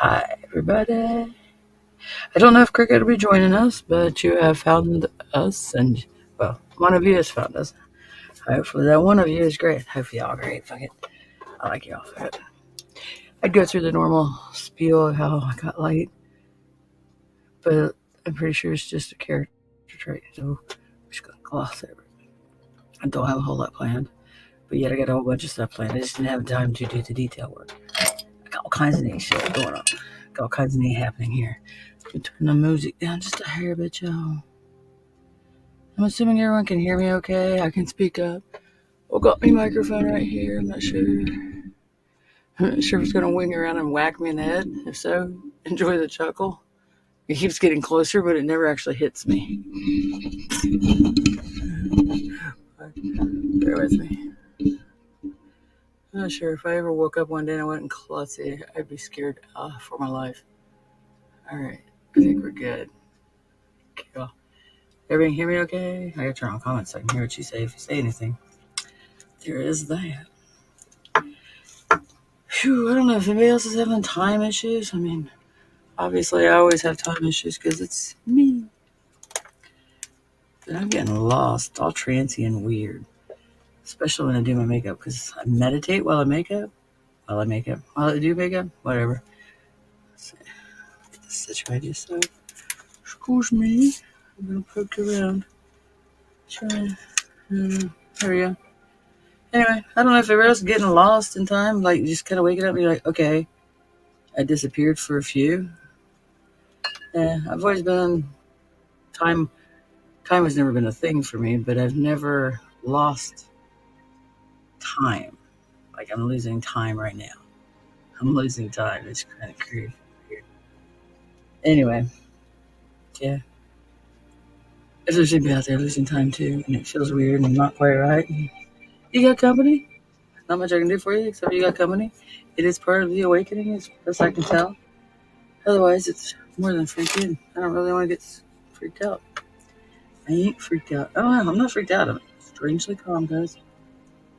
Hi, everybody. I don't know if Cricket will be joining us, but you have found us, and, well, one of you has found us. Hopefully that one of you is great. Hopefully y'all are great. Fuck it. I like y'all. Fuck it. I'd go through the normal spiel of how I got light, but I'm pretty sure it's just a character trait, so I'm just going to gloss over it. I don't have a whole lot planned, but yet I got a whole bunch of stuff planned. I just didn't have time to do the detail work. I got all kinds of neat shit going on. Got all kinds of neat happening here. Turn the music down just a hair bit, y'all. I'm assuming everyone can hear me okay. I can speak up. I've got my microphone right here. I'm not sure if it's going to wing around and whack me in the head. If so, enjoy the chuckle. It keeps getting closer, but it never actually hits me. Bear with me. I'm not sure if I ever woke up one day and I went and klutzy, I'd be scared for my life. All right. I think we're good. Cool. Everybody hear me okay? I gotta turn on comments so I can hear what you say if you say anything. There is that. Phew, I don't know if anybody else is having time issues. I mean, obviously I always have time issues because it's me. But I'm getting lost, all trancy and weird. Especially when I do my makeup because I meditate while I make up. While I do makeup, whatever. Let's see. Get this situated so. Excuse me. I'm gonna poke around. Try. There we go. Anyway, I don't know if everyone else is getting lost in time, like just kind of waking up and you're like, okay, I disappeared for a few. Yeah, I've always been time has never been a thing for me, but I've never lost time. Like I'm losing time right now. I'm losing time. It's kind of weird. Anyway, yeah. If there's anybody out there losing time too, and it feels weird and not quite right, you got company. Not much I can do for you, except you got company. It is part of the awakening, as best I can tell. Otherwise, it's more than freaking. I don't really want to get freaked out. I ain't freaked out. Oh, I'm not freaked out. I'm strangely calm, guys.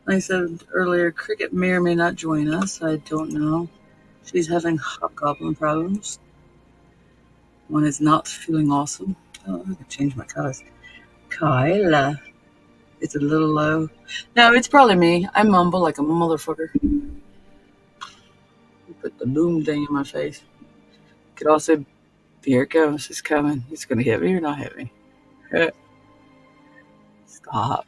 Like I said earlier, Cricket may or may not join us. I don't know. She's having hobgoblin problems. One is not feeling awesome. Oh, I could change my colors. Kyla. It's a little low. No, it's probably me. I mumble like a motherfucker. Put the boom thing in my face. Could also, here it comes. It's coming. It's going to hit me or not hit me. Stop.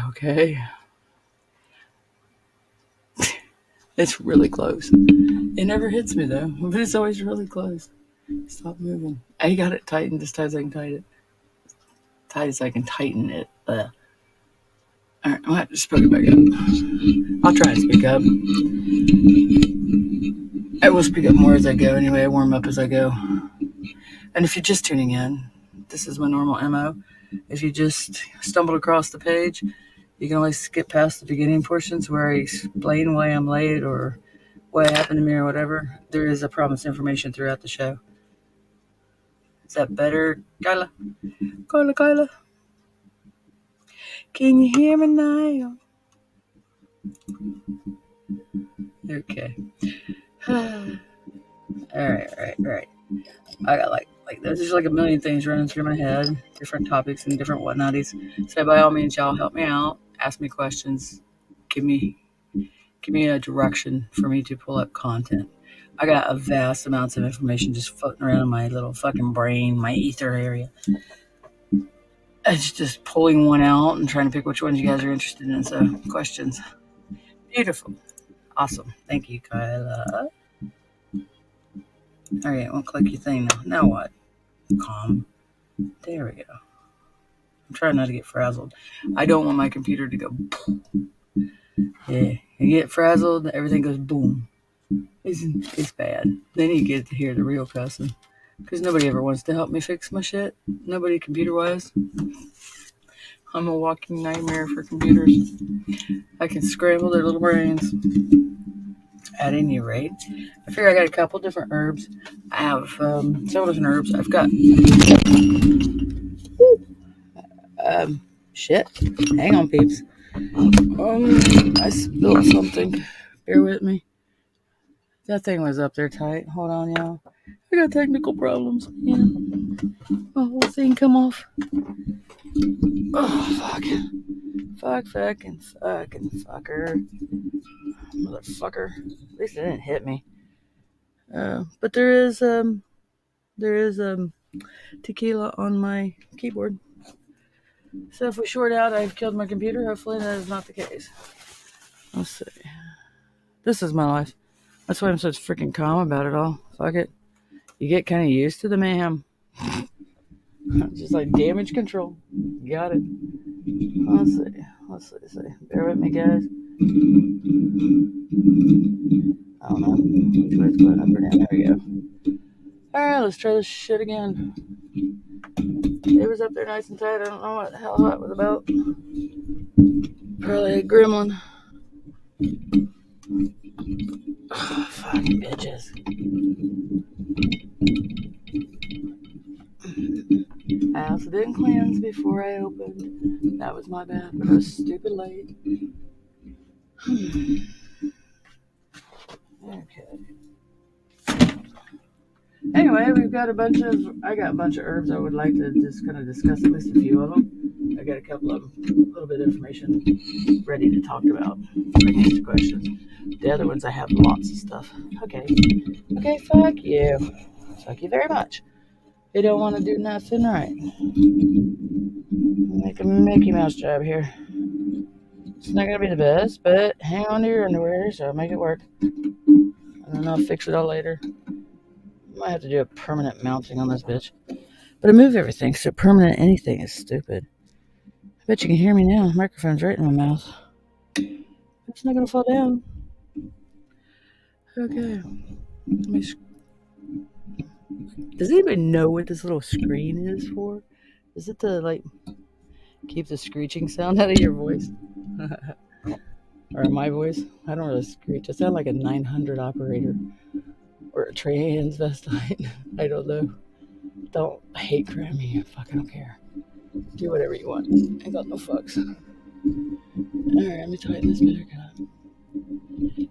Okay. It's really close. It never hits me though, but it's always really close. Stop moving. I got it tightened as tight as I can tighten it. Tight as I can tighten it. Alright, I'll have to just poke it back up. I'll try to speak up. I will speak up more as I go anyway. I warm up as I go. And if you're just tuning in, this is my normal MO. If you just stumbled across the page, you can always skip past the beginning portions where I explain why I'm late or what happened to me or whatever. There is a promised information throughout the show. Is that better, Kyla? Kyla? Can you hear me now? Okay. Alright. I got like there's like a million things running through my head, different topics and different whatnoties. So by all means, y'all help me out. Ask me questions. Give me a direction for me to pull up content. I got a vast amounts of information just floating around in my little fucking brain, my ether area. It's just pulling one out and trying to pick which ones you guys are interested in. So, questions. Beautiful. Awesome. Thank you, Kyla. All right, well, click your thing now. Now what? Calm. There we go. I'm trying not to get frazzled. I don't want my computer to go boom. Yeah, you get frazzled, everything goes boom. It's bad. Then you get to hear the real cussing. Because nobody ever wants to help me fix my shit. Nobody computer-wise. I'm a walking nightmare for computers. I can scramble their little brains. At any rate, I figure I got a couple different herbs. I have several different herbs. I've got Shit. Hang on, peeps. I spilled something. Bear with me. That thing was up there tight. Hold on, y'all. I got technical problems. Yeah. My whole thing come off. Oh, fuck. Fucking fucker. Motherfucker. At least it didn't hit me. But there is tequila on my keyboard. So if we short out, I've killed my computer. Hopefully that is not the case. Let's see. This is my life. That's why I'm such freaking calm about it all. Fuck it. You get kind of used to the mayhem. Just like damage control. Got it. Let's see. Bear with me, guys. I don't know which way it's going, up or down. There we go. Alright, let's try this shit again. It was up there nice and tight. I don't know what the hell that was about. Probably a gremlin. Oh, fucking bitches. I also didn't cleanse before I opened. That was my bad, but I was stupid late. Okay. Anyway, I got a bunch of herbs I would like to just kind of discuss, at least a few of them. I got a couple of them, a little bit of information ready to talk about. I can answer questions. The other ones I have lots of stuff. Okay, fuck you. Fuck you very much. You don't want to do nothing right. Make a Mickey Mouse job here. It's not going to be the best, but hang on to your underwear, so I'll make it work. And then I'll fix it all later. Might have to do a permanent mounting on this bitch. But I move everything, so permanent anything is stupid. I bet you can hear me now. The microphone's right in my mouth. It's not going to fall down. Okay. Does anybody know what this little screen is for? Is it to, like, keep the screeching sound out of your voice? Or my voice? I don't really screech. I sound like a 900 operator. Or a transvestite. I don't know. Don't hate crime me. I fucking don't care. Do whatever you want. I got no fucks. Alright, let me tighten this back up.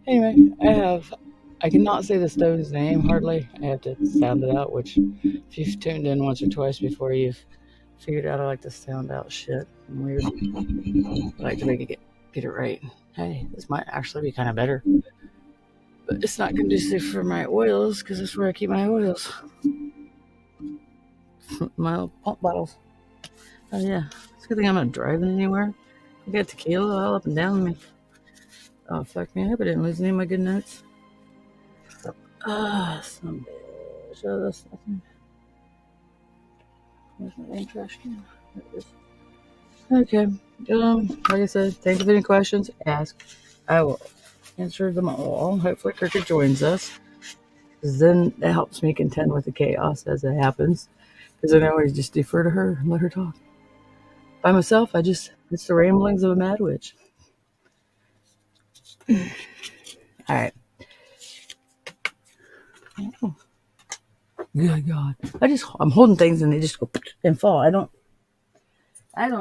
Anyway, I cannot say the stone's name hardly. I have to sound it out, which if you've tuned in once or twice before, you've figured out I like to sound out shit. I'm weird. I like to make it get it right. Hey, this might actually be kind of better. But it's not conducive for my oils, because that's where I keep my oils. My little pump bottles. Oh yeah, it's a good thing I'm not driving anywhere. I got tequila all up and down me. Oh fuck me, I hope I didn't lose any of my good notes. Some bitch. Oh, that's nothing. Where's my damn trash can? There it is. Okay. Like I said, thank you for any questions. Ask. I will answer them all. Hopefully Cricket joins us. Because then it helps me contend with the chaos as it happens. Because then I always just defer to her and let her talk. By myself, it's the ramblings of a mad witch. Alright. Oh. Good God. I'm holding things and they just go and fall. I don't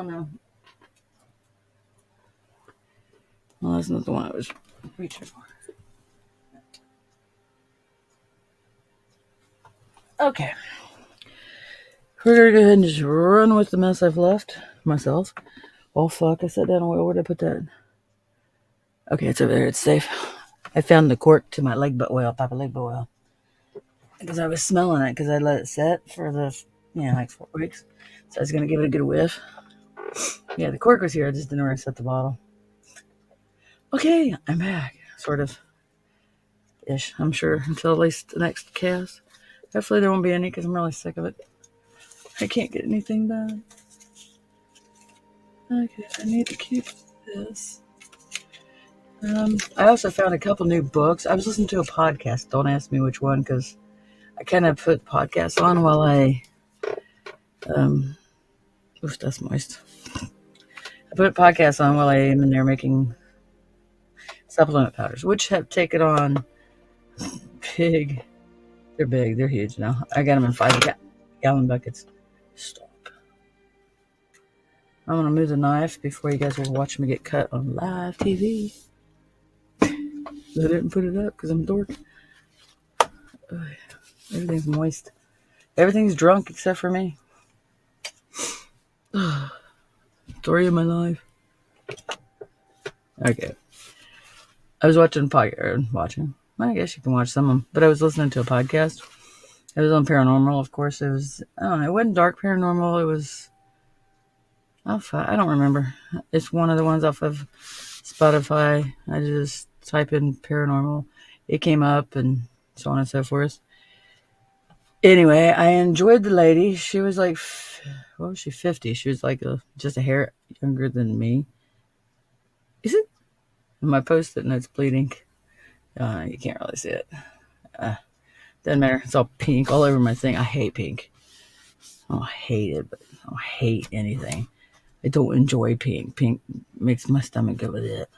know. Well, that's not the one I was reaching for. Okay. We're going to go ahead and just run with the mess I've left myself. Oh, fuck. I set down oil. Where did I put that? Okay, it's over there. It's safe. I found the cork to my leg butt oil, Papa leg butt oil. Because I was smelling it because I let it set for like 4 weeks. So I was going to give it a good whiff. Yeah, the cork was here. I just didn't reset the bottle. Okay, I'm back. Sort of. Ish, I'm sure. Until at least the next cast. Hopefully there won't be any because I'm really sick of it. I can't get anything done. Okay, I need to keep this. I also found a couple new books. I was listening to a podcast. Don't ask me which one because I kind of put podcasts on while I... oof, that's moist. I put podcasts on while I am in there making supplement powders, which have taken on big... They're big. They're huge now. I got them in 5-gallon buckets. Stop. I'm going to move the knife before you guys will watch me get cut on live TV. I didn't put it up because I'm a dork. Everything's moist. Everything's drunk except for me. Story of my life. Okay. I was watching well, I guess you can watch some of them, but I was listening to a podcast. It was on paranormal, of course. It was, I don't know, it wasn't dark paranormal. It was, I don't remember. It's one of the ones off of Spotify. I just type in paranormal. It came up and so on and so forth. Anyway, I enjoyed the lady. She was like, what was she, 50? She was like just a hair younger than me. Is it? My post-it note's bleeding. You can't really see it. Doesn't matter. It's all pink all over my thing. I hate pink. Oh, I hate it, but I don't hate anything. I don't enjoy pink. Pink makes my stomach go with it.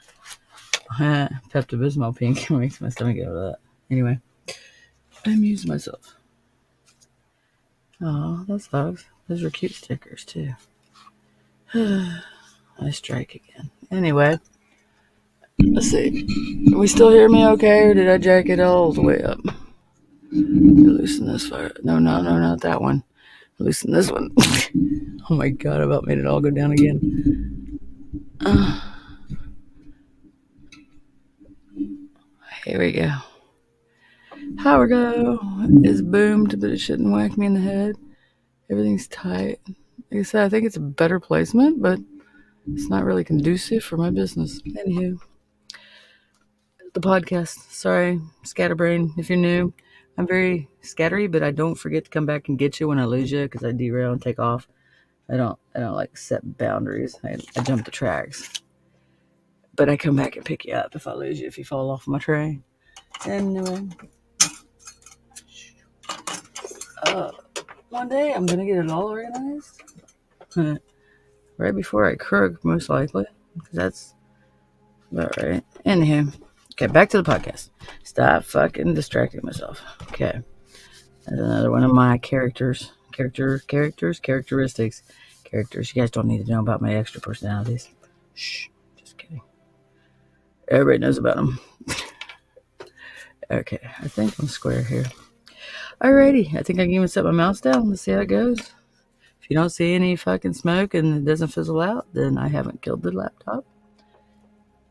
Pepto-Bismol pink makes my stomach go with that. Anyway, I amused myself. Oh, that sucks. Those are cute stickers, too. I strike again. Anyway, let's see. Can we still hear me okay, or did I jack it all the way up? Loosen this fire. No, not that one. Loosen this one. Oh my god, I about made it all go down again. Here we go. Power go is boomed, but it shouldn't whack me in the head. Everything's tight. Like I said, I think it's a better placement, but it's not really conducive for my business. Anywho, the podcast. Sorry, scatterbrain. If you're new, I'm very scattery, but I don't forget to come back and get you when I lose you because I derail and take off. I don't like set boundaries. I jump the tracks, but I come back and pick you up if I lose you, if you fall off my train. Anyway, one day I'm gonna get it all organized. Right before I croak, most likely, because that's about right. Anyhow, okay, back to the podcast. Stop fucking distracting myself. Okay, that's another one of my characteristics. Characters. You guys don't need to know about my extra personalities. Shh, just kidding. Everybody knows about them. Okay, I think I'm square here. Alrighty, I think I can even set my mouse down. Let's see how it goes. If you don't see any fucking smoke and it doesn't fizzle out, then I haven't killed the laptop.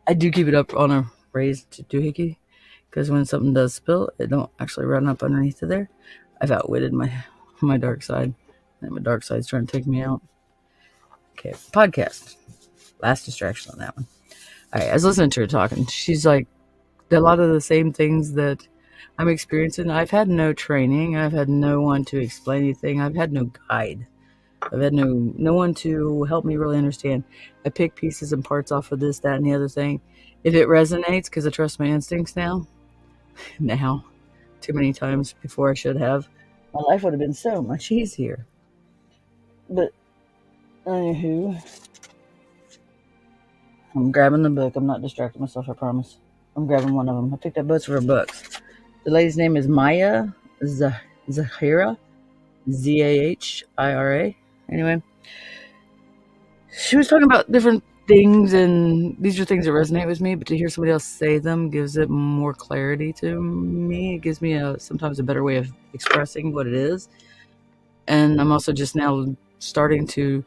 I do keep it up on a raised doohickey, because when something does spill, it don't actually run up underneath of there. I've outwitted my dark side, and my dark side's trying to take me out. Okay, podcast. Last distraction on that one. All right, I was listening to her talking. She's like, a lot of the same things that I'm experiencing. I've had no training. I've had no one to explain anything. I've had no guide. I've had no one to help me really understand. I pick pieces and parts off of this, that, and the other thing. If it resonates, because I trust my instincts now, too many times before I should have, my life would have been so much easier. But, anywho, I'm grabbing the book. I'm not distracting myself, I promise. I'm grabbing one of them. I picked up both of her books. The lady's name is Maya Zahira, Zahira. Anyway, she was talking about different things, and these are things that resonate with me, but to hear somebody else say them gives it more clarity to me. It gives me sometimes a better way of expressing what it is. And I'm also just now starting to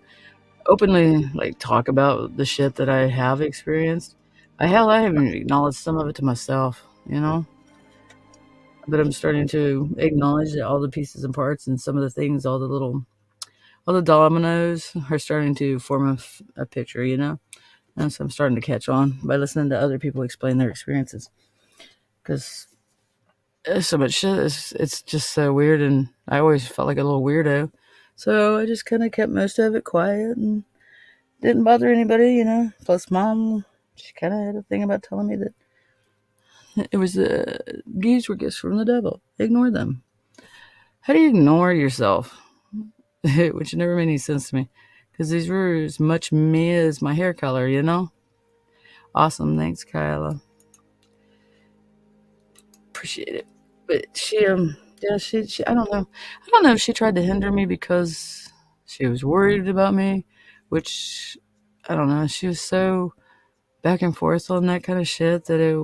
openly talk about the shit that I have experienced. I haven't acknowledged some of it to myself, but I'm starting to acknowledge that all the pieces and parts and some of the things, all the dominoes are starting to form a picture, and so I'm starting to catch on by listening to other people explain their experiences, because there's so much shit. It's just so weird, and I always felt like a little weirdo, so I just kind of kept most of it quiet and didn't bother anybody, Plus, Mom, she kind of had a thing about telling me that it was these were gifts from the devil. Ignore them. How do you ignore yourself? Which never made any sense to me, because these were as much me as my hair color, Awesome, thanks, Kyla. Appreciate it. But she I don't know if she tried to hinder me because she was worried about me, which I don't know. She was so back and forth on that kind of shit that it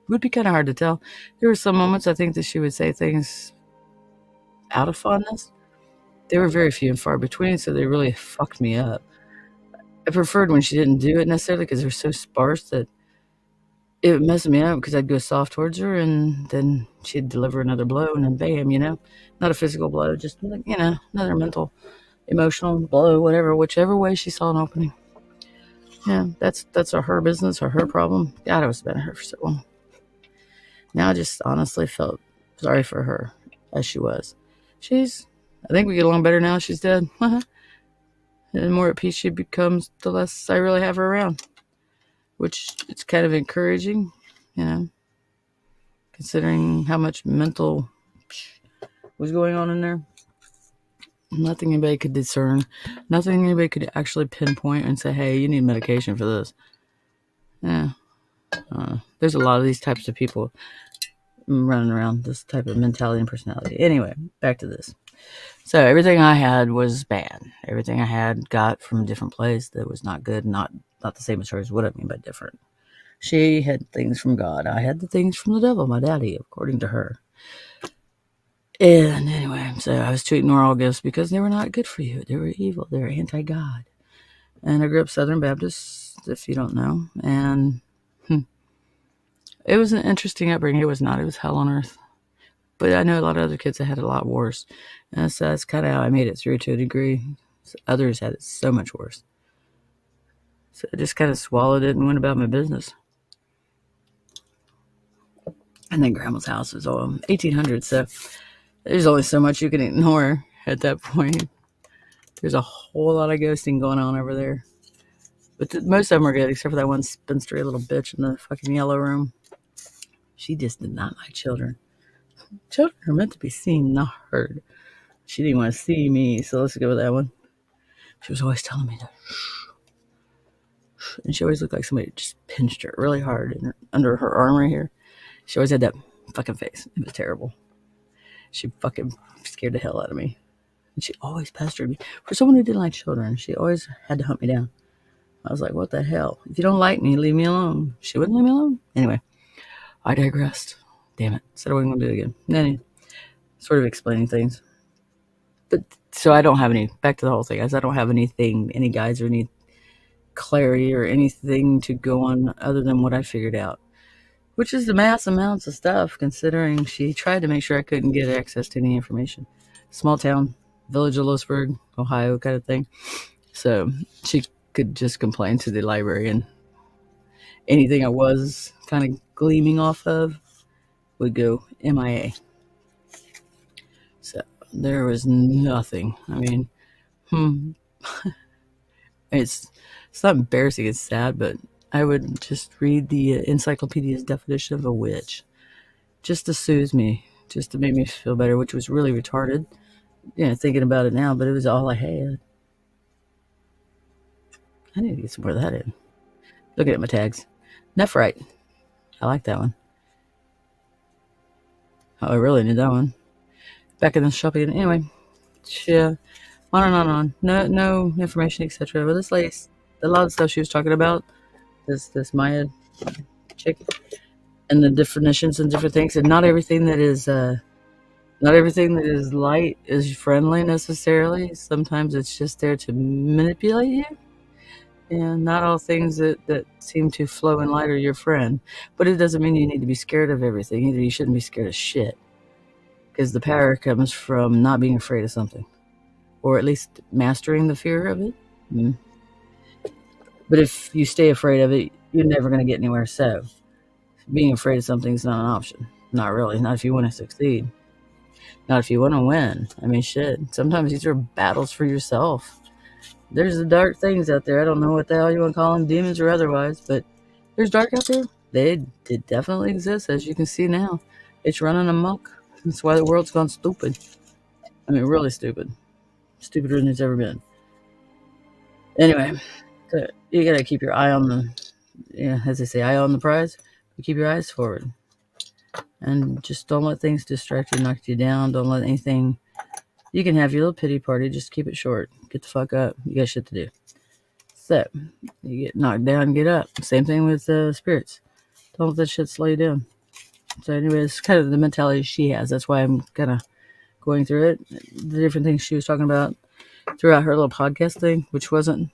would be kind of hard to tell. There were some moments I think that she would say things out of fondness. They were very few and far between, so they really fucked me up. I preferred when she didn't do it necessarily because they were so sparse that it would mess me up because I'd go soft towards her and then she'd deliver another blow and then bam, not a physical blow, just, another mental, emotional blow, whichever way she saw an opening. Yeah, that's her business or her problem. God, I was mad at her for so long. Now I just honestly felt sorry for her as she was. I think we get along better now she's dead. And the more at peace she becomes, the less I really have her around. Which it's kind of encouraging, considering how much mental was going on in there. Nothing anybody could discern. Nothing anybody could actually pinpoint and say, hey, you need medication for this. Yeah. There's a lot of these types of people running around, this type of mentality and personality. Anyway, back to this. So everything I had was bad. Everything I had got from a different place that was not good, not the same as hers. What I mean by different. She had things from God. I had the things from the devil, my daddy, according to her. And anyway, so I was to ignore all gifts because they were not good for you. They were evil. They were anti-God. And I grew up Southern Baptist, if you don't know. And it was an interesting upbringing. It was not. It was hell on earth. But I know a lot of other kids that had it a lot worse. And so that's kind of how I made it through to a degree. So others had it so much worse. So I just kind of swallowed it and went about my business. And then Grandma's house was all 1800s, so there's only so much you can ignore at that point. There's a whole lot of ghosting going on over there. But most of them are good, except for that one spinster little bitch in the fucking yellow room. She just did not like children. Children are meant to be seen, not heard. She didn't want to see me, so let's go with that one. She was always telling me to shh. And she always looked like somebody just pinched her really hard under her arm right here. She always had that fucking face. It was terrible. She fucking scared the hell out of me. And she always pestered me. For someone who didn't like children, she always had to hunt me down. I was like, what the hell? If you don't like me, leave me alone. She wouldn't leave me alone. Anyway, I digressed. Damn it. Said I wasn't going to do it again. Then sort of explaining things. But so I don't have back to the whole thing, guys. I don't have anything, any guides or any clarity or anything to go on other than what I figured out. Which is the mass amounts of stuff, considering she tried to make sure I couldn't get access to any information. Small town, village of Lewisburg, Ohio kind of thing. So she could just complain to the library and anything I was kind of gleaming off of would go MIA. So there was nothing. I mean, it's not embarrassing, it's sad, but I would just read the encyclopedia's definition of a witch just to soothe me, just to make me feel better, which was really retarded, thinking about it now, but it was all I had. I need to get some more of that in. Looking at my tags. Nephrite. I like that one. Oh, I really need that one. Back in the shop again. Anyway, yeah, on and on. No information, etc. But this lady, a lot of stuff she was talking about, this Maya chick, and the definitions and different things, and not everything that is light is friendly necessarily. Sometimes it's just there to manipulate you. And not all things that seem to flow in light are your friend. But it doesn't mean you need to be scared of everything either. You shouldn't be scared of shit. Because the power comes from not being afraid of something. Or at least mastering the fear of it. But if you stay afraid of it, you're never going to get anywhere. So, being afraid of something is not an option. Not really. Not if you want to succeed. Not if you want to win. I mean, shit. Sometimes these are battles for yourself. There's the dark things out there. I don't know what the hell you want to call them, demons or otherwise, but there's dark out there. They definitely exist, as you can see now. It's running amok. That's why the world's gone stupid. I mean, really stupid. Stupider than it's ever been. Anyway, so you gotta keep your eye on as they say, eye on the prize. You keep your eyes forward. And just don't let things distract you, knock you down. Don't let anything... You can have your little pity party. Just keep it short. Get the fuck up. You got shit to do. that. You get knocked down, get up. Same thing with spirits. Don't let that shit slow you down. So anyway, it's kind of the mentality she has. That's why I'm kind of going through it. The different things she was talking about throughout her little podcast thing, which wasn't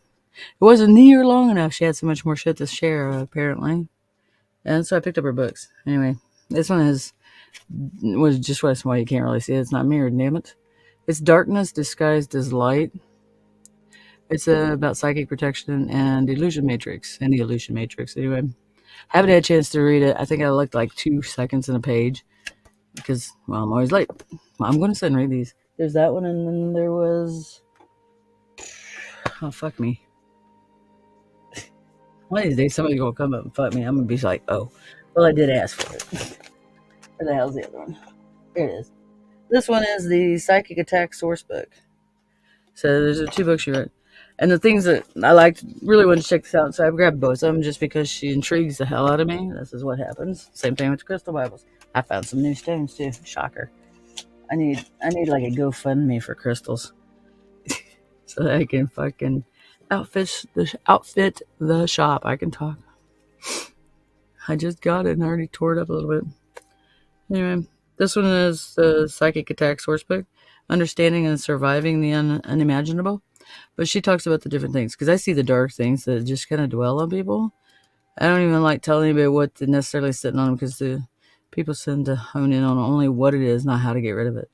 near long enough. She had so much more shit to share, apparently. And so I picked up her books. Anyway, this one was just why you can't really see it. It's not mirrored, damn it. It's Darkness Disguised as Light. It's about psychic protection and illusion matrix. And the illusion matrix. Anyway, haven't had a chance to read it. I think I looked like 2 seconds in a page because, well, I'm always late. Well, I'm going to sit and read these. There's that one, and then there was... Oh, fuck me. One of these days, somebody's going to come up and fuck me. I'm going to be like, oh, well, I did ask for it. Where the hell's the other one? Here it is. This one is the Psychic Attack Source Book. So there's 2 books she wrote. And the things that I liked, really wanted to check this out, so I grabbed both of them just because she intrigues the hell out of me. This is what happens. Same thing with the crystal Bibles. I found some new stones too. Shocker. I need like a GoFundMe for crystals, so that I can fucking outfit the shop. I can talk. I just got it and I already tore it up a little bit. Anyway, this one is the Psychic Attack Source Book, Understanding and Surviving the Unimaginable. But she talks about the different things, because I see the dark things that just kind of dwell on people. I don't even like telling anybody what to necessarily sitting on, because the people tend to hone in on only what it is, not how to get rid of it.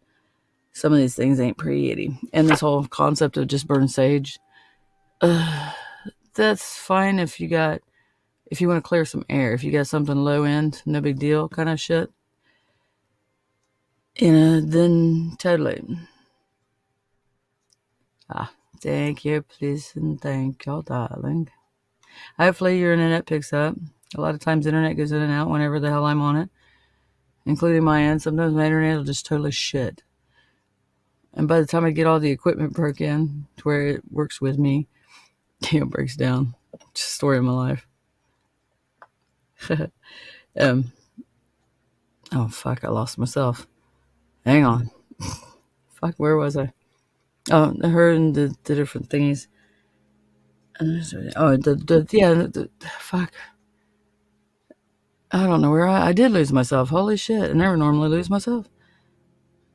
Some of these things ain't pretty. And this whole concept of just burn sage, that's fine if you want to clear some air. If you got something low end, no big deal kind of shit, then totally. Thank you, please, and thank you, darling. Hopefully your internet picks up. A lot of times internet goes in and out whenever the hell I'm on it, including my end. Sometimes my internet will just totally shit. And by the time I get all the equipment broke in to where it works with me, it breaks down. It's a story of my life. Oh, fuck, I lost myself. Hang on. Fuck, where was I? Oh, her and the different thingies. Oh, fuck. I don't know where I did lose myself. Holy shit, I never normally lose myself.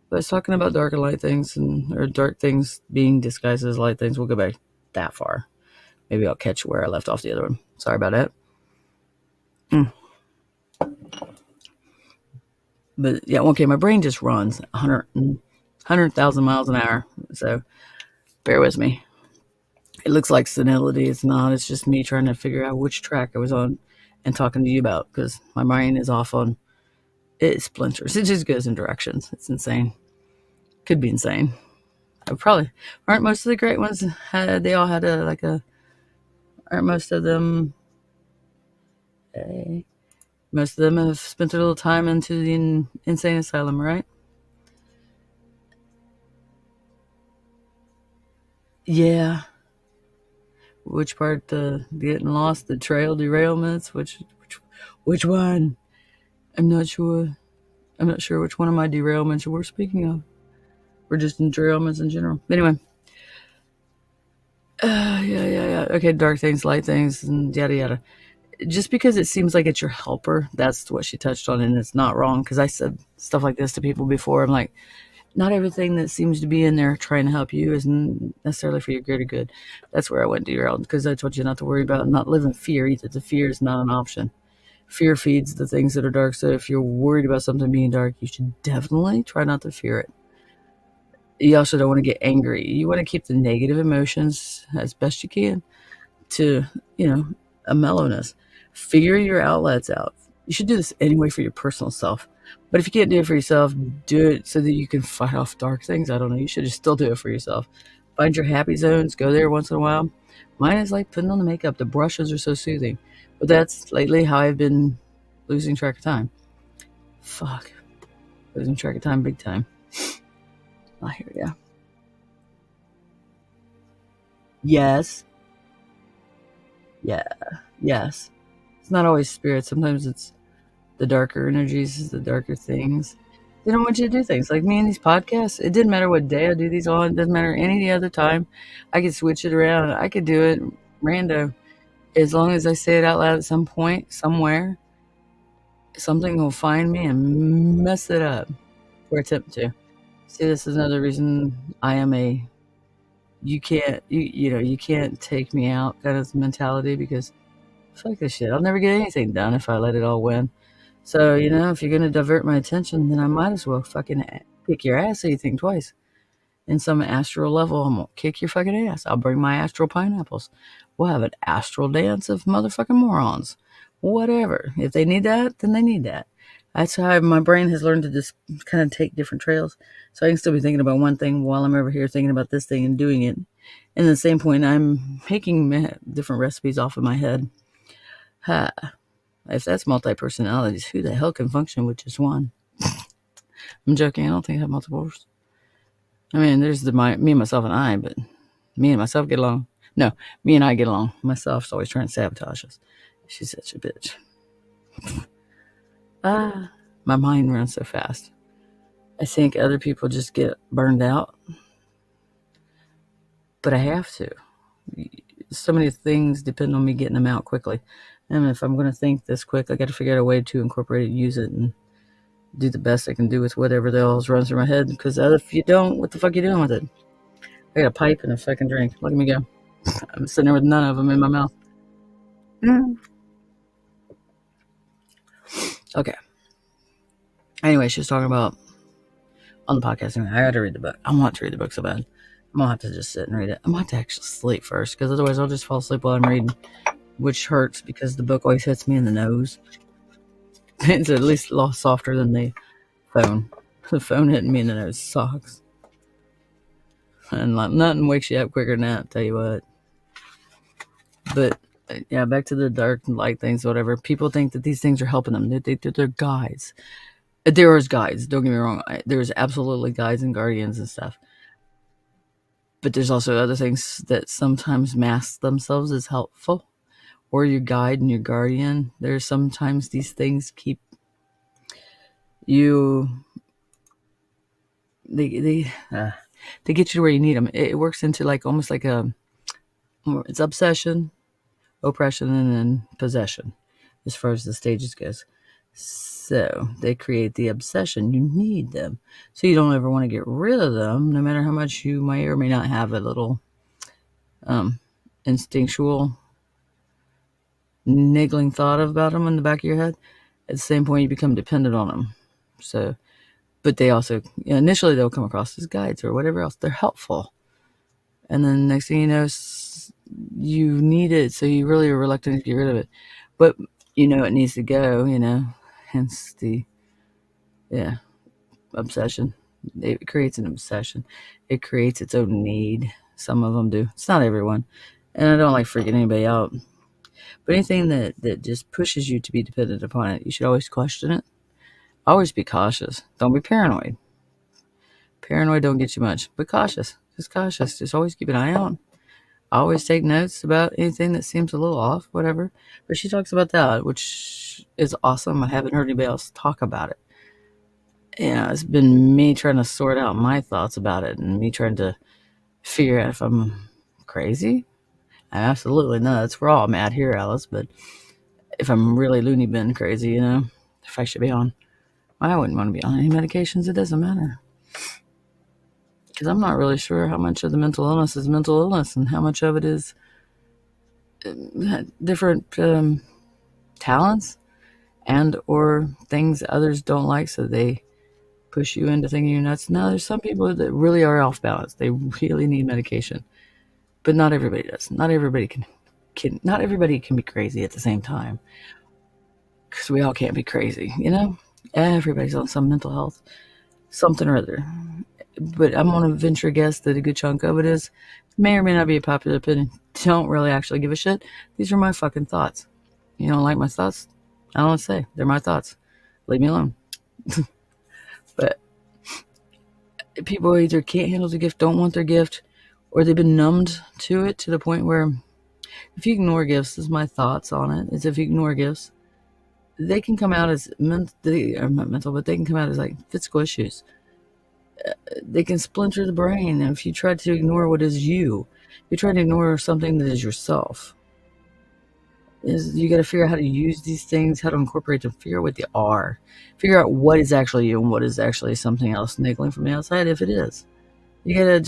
But it's talking about dark and light things, or dark things being disguised as light things. We'll go back that far. Maybe I'll catch where I left off the other one. Sorry about that. But yeah, okay, my brain just runs 100,000 miles an hour. So bear with me. It looks like senility. It's not. It's just me trying to figure out which track I was on and talking to you about, because my brain is off on it. Splinters. It just goes in directions. It's insane. Could be insane. Aren't most of the great ones they all had aren't most of them most of them have spent a little time into the insane asylum, right? Yeah. Which part? The getting lost, the trail derailments. Which one? I'm not sure. I'm not sure which one of my derailments we're speaking of. We're just in derailments in general. Anyway. Yeah. Okay, dark things, light things, and yada yada. Just because it seems like it's your helper, that's what she touched on, and it's not wrong, because I said stuff like this to people before. I'm like, not everything that seems to be in there trying to help you isn't necessarily for your greater good. That's where I went derailed, because I told you not to worry about not living fear either. The fear is not an option. Fear feeds the things that are dark, so if you're worried about something being dark, you should definitely try not to fear it. You also don't want to get angry. You want to keep the negative emotions as best you can to, a mellowness. Figure your outlets out. You should do this anyway for your personal self. But if you can't do it for yourself, do it so that you can fight off dark things. I don't know. You should just still do it for yourself. Find your happy zones. Go there once in a while. Mine is like putting on the makeup. The brushes are so soothing. But that's lately how I've been losing track of time. Fuck. Losing track of time big time. I hear ya. Yes. Yeah. Yes. It's not always spirit. Sometimes it's the darker energies, the darker things. They don't want you to do things. Like me and these podcasts, it didn't matter what day I do these on. It doesn't matter any other time. I could switch it around. I could do it rando. As long as I say it out loud at some point, somewhere, something will find me and mess it up or attempt to. See, this is another reason I am a you can't take me out kind of mentality, because fuck this shit. I'll never get anything done if I let it all win. So, if you're gonna divert my attention, then I might as well fucking kick your ass so you think twice. In some astral level, I'm gonna kick your fucking ass. I'll bring my astral pineapples. We'll have an astral dance of motherfucking morons. Whatever. If they need that, then they need that. That's how my brain has learned to just kind of take different trails. So I can still be thinking about one thing while I'm over here thinking about this thing and doing it. And at the same point, I'm making different recipes off of my head. Ha. If that's multi-personalities, who the hell can function with just one? I'm joking. I don't think I have multiples. I mean, there's me, myself, and I, but me and myself get along. No, me and I get along. Myself's always trying to sabotage us. She's such a bitch. My mind runs so fast. I think other people just get burned out, but I have to. So many things depend on me getting them out quickly. And if I'm going to think this quick, I got to figure out a way to incorporate it and use it and do the best I can do with whatever the hell runs through my head. Because if you don't, what the fuck are you doing with it? I got a pipe and a fucking drink. Look at me go. I'm sitting there with none of them in my mouth. Okay. Anyway, she was talking about on the podcast. Anyway, I got to read the book. I want to read the book so bad. I'm going to have to just sit and read it. I'm going to have to actually sleep first, because otherwise I'll just fall asleep while I'm reading, which hurts because the book always hits me in the nose. It's at least a lot softer than the phone. The phone hitting me in the nose sucks. And like, nothing wakes you up quicker than that, tell you what. But yeah, back to the dark and light things, whatever. People think that these things are helping them. They're guides. There is guides, don't get me wrong. There's absolutely guides and guardians and stuff. But there's also other things that sometimes mask themselves as helpful. Or your guide and your guardian. There's sometimes these things keep you... They get you to where you need them. It works into like almost like it's obsession, oppression, and then possession, as far as the stages goes. So they create the obsession. You need them, so you don't ever want to get rid of them, no matter how much you may or may not have a little instinctual niggling thought about them in the back of your head. At the same point, you become dependent on them. So, but they also, initially they'll come across as guides or whatever else. They're helpful. And then next thing you know, you need it, so you really are reluctant to get rid of it. But it needs to go, hence the, obsession. It creates an obsession. It creates its own need. Some of them do. It's not everyone. And I don't like freaking anybody out. But anything that just pushes you to be dependent upon it, you should always question it. Always be cautious. Don't be paranoid. Paranoid don't get you much. But cautious. Just cautious. Just always keep an eye out. Always take notes about anything that seems a little off, whatever. But she talks about that, which is awesome. I haven't heard anybody else talk about it. It's been me trying to sort out my thoughts about it and me trying to figure out if I'm crazy. I'm absolutely nuts. We're all mad here, Alice. But if I'm really loony bin crazy, if I should be on, I wouldn't want to be on any medications. It doesn't matter. Because I'm not really sure how much of the mental illness is mental illness and how much of it is different talents and or things others don't like, so they push you into thinking you're nuts. No, there's some people that really are off balance. They really need medication. But not everybody does. Not everybody can be crazy at the same time. Because we all can't be crazy, Everybody's on some mental health, something or other. But I'm going to venture a guess that a good chunk of it is, may or may not be a popular opinion. Don't really actually give a shit. These are my fucking thoughts. You don't like my thoughts? I don't want to say. They're my thoughts. Leave me alone. But people either can't handle the gift, don't want their gift, or they've been numbed to it to the point where if you ignore gifts, this is my thoughts on it, is if you ignore gifts, they can come out as not mental, but they can come out as like physical issues. They can splinter the brain if you try to ignore what is you. You're trying to ignore something that is yourself. You got to figure out how to use these things, how to incorporate them, figure out what they are, figure out what is actually you and what is actually something else niggling from the outside. If it is, you gotta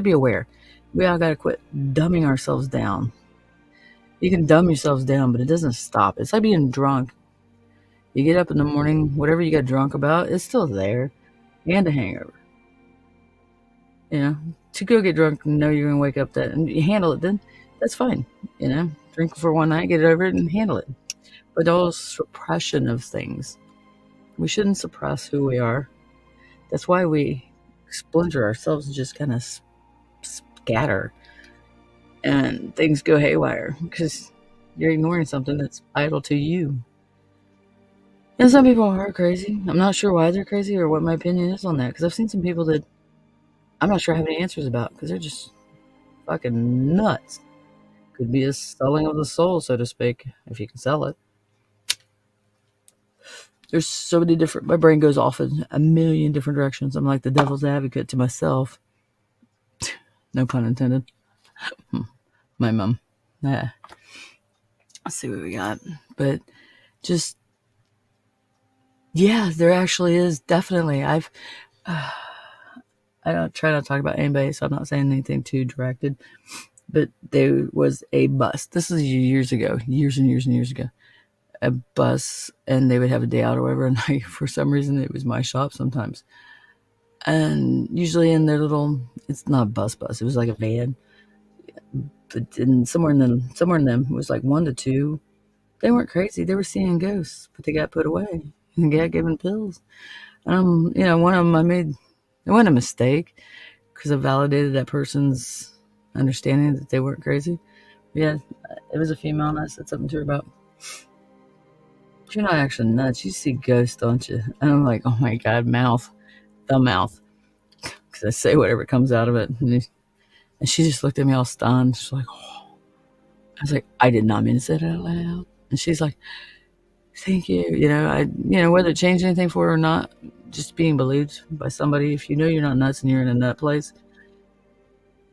be aware. We all gotta quit dumbing ourselves down. You can dumb yourselves down, but it doesn't stop. It's like being drunk. You get up in the morning, whatever you got drunk about, it's still there, and a hangover. To go get drunk and know you're gonna wake up that and you handle it, then that's fine. Drink for one night, get it over it, and handle it. But all suppression of things, we shouldn't suppress who we are. That's why we splinter ourselves and just kind of scatter, and things go haywire because you're ignoring something that's vital to you. And some people are crazy. I'm not sure why they're crazy or what my opinion is on that, because I've seen some people that I'm not sure I have any answers about because they're just fucking nuts. Could be a selling of the soul, so to speak, if you can sell it. There's so many different, my brain goes off in a million different directions. I'm like the devil's advocate to myself. No pun intended. My mom. Yeah. Let's see what we got. But just, yeah, there actually is definitely. I don't try not to talk about anybody, so I'm not saying anything too directed. But there was a bus. This is years ago, years and years and years ago. A bus, and they would have a day out or whatever, and for some reason it was my shop sometimes. And usually in their little, it's not a bus, it was like a van. But somewhere in them, it was like 1 to 2. They weren't crazy. They were seeing ghosts, but they got put away and got given pills. One of them it wasn't a mistake because I validated that person's understanding that they weren't crazy. Yeah, it was a female, and I said something to her about, you're not actually nuts. You see ghosts, don't you? And I'm like, oh my God, the mouth. Because I say whatever comes out of it. And she just looked at me all stunned. She's like, oh. I was like, I did not mean to say that out loud. And she's like, thank you. Whether it changed anything for her or not, just being believed by somebody. If you know you're not nuts and you're in a nut place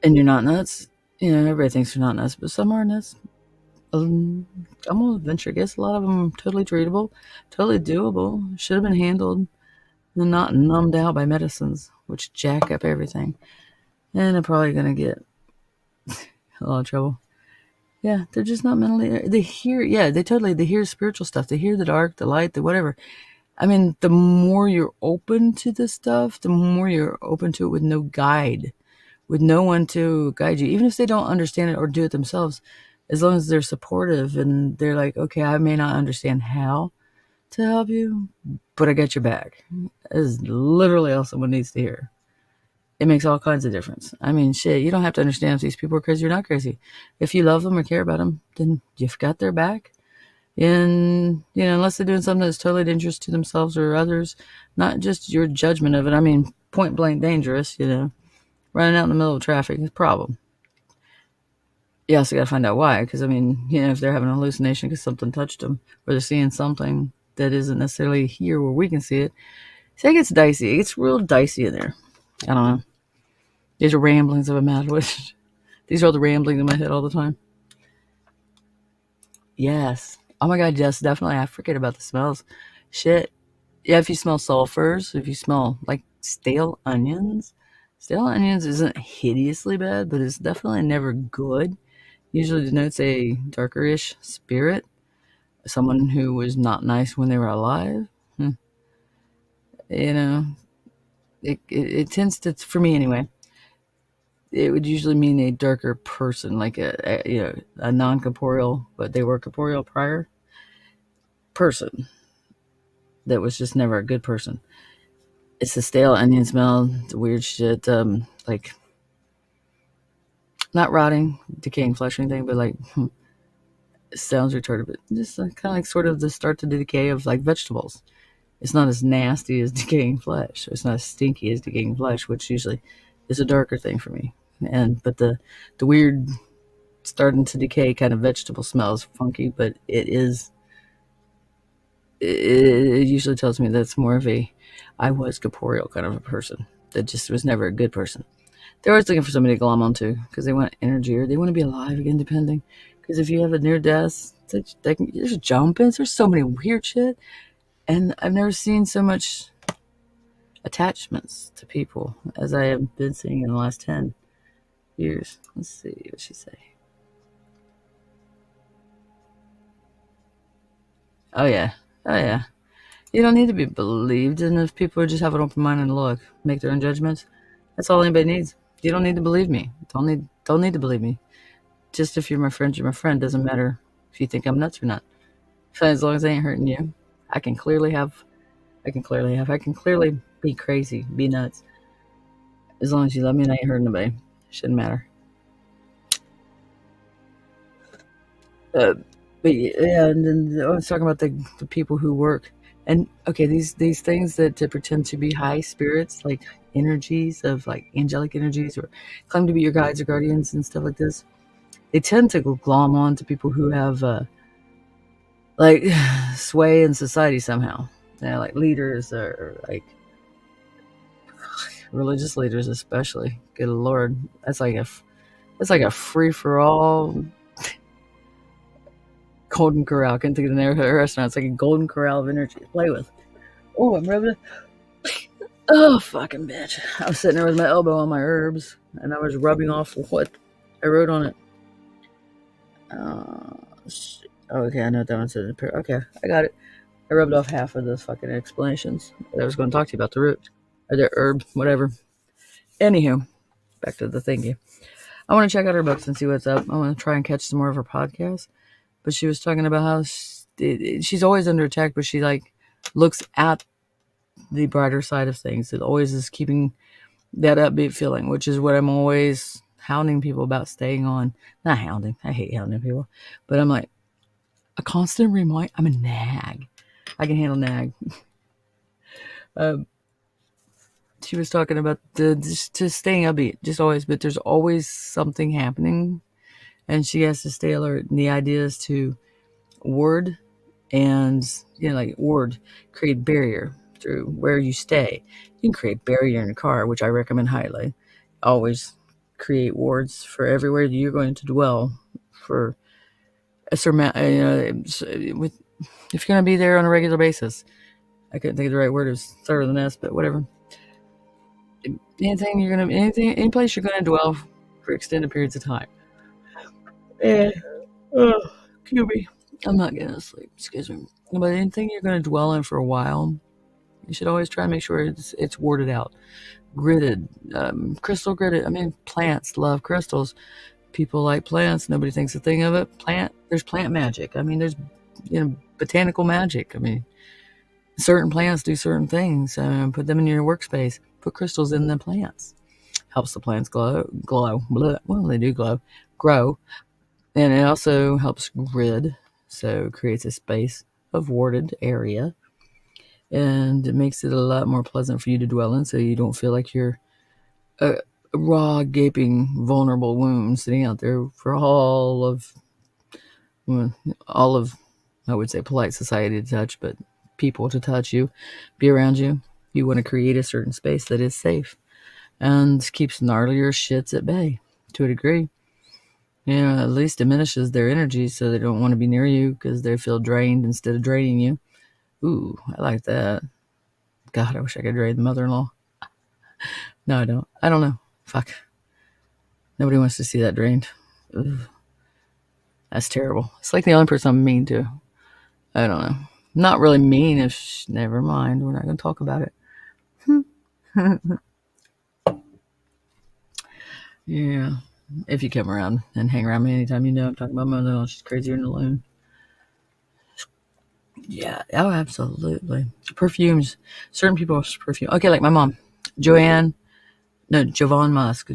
and you're not nuts, everybody thinks you're not nuts, but some are nuts. I'm going to venture a guess. A lot of them are totally treatable, totally doable, should have been handled and not numbed out by medicines, which jack up everything. And I'm probably going to get a lot of trouble. Yeah, they're just not mentally, they hear spiritual stuff. They hear the dark, the light, the whatever. I mean, the more you're open to this stuff, the more you're open to it with no guide, with no one to guide you. Even if they don't understand it or do it themselves, as long as they're supportive and they're like, okay, I may not understand how to help you, but I got your back. That is literally all someone needs to hear. It makes all kinds of difference. I mean, shit, you don't have to understand if these people are crazy or not crazy. If you love them or care about them, then you've got their back. And, unless they're doing something that's totally dangerous to themselves or others, not just your judgment of it. I mean, point blank dangerous, running out in the middle of traffic is a problem. You also got to find out why, because, if they're having a hallucination because something touched them, or they're seeing something that isn't necessarily here where we can see it, so it gets dicey. It gets real dicey in there. I don't know. These are ramblings of a mad witch. These are all the ramblings in my head all the time. Yes. Oh my God, yes, definitely. I forget about the smells. Shit. Yeah, if you smell sulfurs, if you smell like stale onions isn't hideously bad, but it's definitely never good. Usually denotes a darker-ish spirit, someone who was not nice when they were alive. It tends to, for me anyway, it would usually mean a darker person, like a non-corporeal, but they were corporeal prior person that was just never a good person. It's the stale onion smell, the weird shit, like not rotting, decaying flesh or anything, but like it sounds retarded, but just kind of like sort of the start to the decay of like vegetables. It's not as nasty as decaying flesh. It's not as stinky as decaying flesh, which usually is a darker thing for me. But the weird starting to decay kind of vegetable smell is funky, but it usually tells me that's more of I was corporeal kind of a person that just was never a good person. They're always looking for somebody to glom onto because they want energy or they want to be alive again, depending. Because if you have a near death, there's jump-ins. There's so many weird shit. And I've never seen so much attachments to people as I have been seeing in the last 10 years. Let's see what she say. Oh, yeah. Oh, yeah. You don't need to be believed. And if people just have an open mind and look, make their own judgments, that's all anybody needs. You don't need to believe me. Don't need to believe me. Just if you're my friend, you're my friend. Doesn't matter if you think I'm nuts or not. So as long as I ain't hurting you, I can clearly be crazy, be nuts. As long as you love me and I ain't hurting nobody. Shouldn't matter. But yeah, and then I was talking about the people who work. And okay, these things that to pretend to be high spirits, like energies of like angelic energies or claim to be your guides or guardians and stuff like this, they tend to glom on to people who have like sway in society somehow. Like leaders or like religious leaders, especially. Good Lord, that's like a free for all golden corral. I can't think of the name of the restaurant. It's like a golden corral of energy to play with. Oh, I'm rubbing. Oh, fucking bitch! I was sitting there with my elbow on my herbs, and I was rubbing off what I wrote on it. Okay, I know what that one says. Okay, I got it. I rubbed off half of those fucking explanations. I was going to talk to you about the root or the herb, whatever. Anywho, back to the thingy. I want to check out her books and see what's up. I want to try and catch some more of her podcasts. But she was talking about how she's always under attack, but she like looks at the brighter side of things. It always is keeping that upbeat feeling, which is what I'm always hounding people about staying on. Not hounding. I hate hounding people. But I'm like, a constant reminder. I'm a nag. I can handle nag. She was talking about just staying upbeat, just always, but there's always something happening, and she has to stay alert. And the idea is to ward and, like ward, create barrier through where you stay. You can create barrier in your car, which I recommend highly. Always create wards for everywhere that you're going to dwell for a certain amount, if you're going to be there on a regular basis. I couldn't think of the right word. It was start with an S, but whatever. Any place you're gonna dwell for extended periods of time. QB. I'm not getting asleep. Excuse me. But anything you're gonna dwell in for a while, you should always try and make sure it's warded out, gridded, crystal gridded. I mean, plants love crystals. People like plants. Nobody thinks a thing of it. There's plant magic. I mean, there's botanical magic. I mean, certain plants do certain things. Put them in your workspace. Put crystals in the plants. Helps the plants glow. Well, they do glow. Grow. And it also helps grid. So it creates a space of warded area. And it makes it a lot more pleasant for you to dwell in, so you don't feel like you're a raw, gaping, vulnerable wound sitting out there for all of, I would say, polite society to touch, but people to touch you, be around you. You want to create a certain space that is safe and keeps gnarlier shits at bay to a degree. At least diminishes their energy so they don't want to be near you because they feel drained instead of draining you. Ooh, I like that. God, I wish I could drain the mother-in-law. No, I don't. I don't know. Fuck. Nobody wants to see that drained. Ugh. That's terrible. It's like the only person I'm mean to. I don't know. Not really mean. Never mind. We're not going to talk about it. Yeah. If you come around and hang around me anytime you know I'm talking about my mother-in-law, she's crazier than a loon. Yeah. Oh, absolutely. Perfumes. Certain people's perfume. Okay, like my mom. Joanne Musk.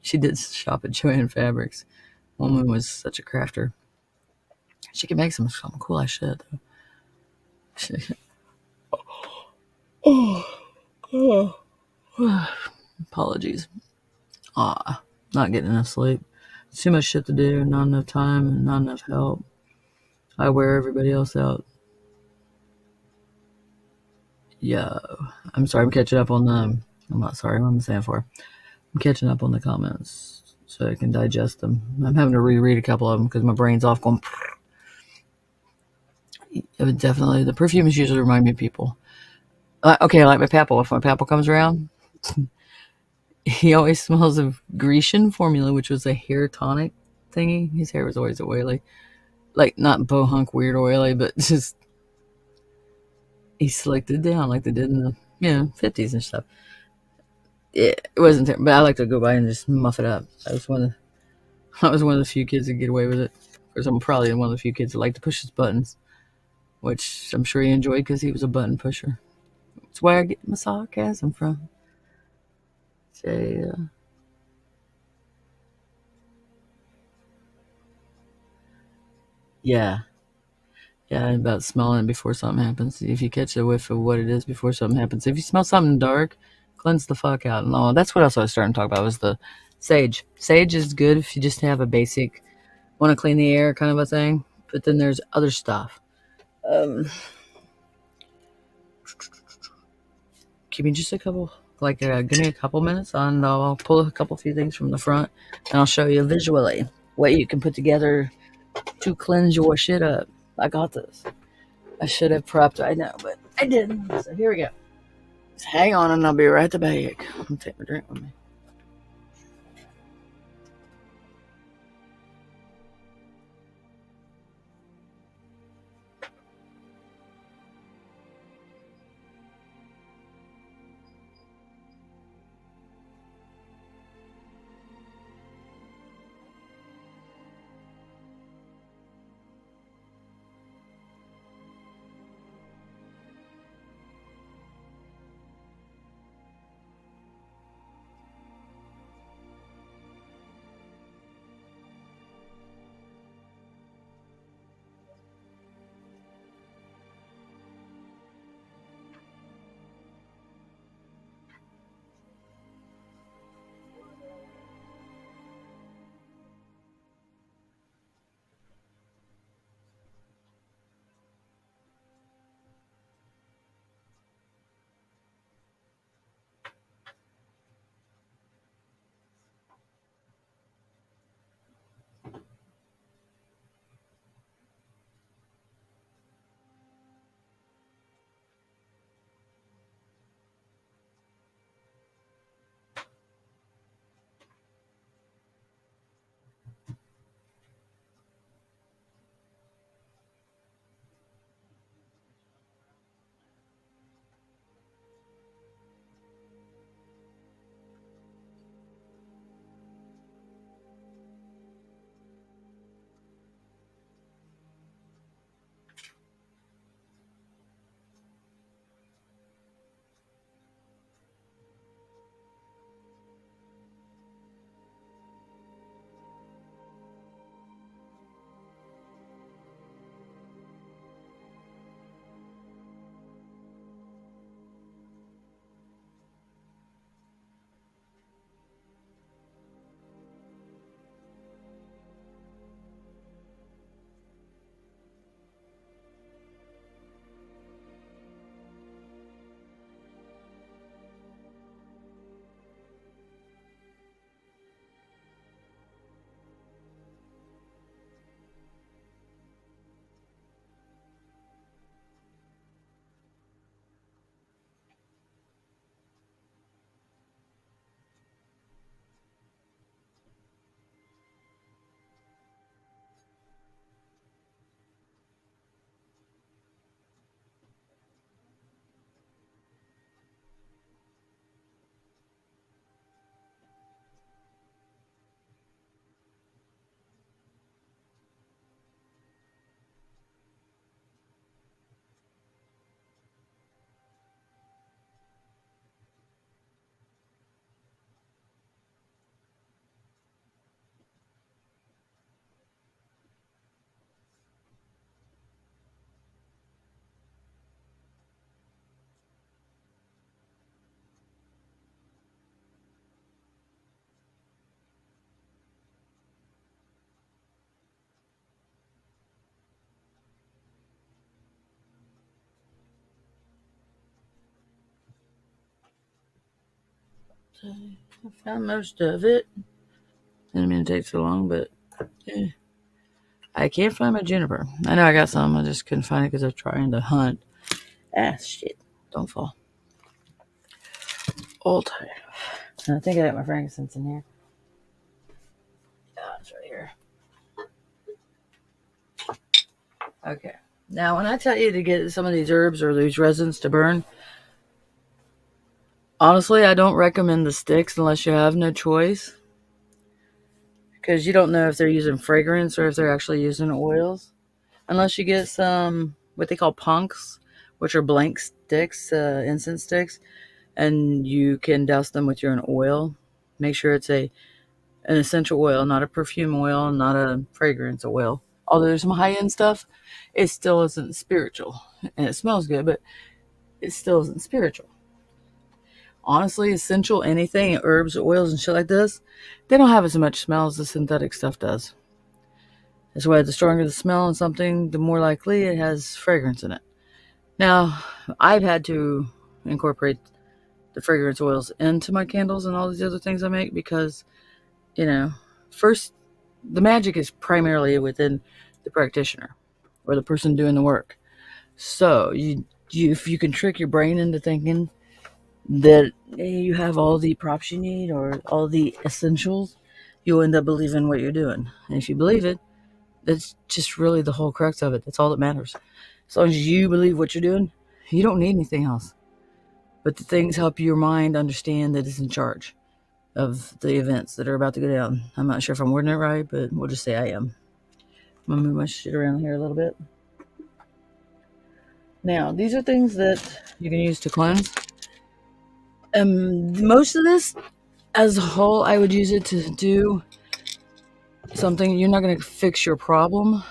She did shop at Joanne Fabrics. Woman was such a crafter. She could make some cool ass shit, though. Apologies. Not getting enough sleep. Too much shit to do, not enough time, and not enough help. I wear everybody else out. Yo. I'm sorry, I'm catching up on I'm not sorry. What I'm saying for. I'm catching up on the comments so I can digest them. I'm having to reread a couple of them because my brain's off going. Definitely, the perfumes usually remind me of people. Okay, like my papal. If my papal comes around, he always smells of Grecian formula, which was a hair tonic thingy. His hair was always oily, like not bohunk weird oily, but just he slicked it down like they did in the 50s and stuff. It wasn't terrible, but I like to go by and just muff it up. I was one of the few kids that get away with it. Because I'm probably one of the few kids that like to push his buttons, which I'm sure he enjoyed because he was a button pusher. That's where I get my sarcasm from. So, yeah. Yeah, about smelling it before something happens. If you catch a whiff of what it is before something happens. If you smell something dark, cleanse the fuck out. And all. That's what else I was starting to talk about was the sage. Sage is good if you just have a basic, want to clean the air kind of a thing. But then there's other stuff. Give me just a couple, give me a couple minutes and I'll pull a couple few things from the front and I'll show you visually what you can put together to cleanse your shit up. I got this. I should have prepped, I know, but I didn't. So here we go. Just hang on and I'll be right back. I'm gonna take my drink with me. say I found most of it. Didn't mean to take so long, but I can't find my juniper. I know I got some. I just couldn't find it because I was trying to hunt. Ah, shit. Don't fall. Old. I think I got my frankincense in here. Yeah, it's right here. Okay. Now, when I tell you to get some of these herbs or these resins to burn, honestly, I don't recommend the sticks unless you have no choice. Because you don't know if they're using fragrance or if they're actually using oils. Unless you get some, what they call punks, which are blank sticks, incense sticks, and you can douse them with your own oil. Make sure it's an essential oil, not a perfume oil, not a fragrance oil. Although there's some high-end stuff, it still isn't spiritual. And it smells good, but it still isn't spiritual. Honestly, essential anything, herbs, oils, and shit like this, they don't have as much smell as the synthetic stuff does. That's why the stronger the smell in something, the more likely it has fragrance in it. Now, I've had to incorporate the fragrance oils into my candles and all these other things I make because, first, the magic is primarily within the practitioner or the person doing the work. So, if you can trick your brain into thinking that you have all the props you need or all the essentials, you'll end up believing what you're doing. And if you believe it, that's just really the whole crux of it. That's all that matters. As long as you believe what you're doing, you don't need anything else. But the things help your mind understand that it's in charge of the events that are about to go down. I'm not sure if I'm wording it right, but we'll just say I am. I'm going to move my shit around here a little bit. Now, these are things that you can use to cleanse. Most of this, as a whole, I would use it to do something. You're not going to fix your problem,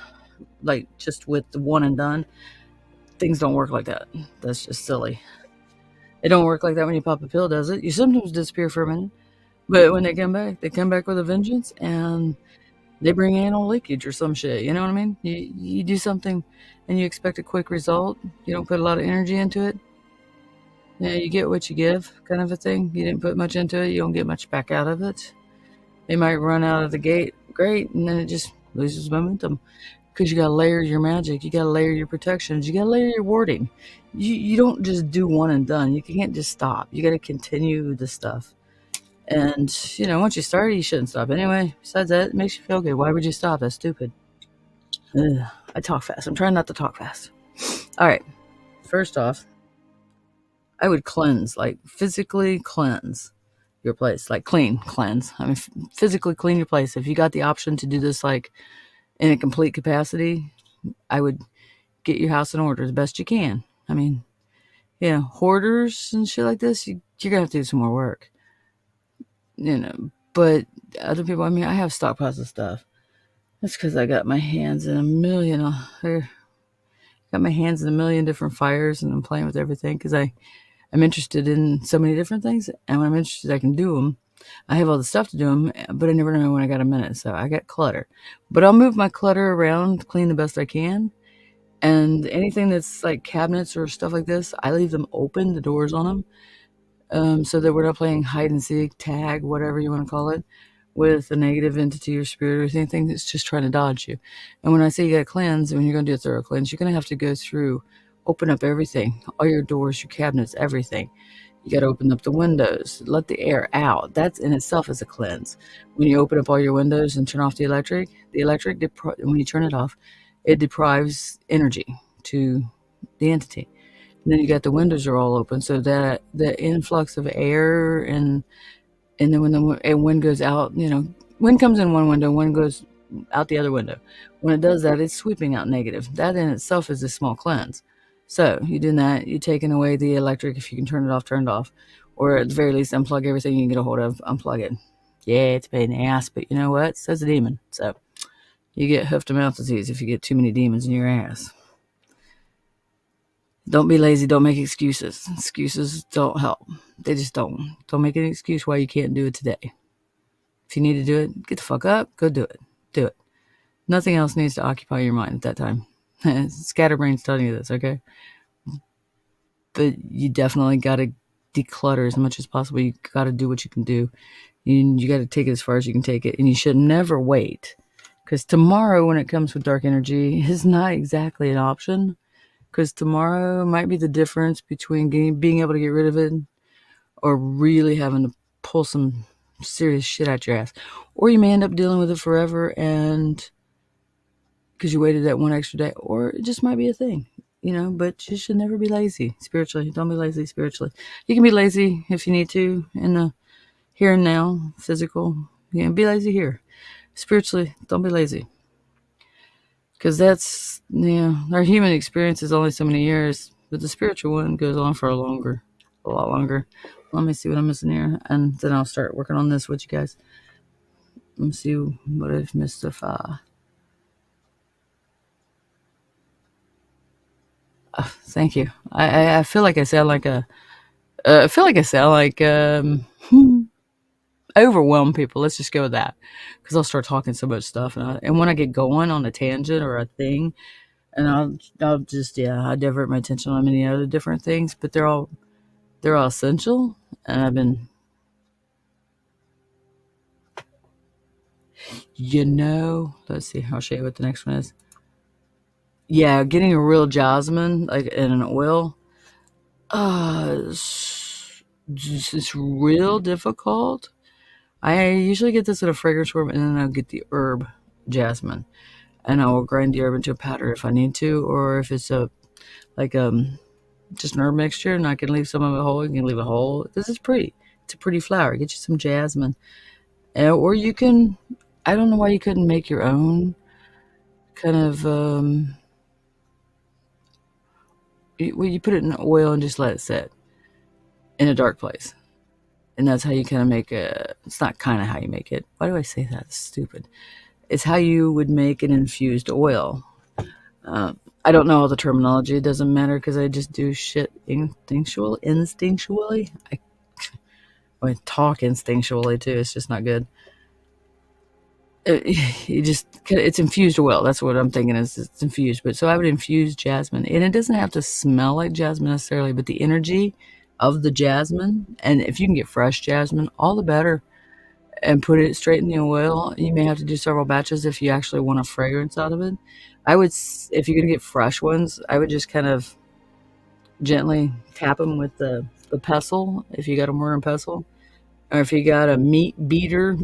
like just with the one and done. Things don't work like that. That's just silly. It don't work like that when you pop a pill, does it? Your symptoms disappear for a minute, but when they come back with a vengeance, and they bring anal leakage or some shit. You know what I mean? You do something, and you expect a quick result. You don't put a lot of energy into it. You get what you give, kind of a thing. You didn't put much into it, you don't get much back out of it. They might run out of the gate, great, and then it just loses momentum. Because you got to layer your magic, you got to layer your protections, you got to layer your warding. You don't just do one and done. You can't just stop. You got to continue the stuff. And, once you start, you shouldn't stop anyway. Besides that, it makes you feel good. Why would you stop? That's stupid. Ugh, I talk fast. I'm trying not to talk fast. All right. First off, I would cleanse, like physically cleanse your place, like cleanse. I mean, physically clean your place. If you got the option to do this, like in a complete capacity, I would get your house in order the best you can. I mean, hoarders and shit like this, you're gonna have to do some more work. But other people, I mean, I have stockpiles of stuff. That's because I got my hands in a million different fires, and I'm playing with everything because I'm interested in so many different things, and when I'm interested, I can do them. I have all the stuff to do them, but I never know when I got a minute, so I got clutter. But I'll move my clutter around, clean the best I can, and anything that's like cabinets or stuff like this, I leave them open, the doors on them, so that we're not playing hide and seek, tag, whatever you want to call it, with a negative entity or spirit or anything that's just trying to dodge you. And when I say you got to cleanse, when you're going to do a thorough cleanse, you're going to have to go through, open up everything, all your doors, your cabinets, everything. You got to open up the windows, let the air out. That in itself is a cleanse. When you open up all your windows and turn off the electric, when you turn it off, it deprives energy to the entity. And then you got the windows are all open, so that the influx of air and then when the wind goes out, wind comes in one window, wind goes out the other window. When it does that, it's sweeping out negative. That in itself is a small cleanse. So you're doing that, you're taking away the electric. If you can turn it off, or at the very least unplug everything you can get a hold of, unplug it. Yeah, it's a pain in the ass, but you know what? Says a demon. So you get hoof to mouth disease if you get too many demons in your ass. Don't be lazy. Don't make excuses. Excuses don't help. They just don't. Don't make an excuse why you can't do it today. If you need to do it, get the fuck up. Go do it. Do it. Nothing else needs to occupy your mind at that time. Scatterbrain's telling you this, okay? But you definitely got to declutter as much as possible. You got to do what you can do. You got to take it as far as you can take it, and you should never wait, because tomorrow, when it comes with dark energy, is not exactly an option. Because tomorrow might be the difference between being able to get rid of it or really having to pull some serious shit out your ass. Or you may end up dealing with it forever, and because you waited that one extra day, or it just might be a thing, but you should never be lazy spiritually. Don't be lazy spiritually. You can be lazy if you need to in the here and now, physical. Be lazy here. Spiritually, don't be lazy. Because that's, our human experience is only so many years, but the spiritual one goes on for a lot longer. Let me see what I'm missing here, and then I'll start working on this with you guys. Let me see what I've missed so far. Thank you. I feel like I sound like overwhelm people. Let's just go with that, because I'll start talking so much stuff, and when I get going on a tangent or a thing, and I'll just I divert my attention on many other different things, but they're all essential, and I've been, let's see. I'll show you what the next one is. Yeah, getting a real jasmine like in an oil, it's real difficult. I usually get this at a fragrance room, and then I'll get the herb jasmine, and I will grind the herb into a powder if I need to, or if it's just an herb mixture, and I can leave some of it whole. You can leave it whole. This is pretty. It's a pretty flower. Get you some jasmine, or you can. I don't know why you couldn't make your own kind of. You put it in oil and just let it sit in a dark place. And that's how you kind of make it. It's not kind of how you make it. Why do I say that? It's stupid. It's how you would make an infused oil. I don't know all the terminology. It doesn't matter, because I just do shit instinctually. I talk instinctually too. It's just not good. It's infused oil. That's what I'm thinking is it's infused. But so I would infuse jasmine, and it doesn't have to smell like jasmine necessarily, but the energy of the jasmine, and if you can get fresh jasmine, all the better, and put it straight in the oil. You may have to do several batches if you actually want a fragrance out of it. If you're going to get fresh ones, I would just kind of gently tap them with the pestle, if you got a mortar and pestle, or if you got a meat beater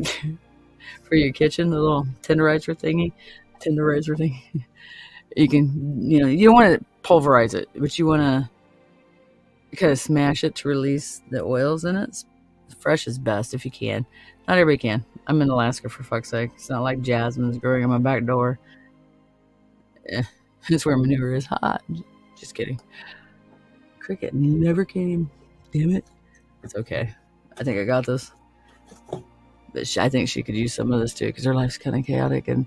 for your kitchen, the little tenderizer thingy. You can, you don't want to pulverize it, but you want to kind of smash it to release the oils in it. Fresh is best if you can. Not everybody can. I'm in Alaska, for fuck's sake. It's not like jasmine's growing on my back door. It's where manure is hot. Just kidding. Cricket never came. Damn it. It's okay. I think I got this. But I think she could use some of this too, because her life's kind of chaotic, and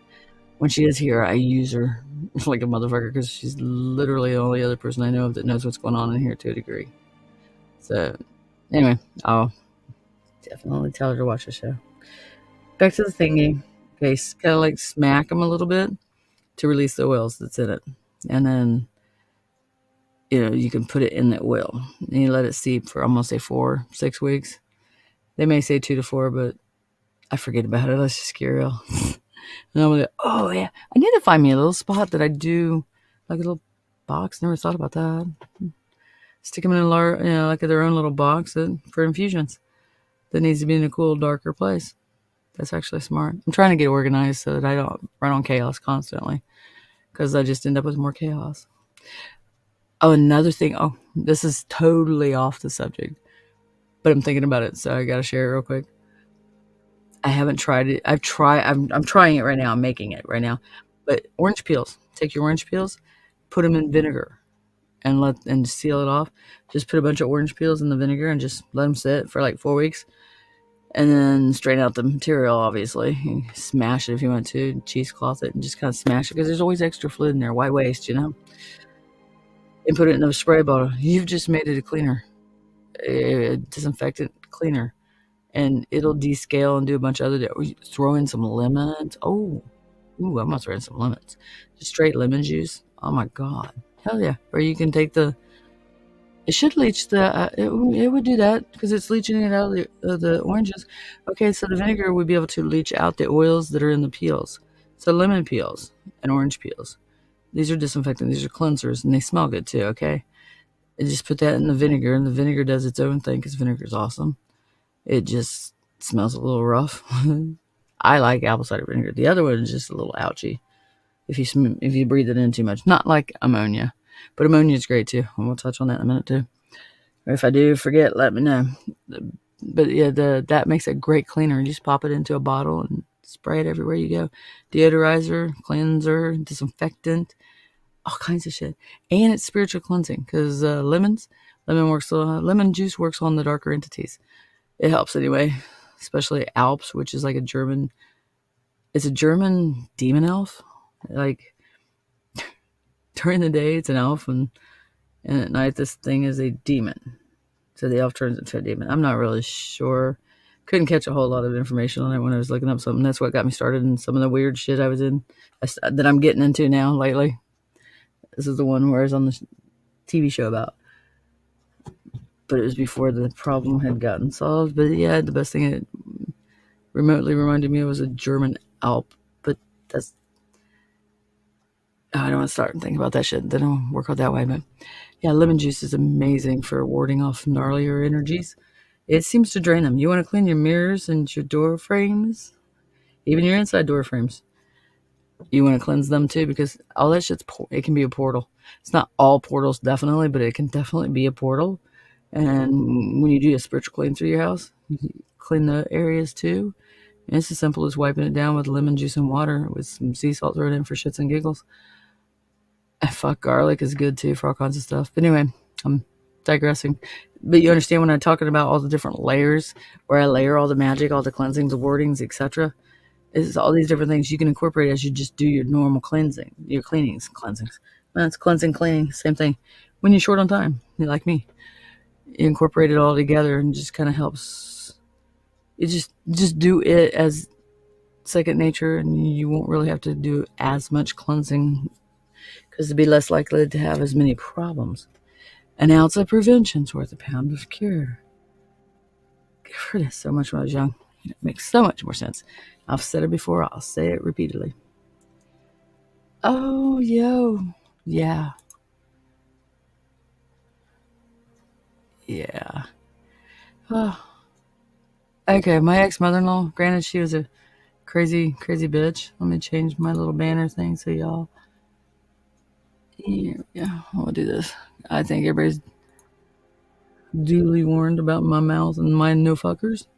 when she is here, I use her like a motherfucker, because she's literally the only other person I know of that knows what's going on in here to a degree. So, anyway, I'll definitely tell her to watch the show. Back to the thingy. Okay, kind of like smack them a little bit to release the oils that's in it. And then, you can put it in the oil, and you let it steep for, I'm going to say 4-6 weeks. They may say 2 to 4, but I forget about it. Let's just get real. And I'm like, oh yeah, I need to find me a little spot that I do, like a little box. Never thought about that. Stick them in like their own little box for infusions. That needs to be in a cool, darker place. That's actually smart. I'm trying to get organized so that I don't run on chaos constantly, because I just end up with more chaos. Oh, another thing. Oh, this is totally off the subject, but I'm thinking about it, so I got to share it real quick. I haven't tried it. I'm trying it right now. I'm making it right now. But orange peels. Take your orange peels, put them in vinegar, and seal it off. Just put a bunch of orange peels in the vinegar and just let them sit for like 4 weeks. And then strain out the material, obviously. You smash it if you want to. Cheesecloth it and just kind of smash it, because there's always extra fluid in there. Why waste, And put it in a spray bottle. You've just made it a cleaner. A disinfectant cleaner. And it'll descale and do a bunch of other. Throw in some lemons. I'm gonna throw in some lemons. Just straight lemon juice. Oh my god, hell yeah! Or you can take the It should leach it would do that because it's leaching it out of the oranges. Okay, so the vinegar would be able to leach out the oils that are in the peels. So lemon peels and orange peels. These are disinfectant. These are cleansers, and they smell good too. Okay, and just put that in the vinegar, and the vinegar does its own thing because vinegar is awesome. It just smells a little rough. I like apple cider vinegar. The other one is just a little ouchy if you breathe it in too much. Not like ammonia, but ammonia is great too. And we'll touch on that in a minute too. Or if I do forget, let me know. But yeah, that makes a great cleaner. You just pop it into a bottle and spray it everywhere you go. Deodorizer, cleanser, disinfectant, all kinds of shit. And it's spiritual cleansing because lemon juice works on the darker entities. It helps anyway, especially Alps, which is like it's a German demon elf. Like during the day, it's an elf, and at night, this thing is a demon. So the elf turns into a demon. I'm not really sure. Couldn't catch a whole lot of information on it when I was looking up something. That's what got me started in some of the weird shit I was in that I'm getting into now lately. This is the one where I was on the TV show about. But it was before the problem had gotten solved. But yeah, the best thing it remotely reminded me of was a German Alp. But that's... I don't want to start thinking about that shit. They don't work out that way. But yeah, lemon juice is amazing for warding off gnarlier energies. It seems to drain them. You want to clean your mirrors and your door frames, even your inside door frames. You want to cleanse them too because all that shit's it can be a portal. It's not all portals definitely, but it can definitely be a portal. And when you do a spiritual clean through your house, you clean the areas too. And it's as simple as wiping it down with lemon juice and water with some sea salt thrown in for shits and giggles. Fuck, garlic is good too for all kinds of stuff. But anyway, I'm digressing. But you understand when I'm talking about all the different layers, where I layer all the magic, all the cleansings, the wardings, etc. It's all these different things you can incorporate as you just do your normal cleansing, your cleansings. That's cleansing, cleaning, same thing. When you're short on time, you're like me, you incorporate it all together and just kind of helps. You just do it as second nature, and you won't really have to do as much cleansing because to be less likely to have as many problems. An ounce of prevention's worth a pound of cure. I've heard it so much when I was young. It makes so much more sense. I've said it before. I'll say it repeatedly. Oh, yo. Yeah. Yeah. Oh. Okay, my ex-mother-in-law, granted she was a crazy, crazy bitch. Let me change my little banner thing so y'all... Yeah, I'll do this. I think everybody's duly warned about my mouth and my no fuckers.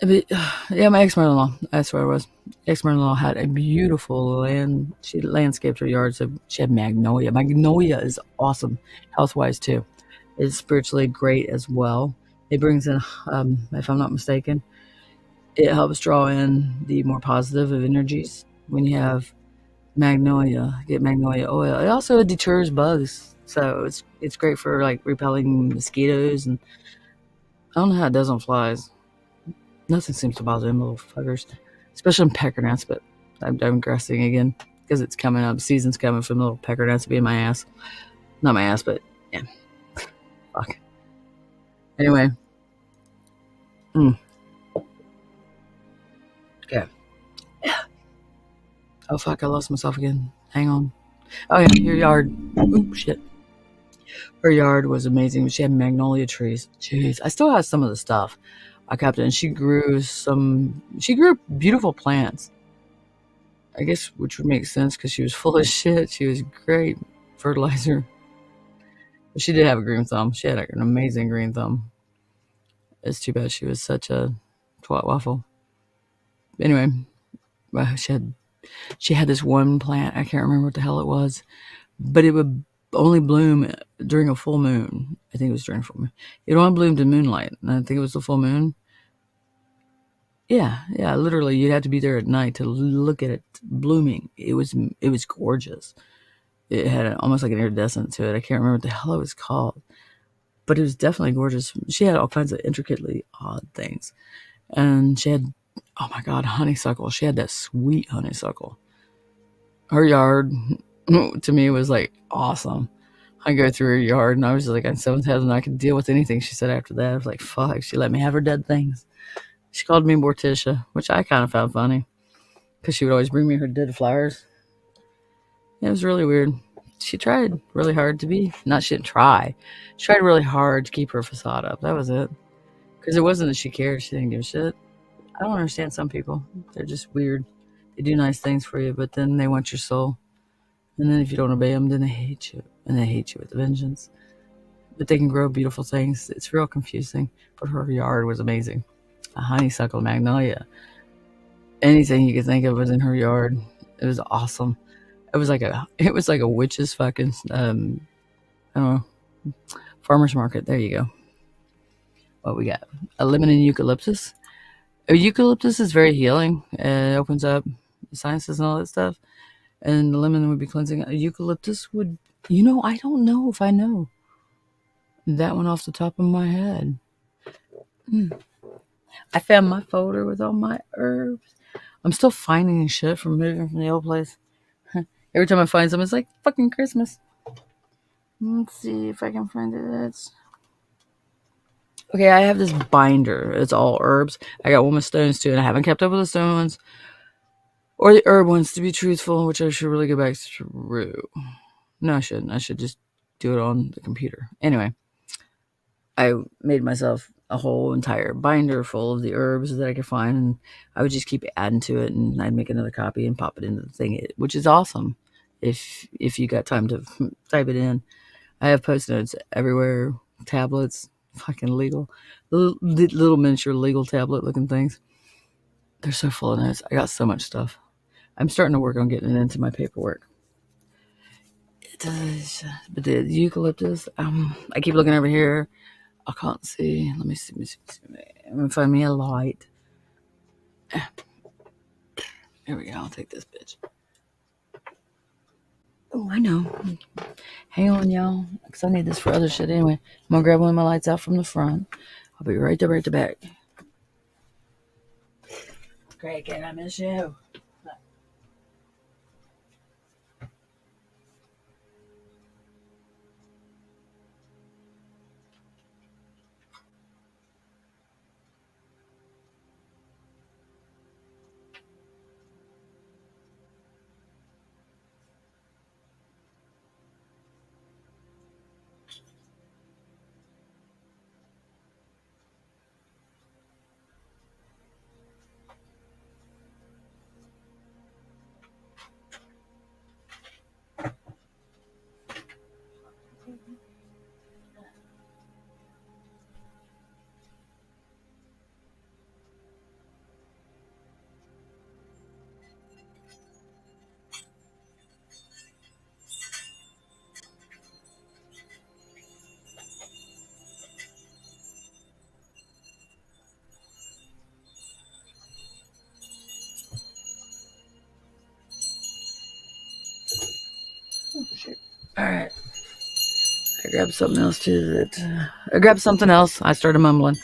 But, yeah, my ex-mother-in-law, that's where I was. Ex-mother-in-law had a beautiful she landscaped her yard, so she had magnolia. Magnolia is awesome, health-wise too. It's spiritually great as well. It brings in, if I'm not mistaken, it helps draw in the more positive of energies when you have magnolia. Get magnolia oil. It also deters bugs, so it's great for like repelling mosquitoes, and I don't know how it does on flies. Nothing seems to bother them little fuckers, especially in pecker gnats. But I'm digressing again because it's coming up. Season's coming for the little pecker gnats to be in my ass. Not my ass, but yeah. Fuck. Anyway. Okay. Oh fuck! I lost myself again. Hang on. Oh yeah, your yard. Oop shit. Her yard was amazing. She had magnolia trees. Jeez, I still have some of the stuff. I kept it, and she grew beautiful plants. I guess, which would make sense because she was full of shit. She was great fertilizer. But she did have a green thumb. She had an amazing green thumb. It's too bad she was such a twat waffle. Anyway, she had this one plant. I can't remember what the hell it was, but it would only bloom during a full moon. I think it was during a full moon. It only bloomed in moonlight, and I think it was the full moon. Yeah, literally, you'd have to be there at night to look at it blooming. It was gorgeous. It had almost like an iridescent to it. I can't remember what the hell it was called, but it was definitely gorgeous. She had all kinds of intricately odd things, and she had, oh my god, honeysuckle. She had that sweet honeysuckle. Her yard, to me, was like awesome. I go through her yard, and I was like on seventh heaven. I could deal with anything she said after that. I was like, fuck. She let me have her dead things. She called me Morticia, which I kind of found funny because she would always bring me her dead flowers. It was really weird. She tried really hard to be. Not she didn't try. She tried really hard to keep her facade up. That was it. Because it wasn't that she cared. She didn't give a shit. I don't understand some people. They're just weird. They do nice things for you, but then they want your soul. And then if you don't obey them, then they hate you. And they hate you with a vengeance. But they can grow beautiful things. It's real confusing. But her yard was amazing. A honeysuckle magnolia. Anything you could think of was in her yard. It was awesome. It was like a witch's fucking I don't know, farmer's market. There you go. What we got? A lemon and eucalyptus. A eucalyptus is very healing. It opens up the sinuses and all that stuff. And the lemon would be cleansing. A eucalyptus would, I don't know if I know that one off the top of my head. I found my folder with all my herbs. I'm still finding shit from moving from the old place. Every time I find something, it's like fucking Christmas. Let's see if I can find it. Okay, I have this binder. It's all herbs. I got one with stones too, and I haven't kept up with the stone ones or the herb ones, to be truthful, which I should really go back through. No, I shouldn't. I should just do it on the computer. Anyway, I made myself a whole entire binder full of the herbs that I could find, and I would just keep adding to it, and I'd make another copy and pop it into the thing, which is awesome if you got time to type it in. I have post notes everywhere, tablets, fucking legal, little miniature legal tablet looking things. They're so full of notes. I got so much stuff. I'm starting to work on getting it into my paperwork. It does, but the eucalyptus, I keep looking over here. I can't see. Let me see. I'm gonna find me a light. Here we go. I'll take this bitch. Oh, I know. Hang on, y'all, because I need this for other shit anyway. I'm gonna grab one of my lights out from the front. I'll be right there, right to back. Great, kid, I miss you. Oh, shit. All right. I grabbed something else too. I grabbed something else. I started mumbling.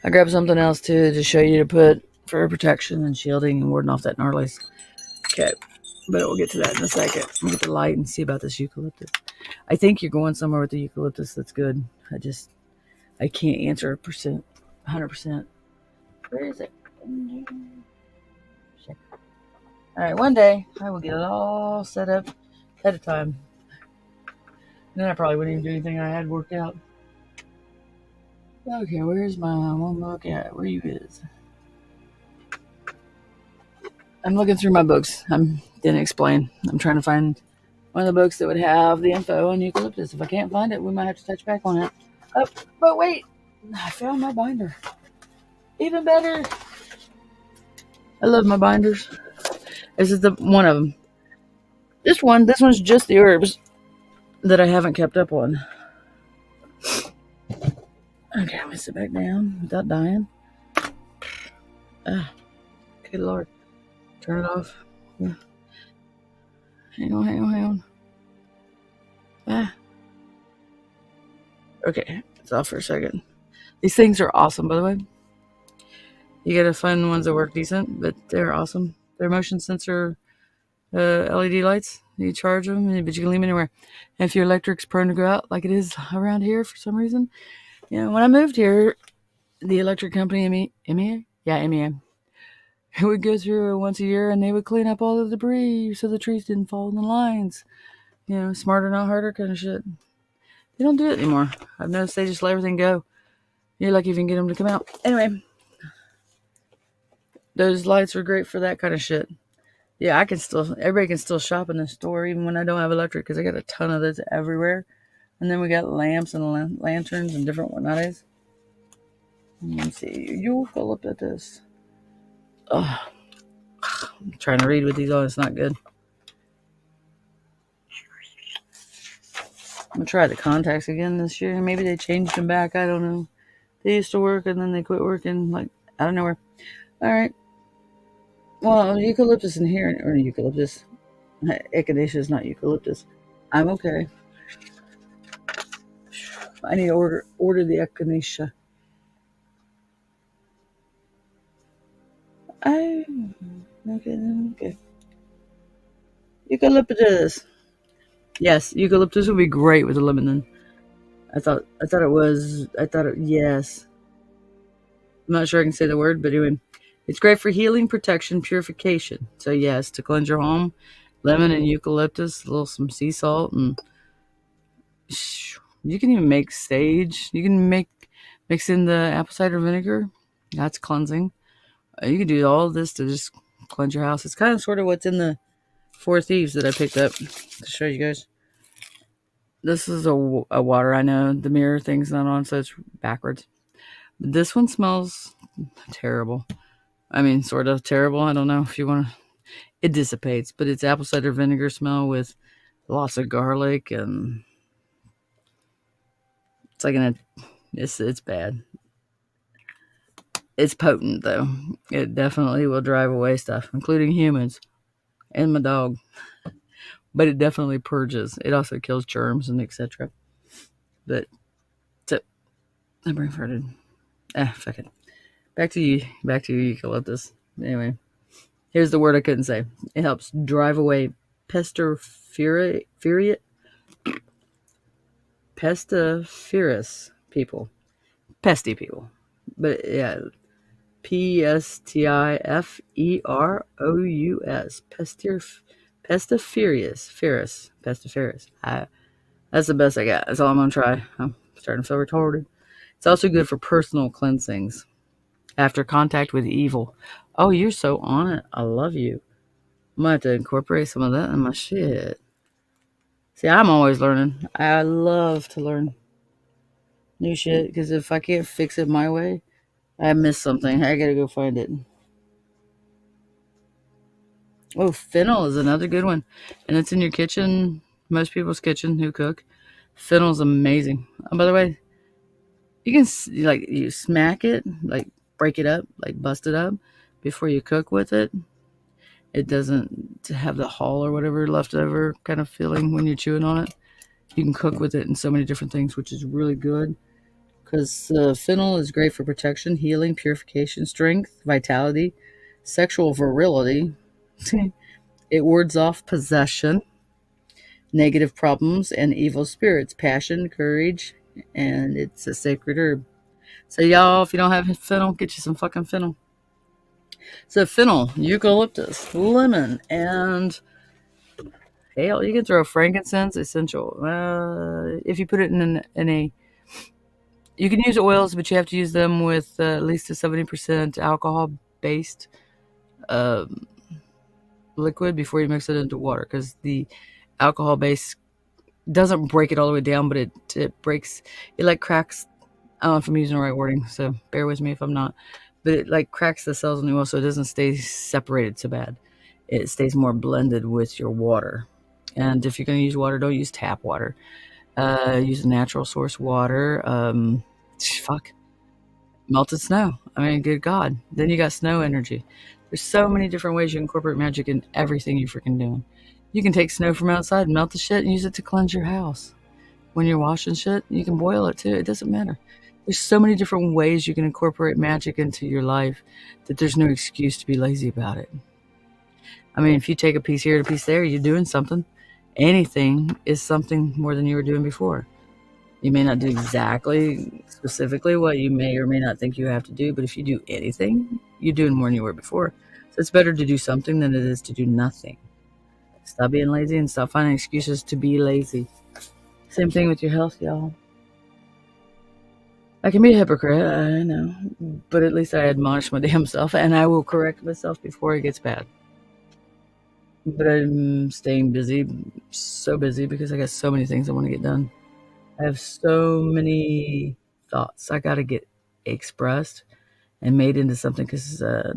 I grabbed something else too to show you to put for protection and shielding and warding off that gnarlies. Okay, but we'll get to that in a second. We'll get the light and see about this eucalyptus. I think you're going somewhere with the eucalyptus that's good. I can't answer 100%. Where is it? All right, one day I will get it all set up ahead of time. And then I probably wouldn't even do anything I had worked out. Okay, where's my one look at? Where you is? I'm looking through my books. I didn't explain. I'm trying to find one of the books that would have the info on eucalyptus. If I can't find it, we might have to touch back on it. Oh, but wait, I found my binder. Even better. I love my binders. This is the one of them. This one's just the herbs that I haven't kept up on. Okay, I'm gonna sit back down without dying. Good Lord. Turn it off. Yeah. Hang on. Okay, it's off for a second. These things are awesome, by the way. You gotta find ones that work decent, but they're awesome. They're motion sensor LED lights. You charge them, but you can leave them anywhere. And if your electric's prone to go out, like it is around here for some reason, when I moved here, the electric company, MEA? Yeah, MEA. It would go through once a year, and they would clean up all the debris so the trees didn't fall in the lines. Smarter, not harder kind of shit. They don't do it anymore. I've noticed they just let everything go. You're lucky if you can get them to come out. Anyway, those lights are great for that kind of shit. Yeah, everybody can still shop in the store even when I don't have electric because I got a ton of those everywhere. And then we got lamps and lanterns and different whatnots. Let me see. You'll go up at this. Oh, I'm trying to read with these on. It's not good. I'm going to try the contacts again this year. Maybe they changed them back. I don't know. They used to work and then they quit working like out of nowhere. All right. Well, eucalyptus in here, or eucalyptus. Echinacea is not eucalyptus. I'm okay. I need to order the echinacea. Okay. Eucalyptus. Yes, eucalyptus would be great with a lemon then. Yes. I'm not sure I can say the word, but anyway. It's great for healing, protection, purification. So yes, to cleanse your home, lemon and eucalyptus, some sea salt, and you can even make sage. You can mix in the apple cider vinegar. That's cleansing. You can do all this to just cleanse your house. It's kind of sort of what's in the 4 Thieves that I picked up to show you guys. This is a water. I know the mirror thing's not on, so it's backwards. But this one smells terrible. I mean, sort of terrible. I don't know if you want to. It dissipates, but it's apple cider vinegar smell with lots of garlic, and it's like it's bad. It's potent though. It definitely will drive away stuff, including humans and my dog. But it definitely purges. It also kills germs and etc. But I'm brain farted. Fuck it. Back to you, eucalyptus. Anyway, here's the word I couldn't say. It helps drive away pestiferous people. Pesty people. But yeah, Pestiferous. Pestiferous. That's the best I got. That's all I'm going to try. I'm starting to feel retarded. It's also good for personal cleansings after contact with evil. Oh, you're so on it. I love you. I'm going to have to incorporate some of that in my shit. See, I'm always learning. I love to learn new shit because if I can't fix it my way, I missed something. I got to go find it. Oh, fennel is another good one. And it's in your kitchen. Most people's kitchen who cook. Fennel is amazing. Oh, by the way, you can you smack it, like break it up, like bust it up before you cook with it. It doesn't have the hull or whatever left over kind of feeling when you're chewing on it. You can cook with it in so many different things, which is really good. Because fennel is great for protection, healing, purification, strength, vitality, sexual virility. It wards off possession, negative problems, and evil spirits, passion, courage, and it's a sacred herb. So y'all, if you don't have fennel, get you some fucking fennel. So fennel, eucalyptus, lemon, and hell, you can throw frankincense, essential. If you put it in a you can use oils, but you have to use them with at least a 70% alcohol-based liquid before you mix it into water, because the alcohol base doesn't break it all the way down, but it breaks. It like cracks. I don't know if I'm using the right wording, so bear with me if I'm not. But it like cracks the cells in the oil, so it doesn't stay separated so bad. It stays more blended with your water. And if you're going to use water, don't use tap water. Use natural source water. Melted snow. I mean, good God. Then you got snow energy. There's so many different ways you incorporate magic in everything you're freaking doing. You can take snow from outside, melt the shit, and use it to cleanse your house. When you're washing shit, you can boil it too. It doesn't matter. There's so many different ways you can incorporate magic into your life that there's no excuse to be lazy about it. I mean, if you take a piece here and a piece there, you're doing something. anything is something more than you were doing before. You may not do exactly, specifically what you may or may not think you have to do, but if you do anything, you're doing more than you were before. So it's better to do something than it is to do nothing. Stop being lazy and stop finding excuses to be lazy. Same thing with your health, y'all. I can be a hypocrite, I know, but at least I admonish my damn self, and I will correct myself before it gets bad. But I'm staying busy, so busy, because I got so many things I want to get done. I have so many thoughts I got to get expressed and made into something, because there's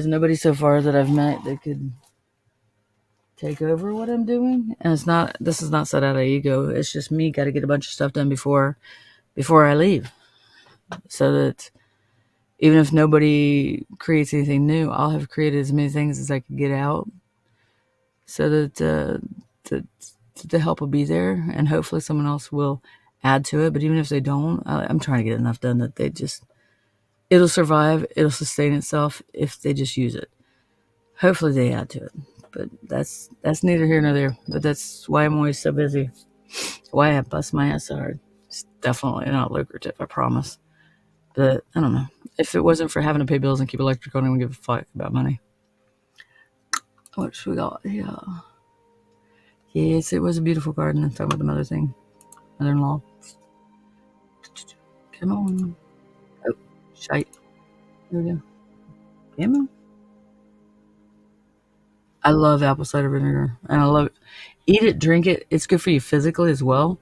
nobody so far that I've met that could take over what I'm doing. And this is not set out of ego. It's just me got to get a bunch of stuff done before I leave, so that even if nobody creates anything new, I'll have created as many things as I could get out, so that the help will be there, and hopefully someone else will add to it. But even if they don't, I'm trying to get enough done that it'll survive, it'll sustain itself if they just use it. Hopefully they add to it, but that's neither here nor there. But that's why I'm always so busy. Why I bust my ass so hard. It's definitely not lucrative, I promise. But I don't know. If it wasn't for having to pay bills and keep electric on, I wouldn't give a fuck about money. What should we got? Yeah. Yes, it was a beautiful garden. I'm talking about the mother-in-law. Come on. Oh, shite. There we go. Come on. I love apple cider vinegar, and I love it. Eat it, drink it. It's good for you physically as well.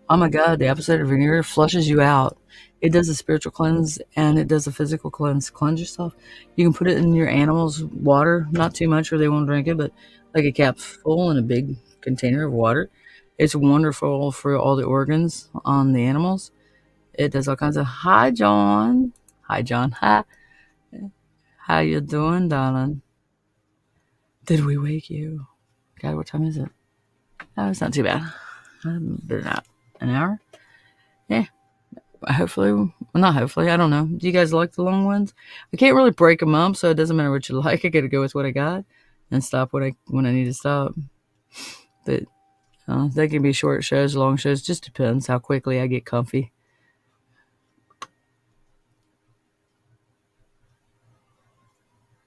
Oh my God, the apple cider vinegar flushes you out. It does a spiritual cleanse, and it does a physical cleanse. Cleanse yourself. You can put it in your animals' water, not too much or they won't drink it, but like a capful in a big container of water. It's wonderful for all the organs on the animals. It does all kinds of... Hi, John. Hi, John. Hi. How you doing, darling? Did we wake you? God, what time is it? Oh, it's not too bad. Been out an hour. Yeah. Hopefully, well, not hopefully. I don't know. Do you guys like the long ones? I can't really break them up, so it doesn't matter what you like. I got to go with what I got and stop when I need to stop. But they can be short shows, long shows. Just depends how quickly I get comfy.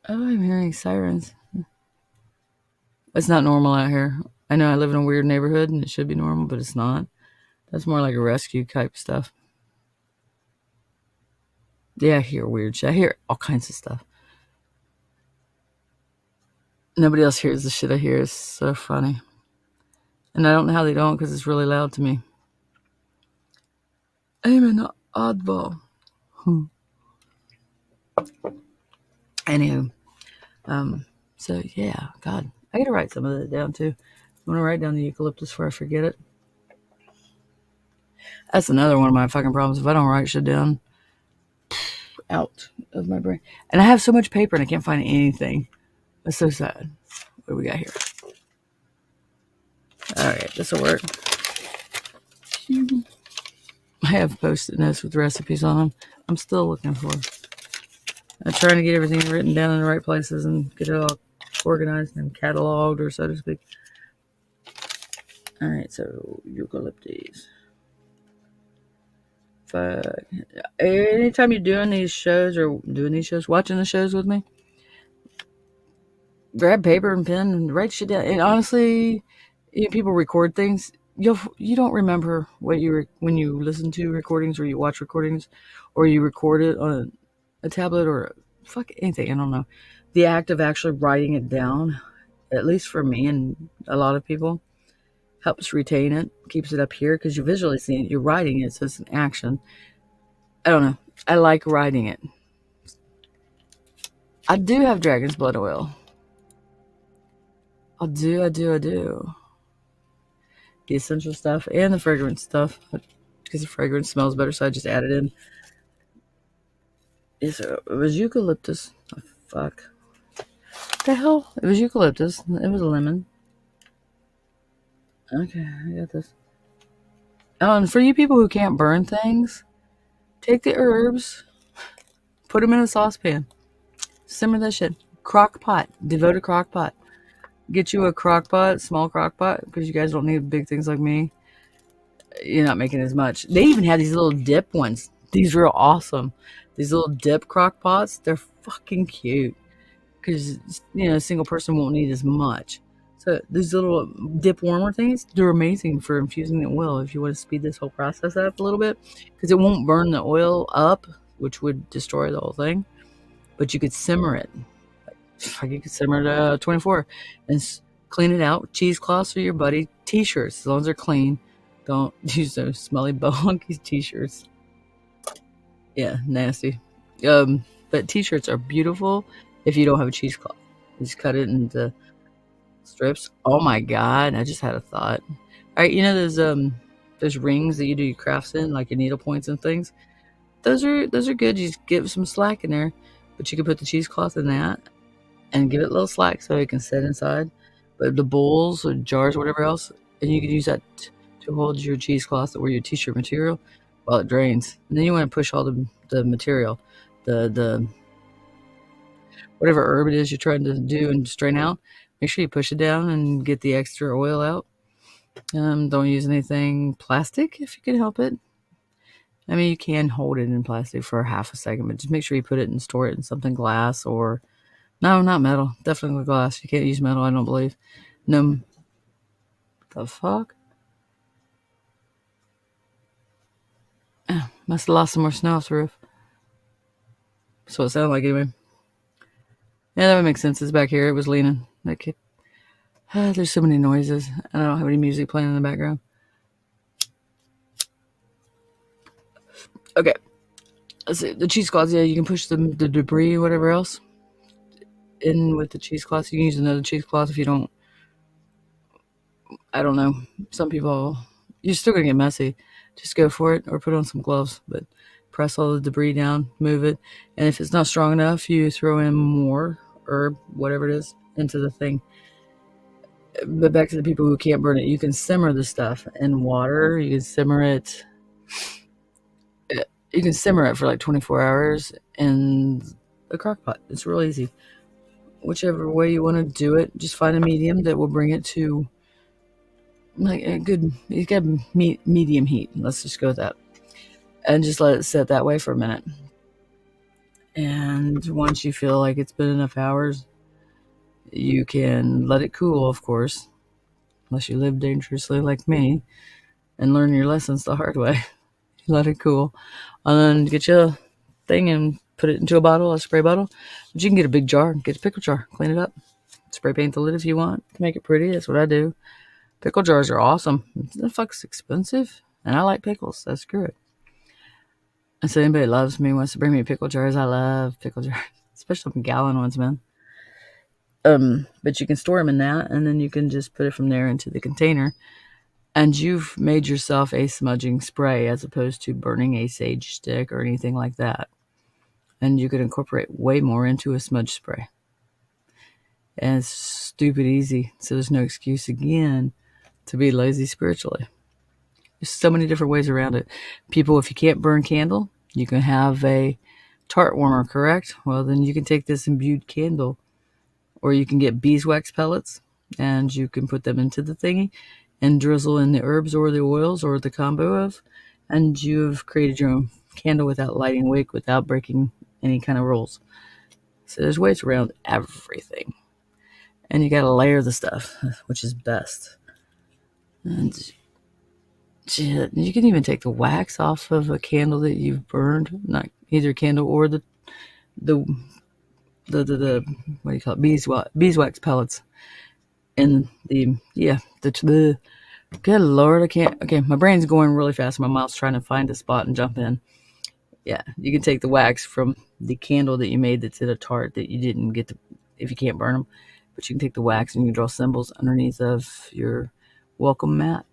Oh, I'm hearing sirens. It's not normal out here. I know I live in a weird neighborhood and it should be normal, but it's not. That's more like a rescue type stuff. Yeah, I hear weird shit. I hear all kinds of stuff. Nobody else hears the shit I hear. It's so funny. And I don't know how they don't, because it's really loud to me. I'm an oddball. Anywho, so yeah, God, I gotta write some of that down too. I'm gonna write down the eucalyptus before I forget it. That's another one of my fucking problems. If I don't write shit down, out of my brain. And I have so much paper and I can't find anything. That's so sad. What do we got here? Alright, this'll work. I have post-it notes with recipes on them. I'm still looking for. I'm trying to get everything written down in the right places and get it all organized and cataloged, or so to speak. Alright, so eucalyptus. Fuck. Anytime you're doing these shows, watching the shows with me, grab paper and pen and write shit down. And honestly, people record things. You don't remember when you listen to recordings or you watch recordings or you record it on a tablet or fuck anything. I don't know. The act of actually writing it down, at least for me and a lot of people, helps retain it, keeps it up here because you're visually seeing it. You're writing it, so it's an action. I don't know. I like writing it. I do have dragon's blood oil. I do. The essential stuff and the fragrance stuff, because the fragrance smells better, so I just added in. It was eucalyptus. Oh, fuck. What the hell? It was eucalyptus. It was a lemon. Okay, I got this. Oh, and for you people who can't burn things, take the herbs, put them in a saucepan, simmer that shit. Crock pot. Devote a crock pot. Get you a crock pot, small crock pot, because you guys don't need big things like me. You're not making as much. They even have these little dip ones. These are awesome. These little dip crock pots, they're fucking cute. Because, a single person won't need as much. So these little dip warmer things, they're amazing for infusing the oil if you want to speed this whole process up a little bit. Because it won't burn the oil up, which would destroy the whole thing. But you could simmer it. You could simmer it 24 and clean it out. Cheesecloths are your buddy. T-shirts, as long as they're clean. Don't use those smelly bonky t-shirts. Yeah, nasty. But t-shirts are beautiful if you don't have a cheesecloth. You just cut it into strips. Oh my god, I just had a thought. Alright, those rings that you do your crafts in, like your needle points and things. Those are good. You just give some slack in there. But you can put the cheesecloth in that and give it a little slack so it can sit inside. But the bowls or jars or whatever else, and you can use that to hold your cheesecloth or your t-shirt material while it drains. And then you want to push all the material, the whatever herb it is you're trying to do and strain out. Make sure you push it down and get the extra oil out. Don't use anything plastic if you can help it. I mean, you can hold it in plastic for half a second, but just make sure you put it and store it in something glass or... No, not metal. Definitely glass. You can't use metal, I don't believe. No. The fuck? Must have lost some more snow off the roof. So it sounded like anyway. Yeah, that would make sense. It's back here. It was leaning. There's so many noises. And I don't have any music playing in the background. Okay. Let's see. The cheesecloth, yeah, you can push the debris or whatever else in with the cheesecloth. You can use another cheesecloth if you don't. I don't know. Some people, you're still going to get messy. Just go for it or put on some gloves. But press all the debris down, move it. And if it's not strong enough, you throw in more herb, whatever it is, into the thing. But back to the people who can't burn it, you can simmer the stuff in water. You can simmer it. You can simmer it for like 24 hours in a crock pot. It's real easy. Whichever way you want to do it, just find a medium that will bring it to like a good, you got medium heat. Let's just go with that. And just let it sit that way for a minute. And once you feel like it's been enough hours, you can let it cool, of course, unless you live dangerously like me and learn your lessons the hard way. Let it cool. And then get you a thing and put it into a bottle, a spray bottle. But you can get a big jar, get a pickle jar, clean it up. Spray paint the lid if you want to make it pretty. That's what I do. Pickle jars are awesome. The fuck's expensive. And I like pickles, so screw it. And so anybody loves me, wants to bring me pickle jars, I love pickle jars. Especially some gallon ones, man. But you can store them in that, and then you can just put it from there into the container. And you've made yourself a smudging spray as opposed to burning a sage stick or anything like that. And you could incorporate way more into a smudge spray. And it's stupid easy, so there's no excuse again to be lazy spiritually. There's so many different ways around it. People, if you can't burn candle, you can have a tart warmer, correct? Well, then you can take this imbued candle, or you can get beeswax pellets, and you can put them into the thingy and drizzle in the herbs or the oils or the combo of, and you've created your own candle without lighting a wick, without breaking any kind of rules. So there's ways around everything. And you got to layer the stuff, which is best. And shit, you can even take the wax off of a candle that you've burned, not either candle or the what do you call it, beeswax pellets. And the good Lord, I can't. Okay, my brain's going really fast. My mouth's trying to find a spot and jump in. Yeah, you can take the wax from the candle that you made that's in a tart that you didn't get to, if you can't burn them. But you can take the wax and you can draw symbols underneath of your welcome mat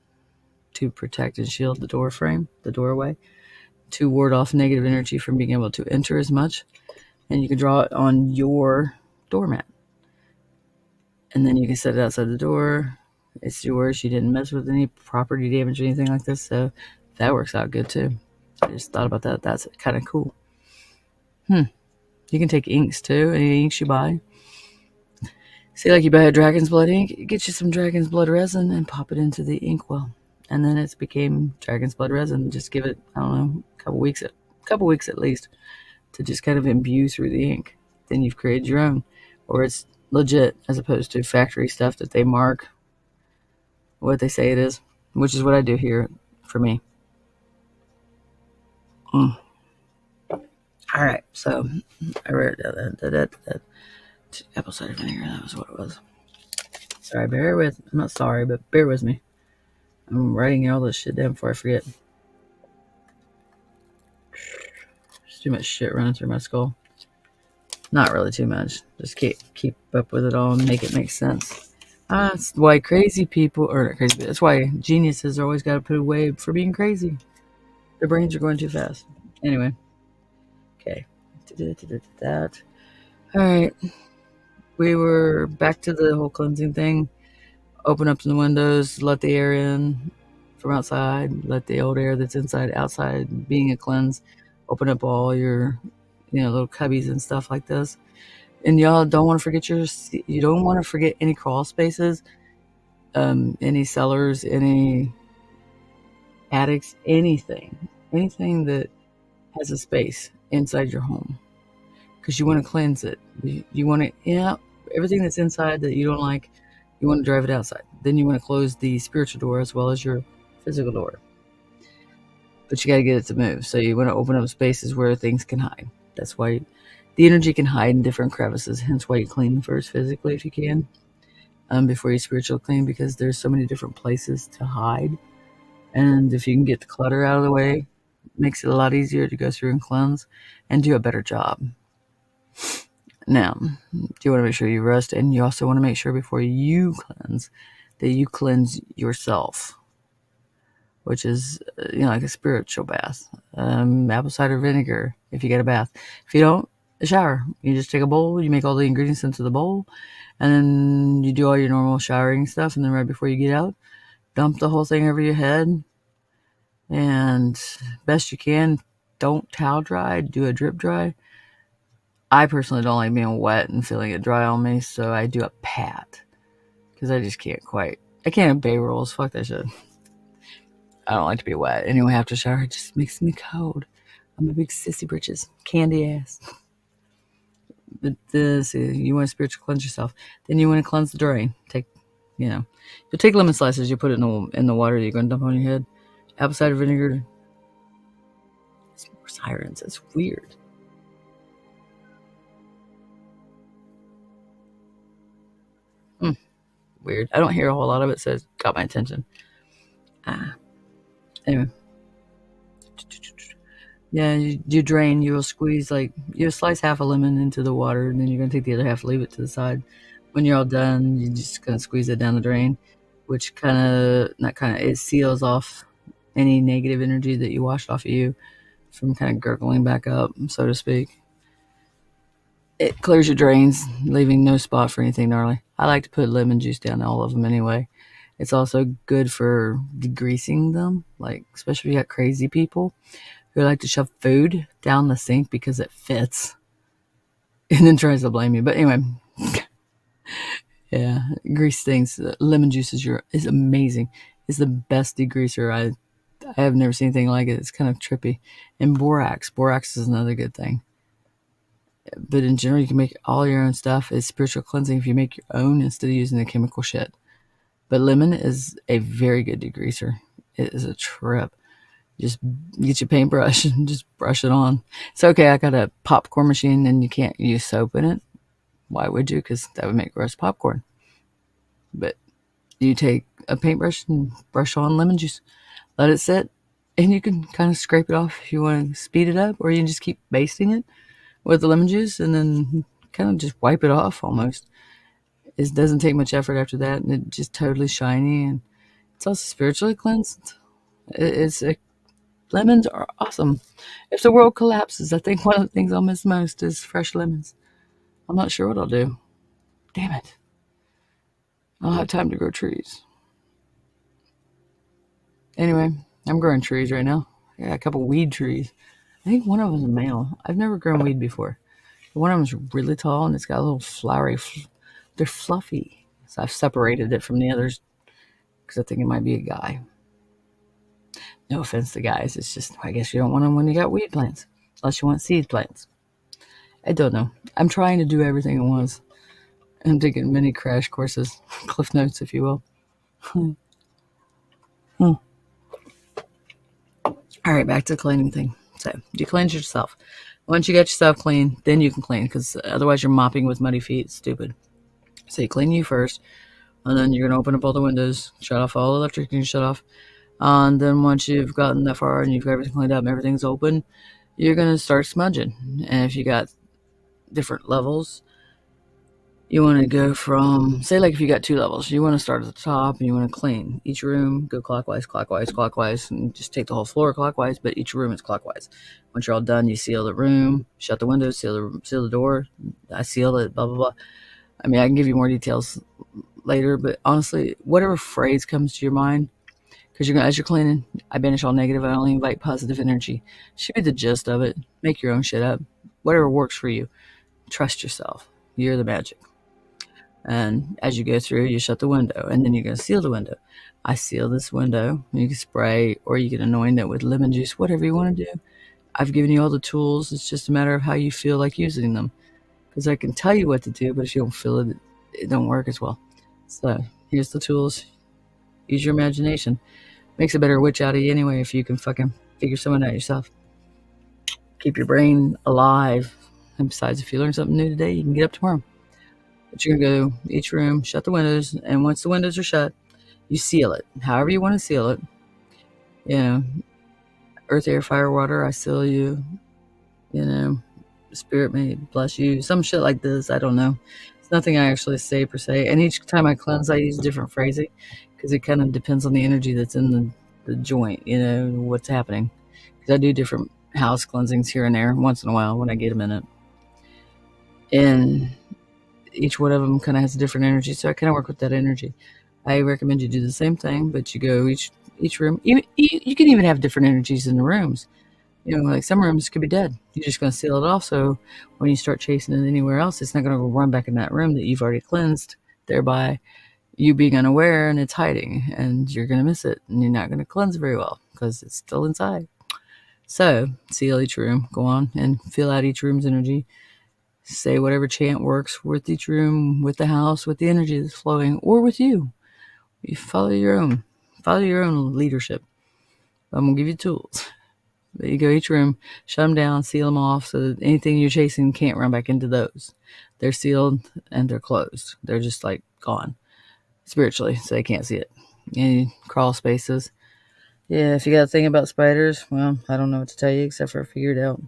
to protect and shield the door frame, the doorway, to ward off negative energy from being able to enter as much. And you can draw it on your doormat. And then you can set it outside the door. It's yours. You didn't mess with any property damage or anything like this. So that works out good too. I just thought about that. That's kind of cool. You can take inks too. Any inks you buy. See, like you buy a dragon's blood ink, get you some dragon's blood resin and pop it into the inkwell. And then it's became dragon's blood resin. Just give it, I don't know, a couple weeks at least to just kind of imbue through the ink. Then you've created your own. Or it's legit as opposed to factory stuff that they mark what they say it is, which is what I do here for me. All right, so I wrote that apple cider vinegar. That was what it was. Sorry, I'm not sorry, but bear with me. I'm writing all this shit down before I forget. There's too much shit running through my skull. Not really too much. Just keep up with it all and make it make sense. That's why crazy people, or not crazy, that's why geniuses always got to put away for being crazy. Their brains are going too fast. Anyway. Okay. That. All right. We were back to the whole cleansing thing. Open up the windows, let the air in from outside, let the old air that's inside outside being a cleanse. Open up all your, little cubbies and stuff like this. And y'all don't want to forget you don't want to forget any crawl spaces, any cellars, any attics, anything that has a space inside your home, because you want to cleanse it. You want to, everything that's inside that you don't like, you want to drive it outside. Then you want to close the spiritual door as well as your physical door. But you got to get it to move. So you want to open up spaces where things can hide. That's why the energy can hide in different crevices. Hence why you clean first physically if you can, before you spiritual clean, because there's so many different places to hide. And if you can get the clutter out of the way, it makes it a lot easier to go through and cleanse and do a better job. Now, you want to make sure you rest, and you also want to make sure before you cleanse that you cleanse yourself, which is, like a spiritual bath. Apple cider vinegar, if you get a bath. If you don't, a shower. You just take a bowl, you make all the ingredients into the bowl, and then you do all your normal showering stuff, and then right before you get out, dump the whole thing over your head, and best you can, don't towel dry, do a drip dry. I personally don't like being wet and feeling it dry on me, so I do a pat, because I just can't obey rules. Fuck that shit. I don't like to be wet. Anyway, after shower, it just makes me cold. I'm a big sissy britches, candy ass. But you want to spiritual cleanse yourself. Then you want to cleanse the drain. You'll take lemon slices, you put it in the water that you're going to dump on your head. Apple cider vinegar. It's more sirens. It's weird. Weird. I don't hear a whole lot of it, so it got my attention. Anyway. Yeah, you drain, you'll squeeze, you'll slice half a lemon into the water, and then you're going to take the other half, leave it to the side. When you're all done, you're just going to squeeze it down the drain, which it seals off any negative energy that you washed off of you from kind of gurgling back up, so to speak. It clears your drains, leaving no spot for anything gnarly. I like to put lemon juice down all of them anyway. It's also good for degreasing them, especially if you got crazy people who like to shove food down the sink because it fits and then tries to blame you. But anyway, yeah, grease things. Lemon juice is amazing. It's the best degreaser. I have never seen anything like it. It's kind of trippy. And borax is another good thing. But in general, you can make all your own stuff. It's spiritual cleansing if you make your own instead of using the chemical shit. But lemon is a very good degreaser. It is a trip. Just get your paintbrush and just brush it on. It's okay, I got a popcorn machine and you can't use soap in it. Why would you? Because that would make gross popcorn. But you take a paintbrush and brush on lemon juice. Let it sit, and you can kind of scrape it off if you want to speed it up, or you can just keep basting it with the lemon juice and then kind of just wipe it off almost. It doesn't take much effort after that, and it's just totally shiny, and it's also spiritually cleansed. Lemons are awesome. If the world collapses, I think one of the things I'll miss most is fresh lemons. I'm not sure what I'll do. Damn it. I'll have time to grow trees. Anyway, I'm growing trees right now. I got a couple weed trees. I think one of them is a male. I've never grown weed before. One of them is really tall, and it's got little flowery They're fluffy. So I've separated it from the others because I think it might be a guy. No offense to guys. It's just, I guess you don't want them when you got weed plants. Unless you want seed plants. I don't know. I'm trying to do everything at once. I'm taking many crash courses. Cliff notes, if you will. All right, back to the cleaning thing. So you cleanse yourself. Once you get yourself clean, then you can clean, because otherwise you're mopping with muddy feet. It's stupid. So you clean you first, and then you're going to open up all the windows, shut off all the electric you can shut off. And then once you've gotten that far and you've got everything cleaned up and everything's open, you're going to start smudging. And if you got different levels, you want to go from, say like if you got 2 levels, you want to start at the top and you want to clean each room, go clockwise, and just take the whole floor clockwise, but each room is clockwise. Once you're all done, you seal the room, shut the windows, seal the door. I seal it, blah, blah, blah. I mean, I can give you more details later, but honestly, whatever phrase comes to your mind, because as you're cleaning, I banish all negative, I only invite positive energy. Should be the gist of it. Make your own shit up. Whatever works for you. Trust yourself. You're the magic. And as you go through, you shut the window, and then you're going to seal the window. I seal this window. You can spray, or you can anoint it with lemon juice, whatever you want to do. I've given you all the tools. It's just a matter of how you feel like using them. Because I can tell you what to do, but if you don't feel it, it don't work as well. So here's the tools. Use your imagination. Makes a better witch out of you anyway if you can fucking figure someone out yourself. Keep your brain alive. And besides, if you learn something new today, you can get up tomorrow. But you're going to go each room, shut the windows, and once the windows are shut, you seal it. However you want to seal it. You know, earth, air, fire, water, I seal you. You know, spirit may bless you. Some shit like this, I don't know. It's nothing I actually say per se. And each time I cleanse, I use different phrasing because it kind of depends on the energy that's in the joint, you know, what's happening. Because I do different house cleansings here and there once in a while when I get them in it. And each one of them kind of has a different energy, so I kind of work with that energy. I recommend you do the same thing, but you go each room. You can even have different energies in the rooms. You know, like some rooms could be dead. You're just going to seal it off, so when you start chasing it anywhere else, it's not going to run back in that room that you've already cleansed, thereby you being unaware and it's hiding, and you're going to miss it, and you're not going to cleanse very well because it's still inside. So seal each room, go on and fill out each room's energy. Say whatever chant works with each room, with the house, with the energy that's flowing, or with you. You follow your own leadership. I'm going to give you tools. But you go each room, shut them down, seal them off so that anything you're chasing can't run back into those. They're sealed and they're closed. They're just like gone spiritually, so they can't see it. Any crawl spaces. Yeah, if you got a thing about spiders, well, I don't know what to tell you except for figure it out.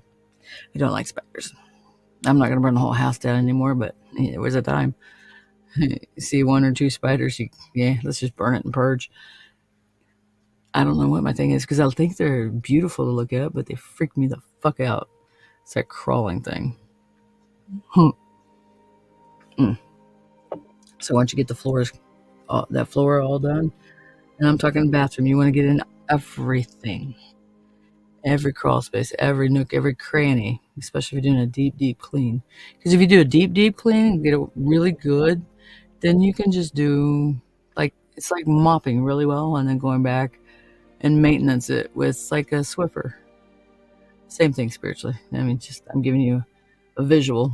I don't like spiders. I'm not going to burn the whole house down anymore, but there was a time. You see 1 or 2 spiders, let's just burn it and purge. I don't know what my thing is, because I think they're beautiful to look at, but they freak me the fuck out. It's that crawling thing. So once you get the that floor all done, and I'm talking bathroom, you want to get in everything. Every crawl space, every nook, every cranny, especially if you're doing a deep, deep clean. Because if you do a deep, deep clean and get it really good, then you can just do, it's like mopping really well and then going back and maintenance it with like a Swiffer. Same thing spiritually. I mean, I'm giving you a visual.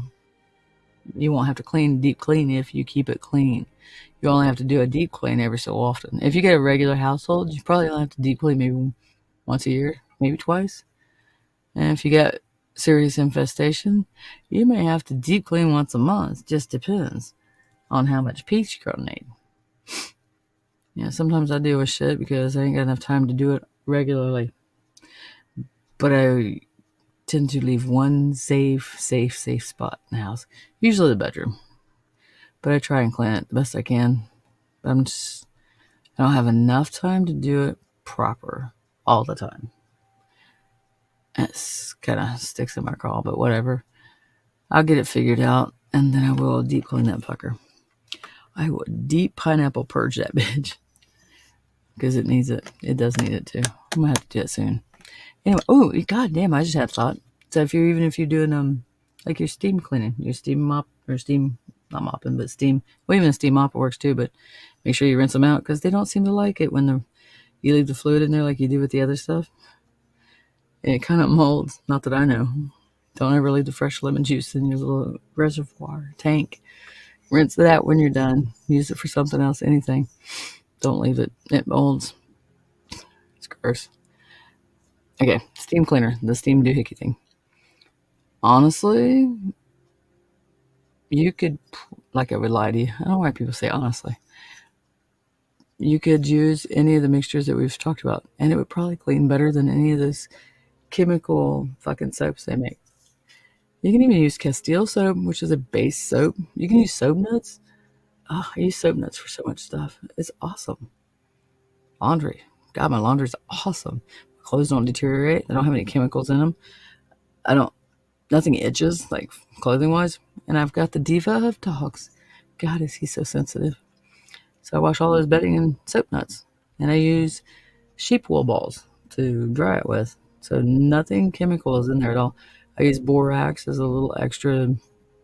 You won't have to deep clean if you keep it clean. You only have to do a deep clean every so often. If you get a regular household, you probably only have to deep clean maybe once a year, maybe twice. And if you got serious infestation, you may have to deep clean once a month. Just depends on how much peace you're gonna need. Yeah, sometimes I deal with shit because I ain't got enough time to do it regularly. But I tend to leave one safe spot in the house. Usually the bedroom. But I try and clean it the best I can. But I don't have enough time to do it proper all the time. It kind of sticks in my craw, but whatever. I'll get it figured out, and then I will deep clean that fucker. I will deep pineapple purge that bitch. Because it needs it. It does need it too. I'm going to have to do it soon. Anyway, goddamn, I just had a thought. So if you're doing, like your steam cleaning, your steam mop, or steam, not mopping, but steam. Well, even a steam mop works too, but make sure you rinse them out because they don't seem to like it when you leave the fluid in there like you do with the other stuff. And it kind of molds. Not that I know. Don't ever leave the fresh lemon juice in your little reservoir tank. Rinse it out when you're done. Use it for something else, anything. Don't leave it. It molds. It's gross. Okay, steam cleaner, the steam doohickey thing. Honestly, you could, like I would lie to you. I don't know why people say honestly. You could use any of the mixtures that we've talked about, and it would probably clean better than any of those chemical fucking soaps they make. You can even use Castile soap, which is a base soap. You can use soap nuts. Oh, I use soap nuts for so much stuff. It's awesome. Laundry. God, my laundry's awesome. My clothes don't deteriorate. They don't have any chemicals in them. Nothing itches, like clothing-wise. And I've got the diva of dogs. God, is he so sensitive. So I wash all those bedding in soap nuts. And I use sheep wool balls to dry it with. So nothing chemical is in there at all. I use borax as a little extra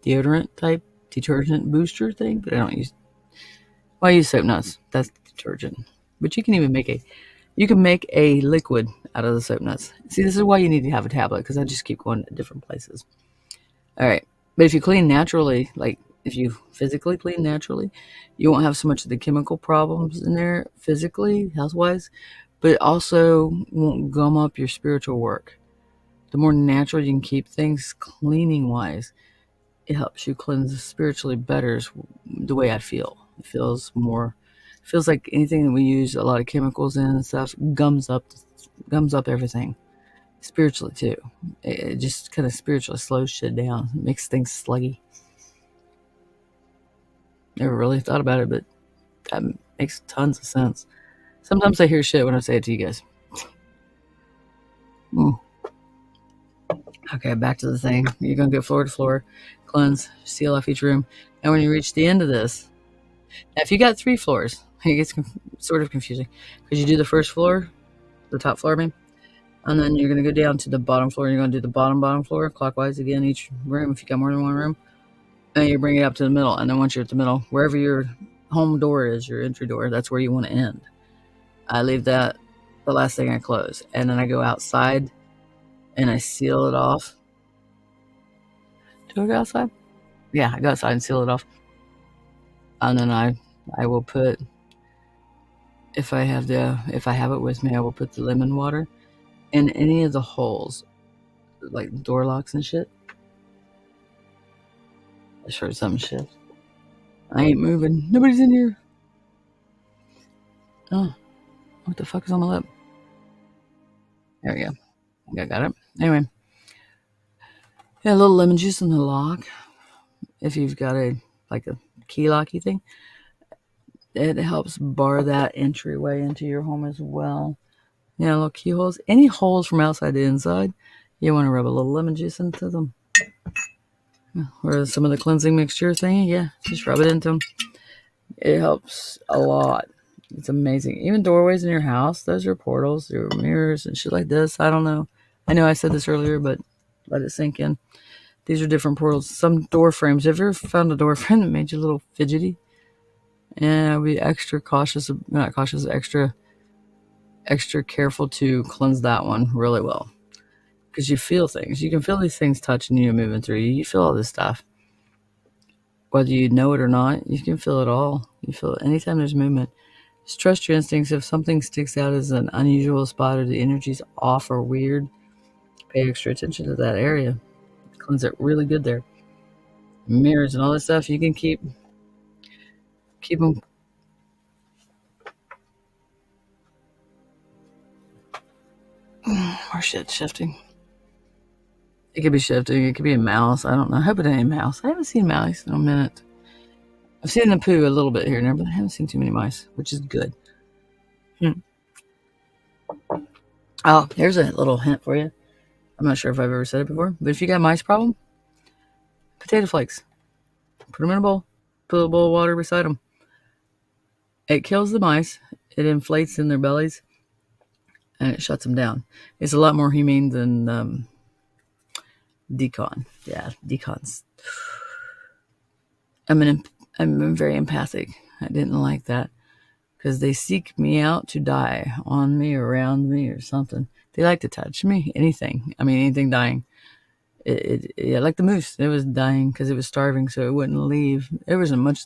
deodorant type detergent booster thing, but I use soap nuts. That's detergent. But you can even make a liquid out of the soap nuts. See, this is why you need to have a tablet, because I just keep going to different places. All right. But if you clean naturally, like if you physically clean naturally, you won't have so much of the chemical problems in there physically, health-wise, but it also won't gum up your spiritual work. The more natural you can keep things cleaning-wise, it helps you cleanse spiritually better is the way I feel. It feels like anything that we use a lot of chemicals in and stuff gums up everything. Spiritually too. It just kind of spiritually slows shit down. It makes things sluggy. Never really thought about it, but that makes tons of sense. Sometimes I hear shit when I say it to you guys. Okay, back to the thing. You're going to go floor to floor, cleanse, seal off each room. And when you reach the end of this, now if you got 3 floors, it gets sort of confusing. Because you do the first floor, the top floor, I mean, and then you're going to go down to the bottom floor. You're going to do the bottom floor, clockwise again, each room, if you got more than one room. And you bring it up to the middle. And then once you're at the middle, wherever your home door is, your entry door, that's where you want to end. I leave that the last thing I close. And then I go outside and I seal it off. Do I go outside? Yeah, I go outside and seal it off. And then I will put, if I have it with me, I will put the lemon water in any of the holes, like door locks and shit. I just heard something shift. I ain't moving. Nobody's in here. Oh, what the fuck is on my lip? There we go. I think I got it. Anyway. Yeah, a little lemon juice in the lock. If you've got a key locky thing, it helps bar that entryway into your home as well. Yeah, little keyholes. Any holes from outside to inside, you want to rub a little lemon juice into them. Or some of the cleansing mixture thing, yeah, just rub it into them. It helps a lot. It's amazing. Even doorways in your house, those are portals, they're mirrors and shit like this. I don't know. I know I said this earlier, but let it sink in. These are different portals. Some door frames. Have you ever found a door frame that made you a little fidgety? And I'll be extra cautious, not cautious, extra careful to cleanse that one really well. Because you feel things. You can feel these things touching you and moving through you. You feel all this stuff. Whether you know it or not, you can feel it all. You feel it anytime there's movement. Just trust your instincts. If something sticks out as an unusual spot or the energy's off or weird, pay extra attention to that area. Cleanse it really good there. Mirrors and all this stuff, you can keep them. Or shit shifting. It could be shifting. It could be a mouse. I don't know. I hope it ain't a mouse. I haven't seen mice in a minute. I've seen the poo a little bit here and there, but I haven't seen too many mice, which is good. Oh, here's a little hint for you. I'm not sure if I've ever said it before, but if you got a mice problem, potato flakes. Put them in a bowl. Put a little bowl of water beside them. It kills the mice. It inflates in their bellies. And it shuts them down. It's a lot more humane than decon. Yeah, decon's. I'm very empathic. I didn't like that because they seek me out to die on me, around me, or something. They like to touch me, anything. I mean, anything dying. Yeah, like the moose. It was dying because it was starving, so it wouldn't leave. There wasn't much.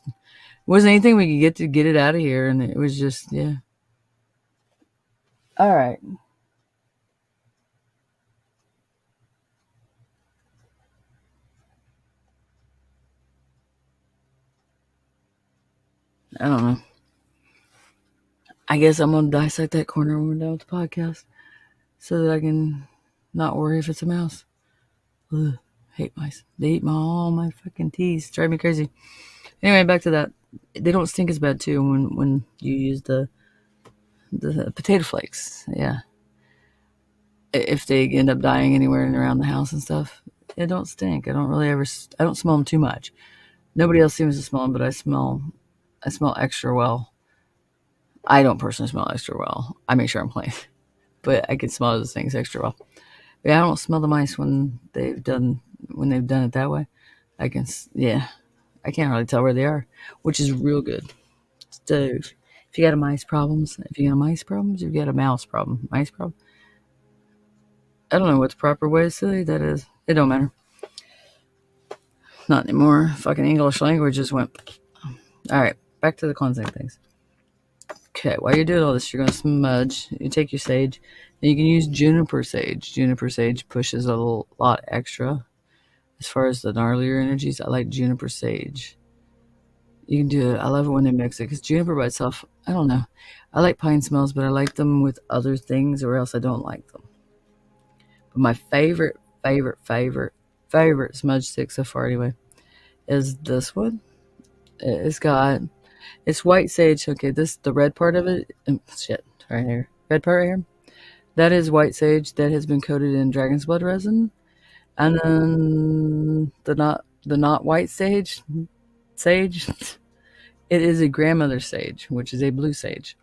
Wasn't anything we could get to get it out of here, and it was just yeah. All right. I don't know. I guess I'm gonna dissect that corner when we're done with the podcast, so that I can not worry if it's a mouse. Ugh, hate mice. They eat all my fucking teas. Drive me crazy. Anyway, back to that. They don't stink as bad too when you use the potato flakes. Yeah, if they end up dying anywhere around the house and stuff, it don't stink. I don't really ever. I don't smell them too much. Nobody else seems to smell them, but I smell. I smell extra well. I don't personally smell extra well. I make sure I'm clean, but I can smell those things extra well. Yeah, I don't smell the mice when they've done it that way. I can. Yeah, I can't really tell where they are, which is real good. So if you got a mice problems, you've got a mouse problem. Mice problem. I don't know what the proper way to say that is. It don't matter. Not anymore. Fucking English language just went. All right, back to the cleansing things. Okay, while you're doing all this, you're gonna smudge. You take your sage, and you can use juniper sage. Juniper sage pushes a lot extra. As far as the gnarlier energies, I like juniper sage. You can do it. I love it when they mix it because juniper by itself, I don't know. I like pine smells, but I like them with other things, or else I don't like them. But my favorite smudge stick so far, anyway, is this one. It's white sage. Okay, the red part of it, shit, right here, red part right here. That is white sage that has been coated in dragon's blood resin, and then the not white sage. It is a grandmother sage, which is a blue sage.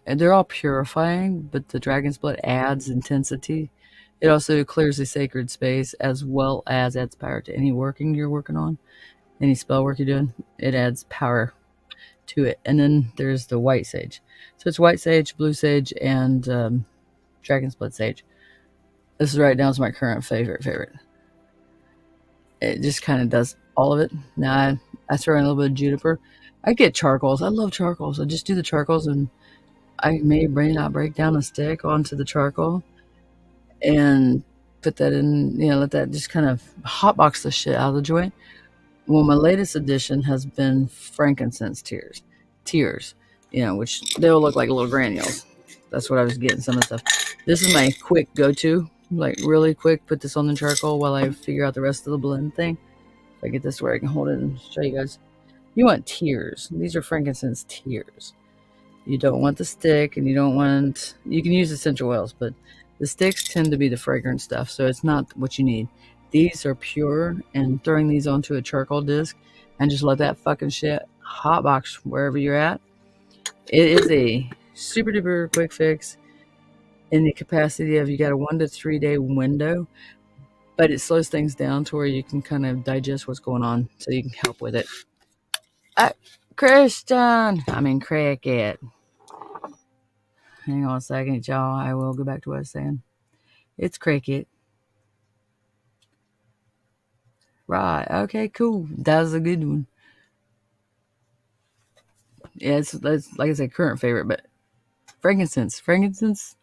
And they're all purifying, but the dragon's blood adds intensity. It also clears the sacred space as well as adds power to any working you're working on, any spell work you're doing. It adds power to it. And then there's the white sage. So it's white sage, blue sage, and dragon's blood sage. This is right now is my current favorite. It just kind of does all of it. Now I throw in a little bit of juniper. I get charcoals. I love charcoals. I just do the charcoals, and I may not break down a stick onto the charcoal and put that in, let that just kind of hotbox the shit out of the joint. Well, my latest addition has been frankincense tears, which they'll look like little granules. That's what I was getting, some of the stuff. This is my quick go-to, like really quick. Put this on the charcoal while I figure out the rest of the blend thing. If I get this where I can hold it and show you guys. You want tears. These are frankincense tears. You don't want the stick, and you can use essential oils, but the sticks tend to be the fragrant stuff, so it's not what you need. These are pure, and throwing these onto a charcoal disc and just let that fucking shit hotbox wherever you're at. It is a super duper quick fix in the capacity of you got a 1 to 3 day window, but it slows things down to where you can kind of digest what's going on, so you can help with it. Cricket. Hang on a second, y'all. I will go back to what I was saying. It's Cricket. Right. Okay, cool. That was a good one. Yeah, that's like I said, current favorite, but frankincense. Frankincense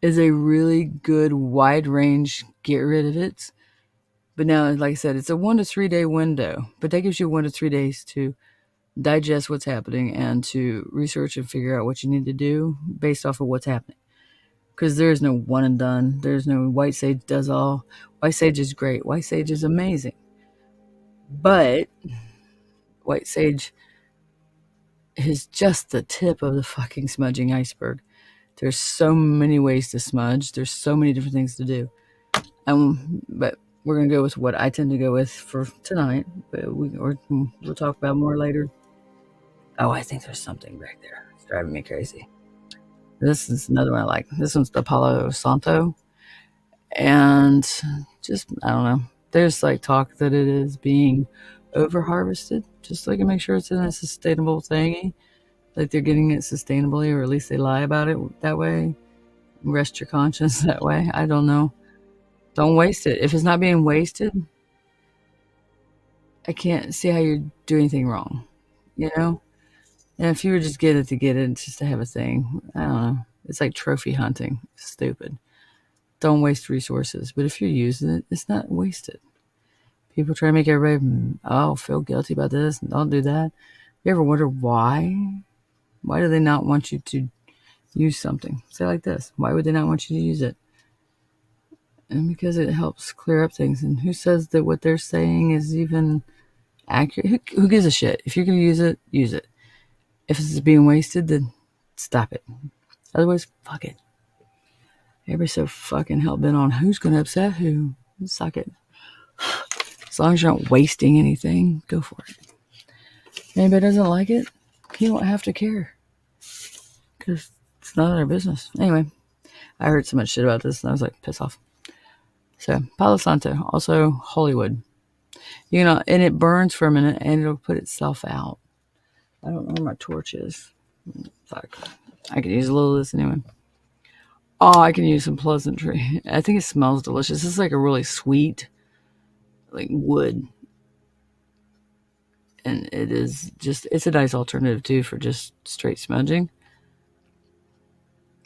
is a really good wide range. Get rid of it. But now, like I said, it's a 1 to 3 day window, but that gives you 1 to 3 days to digest what's happening and to research and figure out what you need to do based off of what's happening. Because there is no one and done. There's no white sage does all. White sage is great. White sage is amazing. But white sage is just the tip of the fucking smudging iceberg. There's so many ways to smudge. There's so many different things to do. But we're going to go with what I tend to go with for tonight. But we'll talk about more later. Oh, I think there's something back there. It's driving me crazy. This is another one I like. This one's the Palo Santo. And just, I don't know. There's like talk that it is being over harvested. Just like to make sure it's in a sustainable thingy. Like they're getting it sustainably, or at least they lie about it that way. Rest your conscience that way. I don't know. Don't waste it. If it's not being wasted, I can't see how you do anything wrong. You know? And if you were just get it to get it, just to have a thing, I don't know. It's like trophy hunting. It's stupid. Don't waste resources. But if you're using it, it's not wasted. People try to make everybody, feel guilty about this. Don't do that. You ever wonder why? Why do they not want you to use something? Say like this. Why would they not want you to use it? And because it helps clear up things. And who says that what they're saying is even accurate? Who gives a shit? If you're going to use it, use it. If it's being wasted, then stop it. Otherwise, fuck it. Everybody's so fucking hell-bent on who's going to upset who. Suck it. As long as you're not wasting anything, go for it. If anybody doesn't like it, you don't have to care. Because it's not their business. Anyway, I heard so much shit about this and I was like, piss off. So, Palo Santo, also Hollywood. You know, and it burns for a minute and it'll put itself out. I don't know where my torch is. Fuck. I could use a little of this anyway. Oh, I can use some pleasantry. I think it smells delicious. It's like a really sweet, like wood. And it is just, it's a nice alternative too for just straight smudging.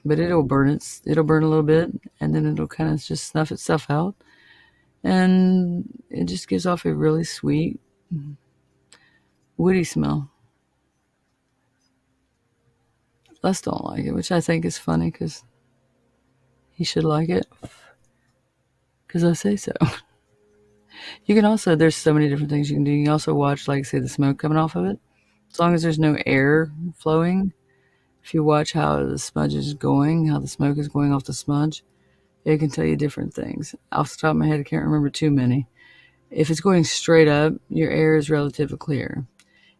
But it'll burn a little bit and then it'll kind of just snuff itself out. And it just gives off a really sweet, woody smell. Les don't like it, which I think is funny because he should like it. Because I say so. You can also, there's so many different things you can do. You can also watch, like, say, the smoke coming off of it. As long as there's no air flowing. If you watch how the smudge is going, how the smoke is going off the smudge, it can tell you different things. Off the top of my head, I can't remember too many. If it's going straight up, your air is relatively clear.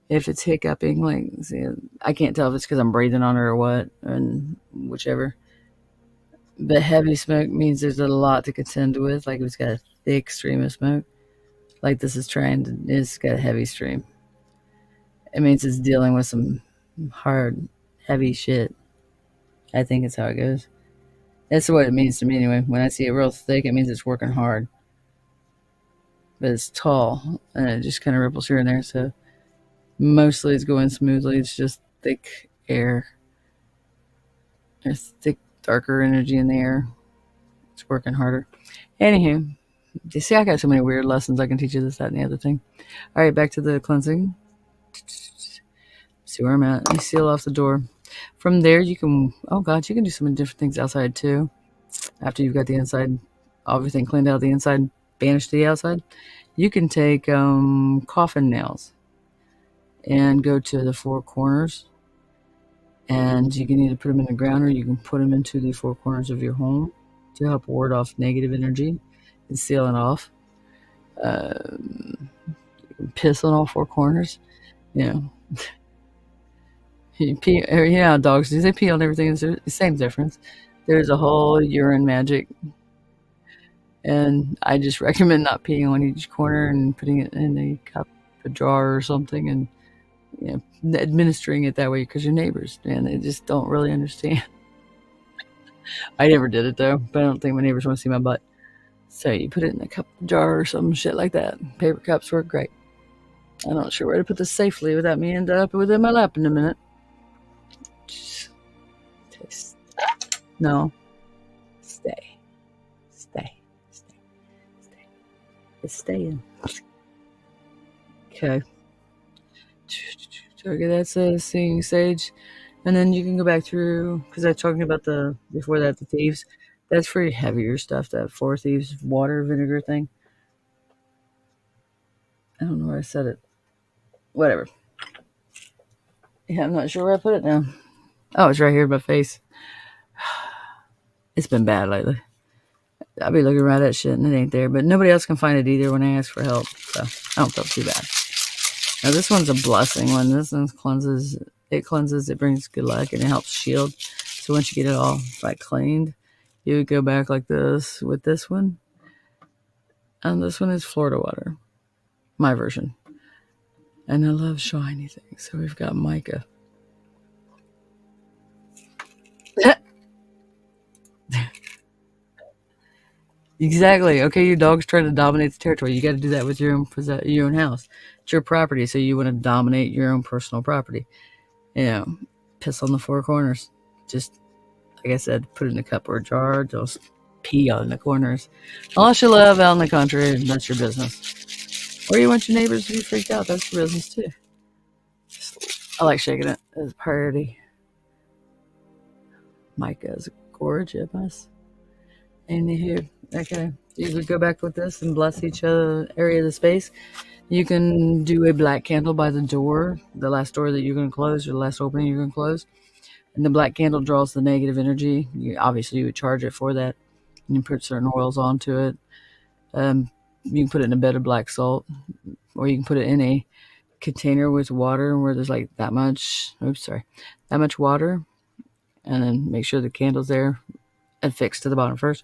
If it's hiccuping, like, see, I can't tell if it's because I'm breathing on it or what, and whichever. But heavy smoke means there's a lot to contend with. Like if it's got a thick stream of smoke, like this is it's got a heavy stream. It means it's dealing with some hard, heavy shit. I think it's how it goes. That's what it means to me anyway. When I see it real thick, it means it's working hard. But it's tall, and it just kind of ripples here and there, so mostly it's going smoothly. It's just thick air. There's thick, darker energy in the air. It's working harder. Anywho, you see, I got so many weird lessons. I can teach you this, that, and the other thing. All right, back to the cleansing. See where I'm at. You seal off the door. From there, you can, you can do some different things outside too. After you've got the inside, everything cleaned out the inside, banished to the outside, you can take coffin nails and go to the four corners. And you can either put them in the ground or you can put them into the four corners of your home to help ward off negative energy and seal it off. You can piss on all four corners. You know, you pee, or, you know how dogs do. They pee on everything. It's the same difference. There's a whole urine magic. And I just recommend not peeing on each corner and putting it in a cup, a jar or something, and administering it that way because your neighbors, man, they just don't really understand. I never did it though, but I don't think my neighbors want to see my butt. So you put it in a cup, jar, or some shit like that. Paper cups work great. I'm not sure where to put this safely without me end up within my lap in a minute. Taste. No. Stay. It's staying. Okay. Okay, that's a singing sage. And then you can go back through, because I was talking about before that, the thieves. That's for heavier stuff, that four thieves water vinegar thing. I don't know where I said it. Whatever. Yeah, I'm not sure where I put it now. Oh, it's right here in my face. It's been bad lately. I'll be looking right at shit and it ain't there, but nobody else can find it either when I ask for help, so I don't feel too bad. Now this one's a blessing one. This one cleanses, it brings good luck, and it helps shield. So once you get it all like cleaned, you would go back like this with this one, And this one is Florida water, my version. And I love shiny things. So we've got mica. Exactly. Okay, your dog's trying to dominate the territory. You got to do that with your own house. It's your property, so you want to dominate your own personal property. Piss on the four corners. Just like I said, put it in a cup or a jar. Just pee on the corners. Unless you live out in the country, that's your business. Or you want your neighbors to be freaked out. That's your business too. I like shaking it. It's pretty. Micah is gorgeous. Anywho, okay. You would go back with this and bless each area of the space. You can do a black candle by the door, the last door that you're going to close, or the last opening you're going to close. And the black candle draws the negative energy. Obviously, you would charge it for that. You put certain oils onto it. You can put it in a bed of black salt, or you can put it in a container with water where there's like that much water, and then make sure the candle's there affixed to the bottom first,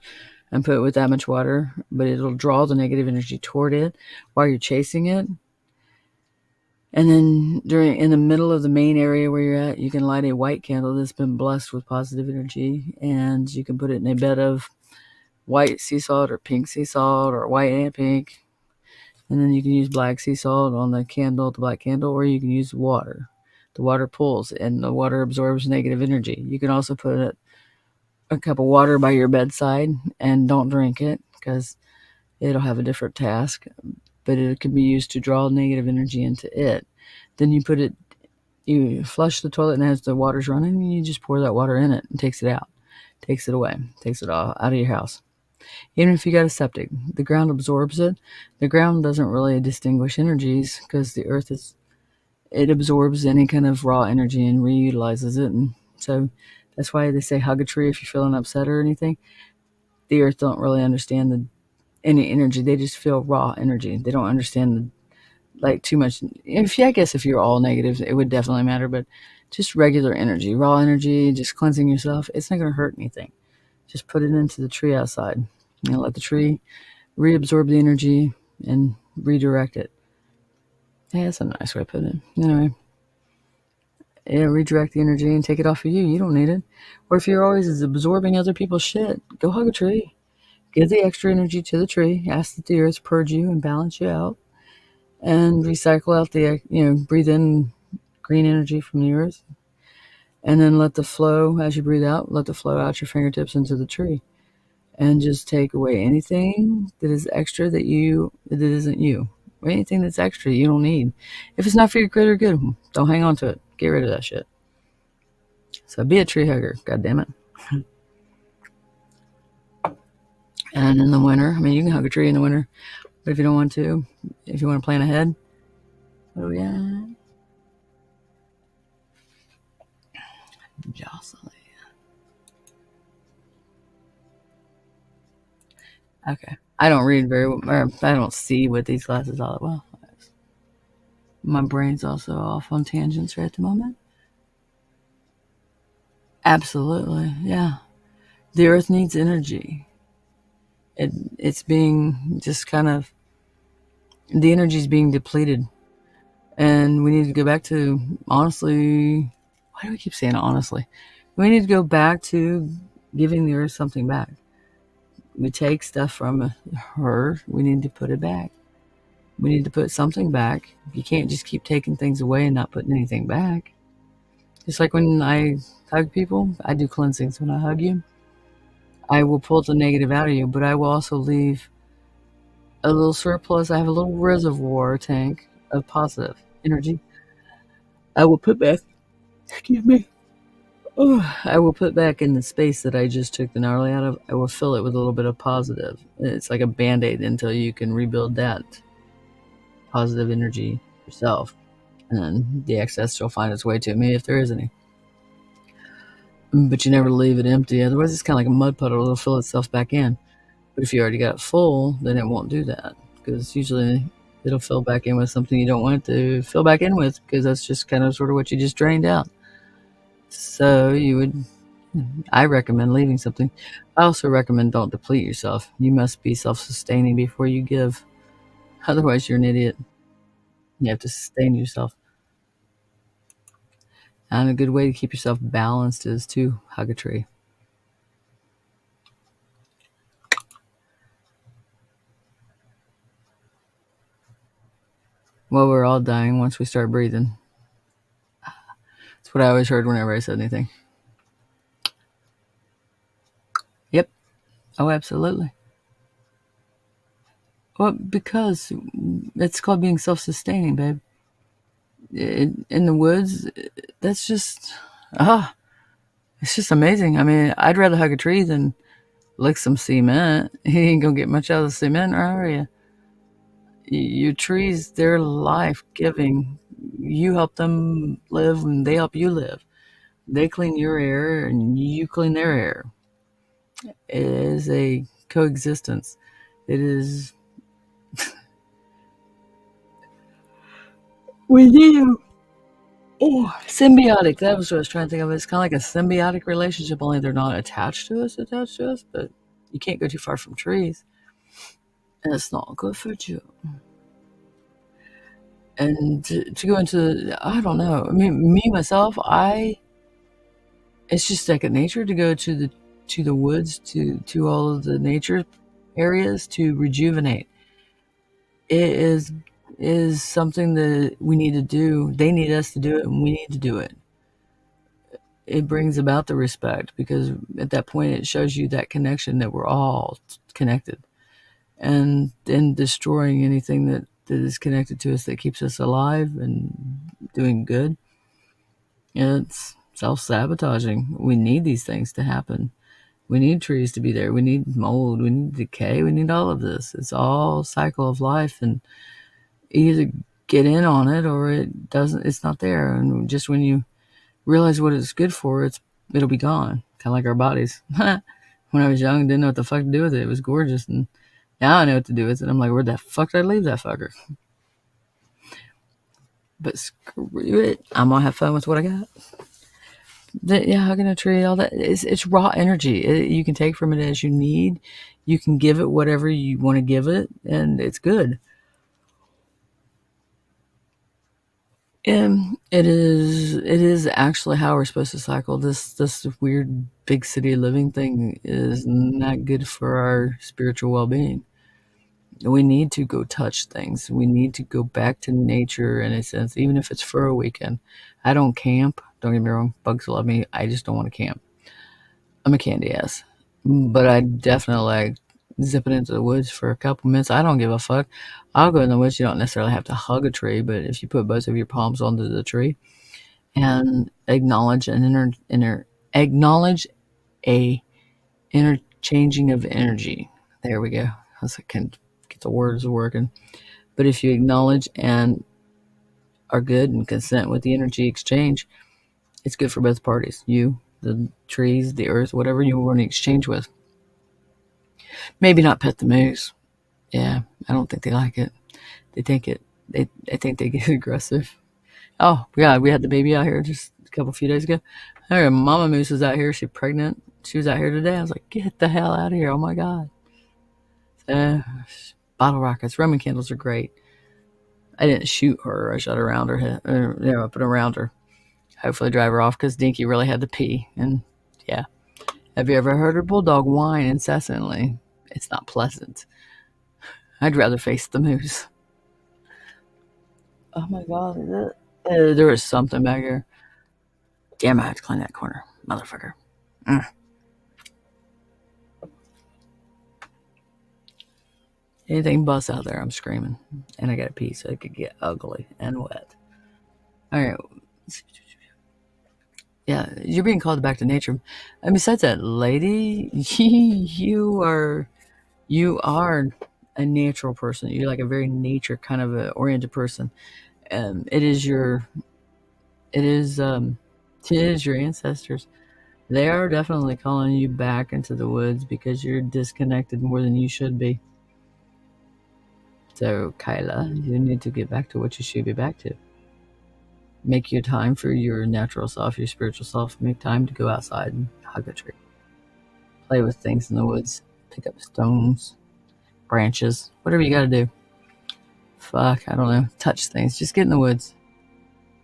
and put it with that much water, but it'll draw the negative energy toward it while you're chasing it. And then in the middle of the main area where you're at, you can light a white candle that's been blessed with positive energy, and you can put it in a bed of white sea salt or pink sea salt or white and pink. And then you can use black sea salt on the black candle, or you can use water. The water pulls and the water absorbs negative energy. You can also put a cup of water by your bedside and don't drink it because it'll have a different task, but it can be used to draw negative energy into it. Then you flush the toilet, and as the water's running, you just pour that water in it and takes it out, takes it away, takes it all out of your house. Even if you got a septic, the ground absorbs it. The ground doesn't really distinguish energies because the earth it absorbs any kind of raw energy and reutilizes it. And so that's why they say hug a tree if you're feeling upset or anything. The earth don't really understand any energy. They just feel raw energy. They don't understand too much. I guess if you're all negative, it would definitely matter, but just regular energy, raw energy, just cleansing yourself, it's not going to hurt anything. Just put it into the tree outside. Let the tree reabsorb the energy and redirect it. Hey, that's a nice way to put it. Anyway, redirect the energy and take it off of you. You don't need it. Or if you're always absorbing other people's shit, go hug a tree. Give the extra energy to the tree. Ask that the earth purge you and balance you out. And recycle out breathe in green energy from the earth. And then let the flow, as you breathe out, let the flow out your fingertips into the tree. And just take away anything that is extra that isn't you. Or anything that's extra you don't need. If it's not for your greater good, don't hang on to it. Get rid of that shit. So be a tree hugger, God damn it. And in the winter, you can hug a tree in the winter. But if you don't want to, if you want to plan ahead, oh yeah. Jocelyn. Okay. I don't read very well, or I don't see with these glasses all that well. My brain's also off on tangents right at the moment. Absolutely, yeah. The earth needs energy. It's being just kind of, the energy's being depleted. And we need to go back to, honestly, why do we keep saying honestly? We need to go back to giving the earth something back. We take stuff from her, we need to put it back. We need to put something back. You can't just keep taking things away and not putting anything back. Just like when I hug people, I do cleansings when I hug you. I will pull the negative out of you, but I will also leave a little surplus. I have a little reservoir tank of positive energy. I will put back, excuse me, I will put back in the space that I just took the gnarly out of. I will fill it with a little bit of positive. It's like a band-aid until you can rebuild that positive energy yourself. And then the excess will find its way to me if there is any. But you never leave it empty. Otherwise, it's kind of like a mud puddle. It'll fill itself back in. But if you already got it full, then it won't do that. Because usually it'll fill back in with something you don't want it to fill back in with. Because that's just kind of sort of what you just drained out. So you would I recommend leaving something. I also recommend don't deplete yourself. You must be self-sustaining before you give. Otherwise, you're an idiot. You have to sustain yourself. And a good way to keep yourself balanced is to hug a tree. Well, we're all dying once we start breathing. That's what I always heard whenever I said anything. Yep. Oh, absolutely. Well, because it's called being self-sustaining, babe. In the woods, that's just it's just amazing. I mean, I'd rather hug a tree than lick some cement. You ain't gonna get much out of the cement, are you? Your trees, they're life giving. You help them live, and they help you live. They clean your air, and you clean their air. It is a coexistence. It is. We need symbiotic. That was what I was trying to think of. It's kind of like a symbiotic relationship, only they're not attached to us, but you can't go too far from trees. And it's not good for you. And to go into, I don't know. I mean, me myself, it's just second nature to go to the woods, to all of the nature areas to rejuvenate. It is something that we need to do. They need us to do it, and we need to do it. It brings about the respect because at that point it shows you that connection that we're all connected, and then destroying anything that is connected to us that keeps us alive and doing good. It's self-sabotaging. We need these things to happen. We need trees to be there. We need mold. We need decay. We need all of this. It's all cycle of life, and either get in on it or it doesn't. It's not there. And just when you realize what it's good for, it'll be gone. Kind of like our bodies. When I was young, didn't know what the fuck to do with it. It was gorgeous, and now I know what to do with it. I'm like, where the fuck did I leave that fucker? But screw it. I'm gonna have fun with what I got. Yeah, hugging a tree, all that. It's raw energy. You can take from it as you need. You can give it whatever you want to give it, and it's good. And it is actually how we're supposed to cycle. This weird big city living thing is not good for our spiritual well-being. We need to go touch things. We need to go back to nature in a sense, even if it's for a weekend. I don't camp. Don't get me wrong. Bugs love me. I just don't want to camp. I'm a candy ass. But I definitely like zipping into the woods for a couple minutes. I don't give a fuck. I'll go in the woods. You don't necessarily have to hug a tree, but if you put both of your palms onto the tree and acknowledge acknowledge a interchanging of energy. There we go. I can get the words working. But if you acknowledge and are good and consent with the energy exchange, it's good for both parties. You, the trees, the earth, whatever you want to exchange with. Maybe not pet the moose. Yeah, I don't think they like it. They think I think they get aggressive. Oh, yeah, we had the baby out here just a few days ago. Her mama moose was out here. She's pregnant. She was out here today. I was like, get the hell out of here. Oh my God. Bottle rockets. Roman candles are great. I didn't shoot her. I shot around her head, up and around her. Hopefully drive her off because Dinky really had to pee. And yeah. Have you ever heard a bulldog whine incessantly? It's not pleasant. I'd rather face the moose. Oh my God, is it? There was something back here. Damn, I have to clean that corner. Motherfucker. Anything busts out there, I'm screaming. And I got to pee so it could get ugly and wet. All right. Yeah, you're being called back to nature. And besides that, lady, you are a natural person. You're like a very nature kind of a oriented person. It is your it is your ancestors. They are definitely calling you back into the woods because you're disconnected more than you should be. So, Kyla, you need to get back to what you should be back to. Make your time for your natural self, your spiritual self. Make time to go outside and hug a tree. Play with things in the woods. Pick up stones, branches, whatever you gotta do. Fuck, I don't know. Touch things. Just get in the woods.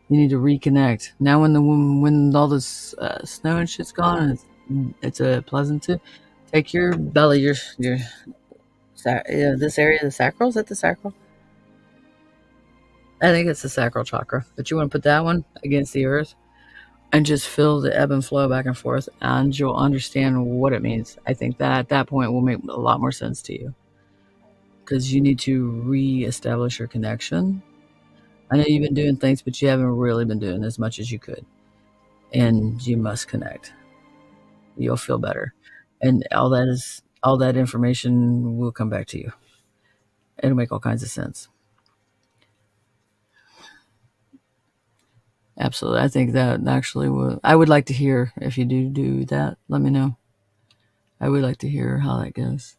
You need to reconnect. Now when all this snow and shit's gone, and it's a pleasant to take your belly, your this area, the sacral. Is that the sacral? I think it's the sacral chakra. But you want to put that one against the earth and just feel the ebb and flow back and forth, and you'll understand what it means. I think that at that point will make a lot more sense to you, because you need to reestablish your connection. I know you've been doing things, but you haven't really been doing as much as you could, and you must connect. You'll feel better, and all that information will come back to you. It'll make all kinds of sense. Absolutely. I think that actually will. I would like to hear if you do that. Let me know. I would like to hear how that goes,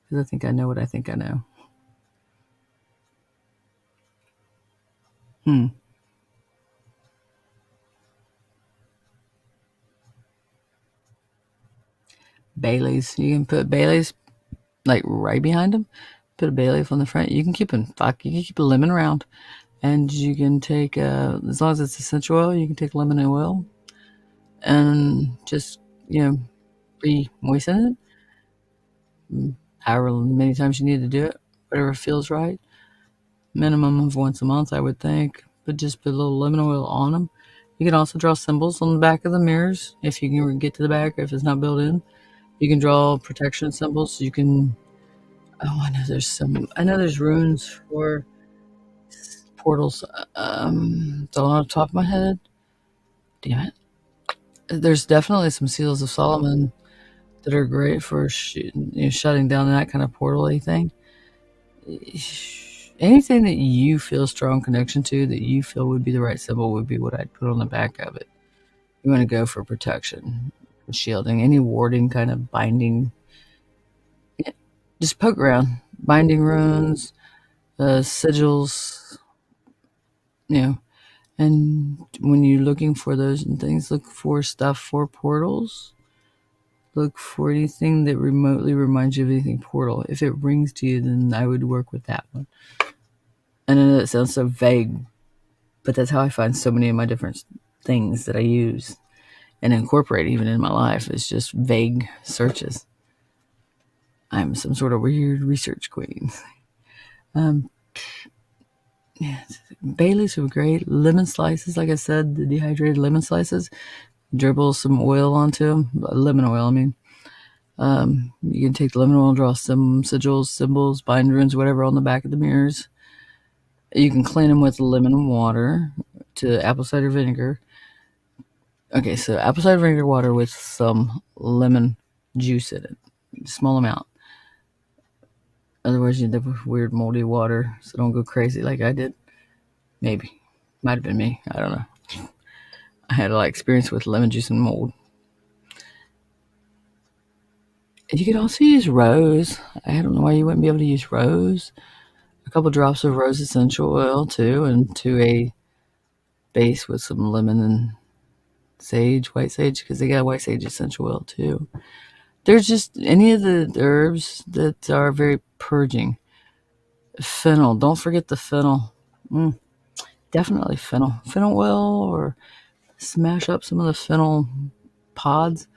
because I think I know what I think I know. Baileys. You can put Baileys like right behind them. Put a bay leaf on the front. You can keep them. Fuck, you can keep a lemon around, and you can take as long as it's essential oil. You can take lemon oil, and just re-moisten it. However many times you need to do it, whatever feels right. Minimum of once a month, I would think. But just put a little lemon oil on them. You can also draw symbols on the back of the mirrors if you can get to the back, or if it's not built in. You can draw protection symbols. You can. Oh, I know there's runes for portals. Don't off the top of my head. Damn it. There's definitely some seals of Solomon that are great for shutting down that kind of portal-y thing. Anything that you feel strong connection to, that you feel would be the right symbol, would be what I'd put on the back of it. You want to go for protection, shielding, any warding kind of binding. Yeah, just poke around. Binding runes, sigils, and when you're looking for those and things, look for stuff for portals. Look for anything that remotely reminds you of anything portal. If it rings to you, then I would work with that one. And I know that sounds so vague, but that's how I find so many of my different things that I use and incorporate even in my life. It's just vague searches. I'm some sort of weird research queen. Yeah, Baileys are great. Lemon slices, like I said, the dehydrated lemon slices. Dribble some oil onto them. Lemon oil, I mean. You can take the lemon oil and draw some sigils, symbols, bind runes, whatever on the back of the mirrors. You can clean them with lemon water to apple cider vinegar. Okay, so apple cider vinegar water with some lemon juice in it. Small amount. Otherwise, you end up with weird moldy water, so don't go crazy like I did. Maybe. Might have been me. I don't know. I had a lot of experience with lemon juice and mold. And you could also use rose. I don't know why you wouldn't be able to use rose. A couple drops of rose essential oil, too, and to a base with some lemon and sage, white sage, because they got white sage essential oil, too. There's just any of the herbs that are very purging. Fennel. Don't forget the fennel. Definitely fennel. Fennel oil, or smash up some of the fennel pods.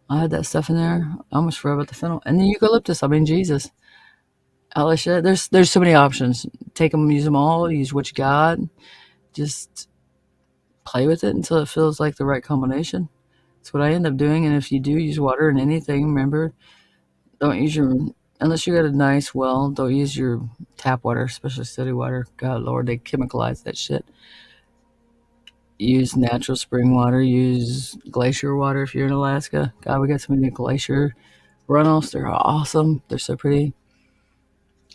I had that stuff in there. I almost forgot about the fennel. And the eucalyptus. I mean, Jesus. All that shit. There's so many options. Take them, use them all. Use what you got. Just play with it until it feels like the right combination. That's what I end up doing. And if you do use water in anything, remember, don't use unless you got a nice well, don't use your tap water, especially city water. God, Lord, they chemicalize that shit. Use natural spring water. Use glacier water if you're in Alaska. God, we got so many glacier runoffs. They're awesome. They're so pretty.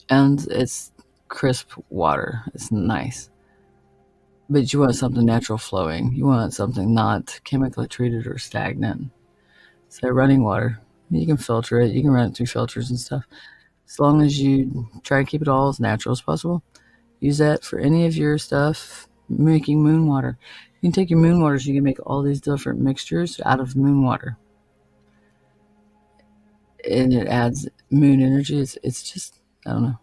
And it's crisp water. It's nice. But you want something natural flowing. You want something not chemically treated or stagnant. So running water, you can filter it. You can run it through filters and stuff. As long as you try and keep it all as natural as possible. Use that for any of your stuff. making moon water. You can take your moon waters, you can make all these different mixtures out of moon water. And it adds moon energy. It's just, I don't know.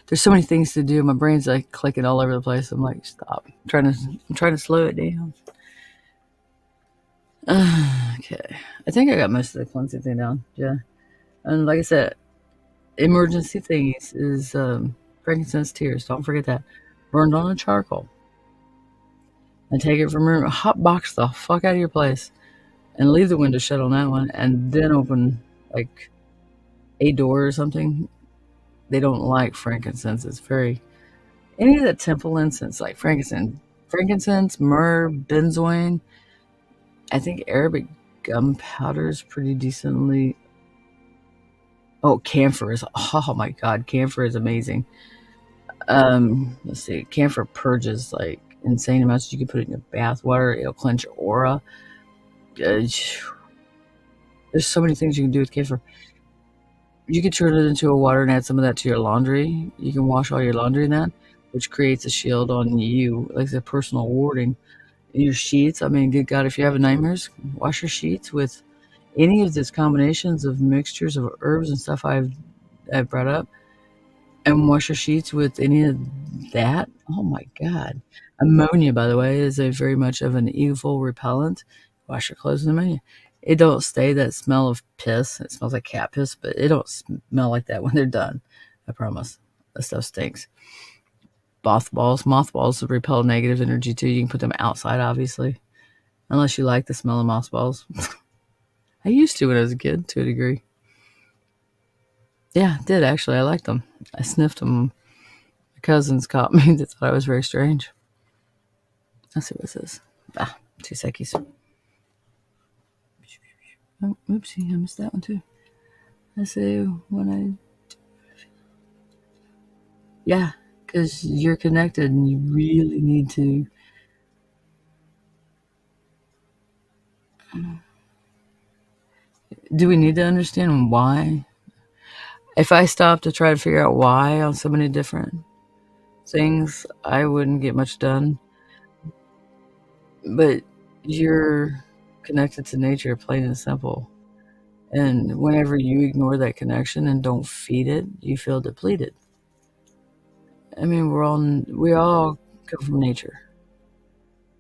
There's so many things to do. My brain's like clicking all over the place. I'm like, stop. I'm trying to slow it down. Okay. I think I got most of the cleansing thing down. Yeah. And like I said, emergency things is frankincense tears. Don't forget that. Burned on a charcoal. And take it from room. Hot box the fuck out of your place. And leave the window shut on that one. And then open like a door or something. They don't like frankincense. It's very... Any of that temple incense, like frankincense, myrrh, benzoin. I think Arabic gunpowder is pretty decently... Oh, camphor is... Oh my god, camphor is amazing. Let's see. Camphor purges like insane amounts. You can put it in your bath water. It'll cleanse your aura. There's so many things you can do with camphor. You can turn it into a water and add some of that to your laundry. You can wash all your laundry in that, which creates a shield on you, like the personal warding. Your sheets, I mean, good God, if you're having nightmares, wash your sheets with any of these combinations of mixtures of herbs and stuff I've brought up, and wash your sheets with any of that. Oh my God. Ammonia, by the way, is a very much of an evil repellent. Wash your clothes with ammonia. It don't stay that smell of piss. It smells like cat piss, but it don't smell like that when they're done. I promise. That stuff stinks. Mothballs repel negative energy too. You can put them outside, obviously, unless you like the smell of mothballs. I used to when I was a kid, to a degree. Yeah, I did actually. I liked them. I sniffed them. My cousins caught me. They thought I was very strange. Let's see what this is. 2 seconds. Oh, oopsie, I missed that one too. Let's see when yeah, because you're connected and you really need to. Do we need to understand why? If I stopped to try to figure out why on so many different things, I wouldn't get much done. But you're connected to nature, plain and simple. And whenever you ignore that connection and don't feed it, you feel depleted. I mean, we all come from nature.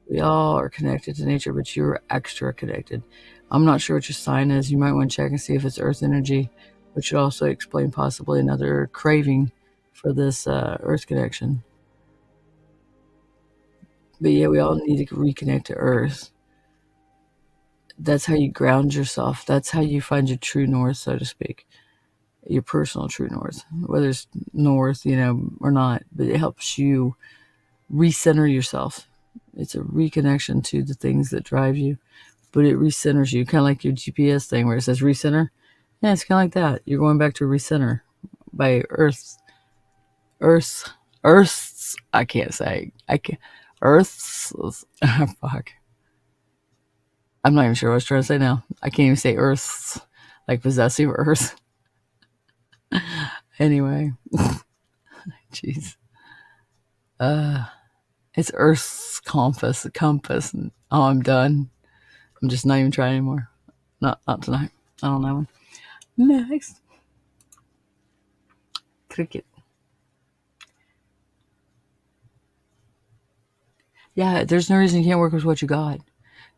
We all are connected to nature, but you're extra connected. I'm not sure what your sign is. You might want to check and see if it's earth energy, which would also explain possibly another craving for this earth connection. But yeah, we all need to reconnect to earth. That's how you ground yourself. That's how you find your true north, so to speak. Your personal true north, whether it's north, or not, but it helps you recenter yourself. It's a reconnection to the things that drive you, but it recenters you, kind of like your GPS thing where it says recenter. Yeah, it's kind of like that. You're going back to recenter by Earth's. I can't say. Earth's. Fuck. I'm not even sure what I was trying to say now. I can't even say Earth's, like possessive Earth. Anyway, jeez. It's Earth's compass. Oh, I'm done. I'm just not even trying anymore. Not tonight. I don't know. Next. Cricket. Yeah, there's no reason you can't work with what you got.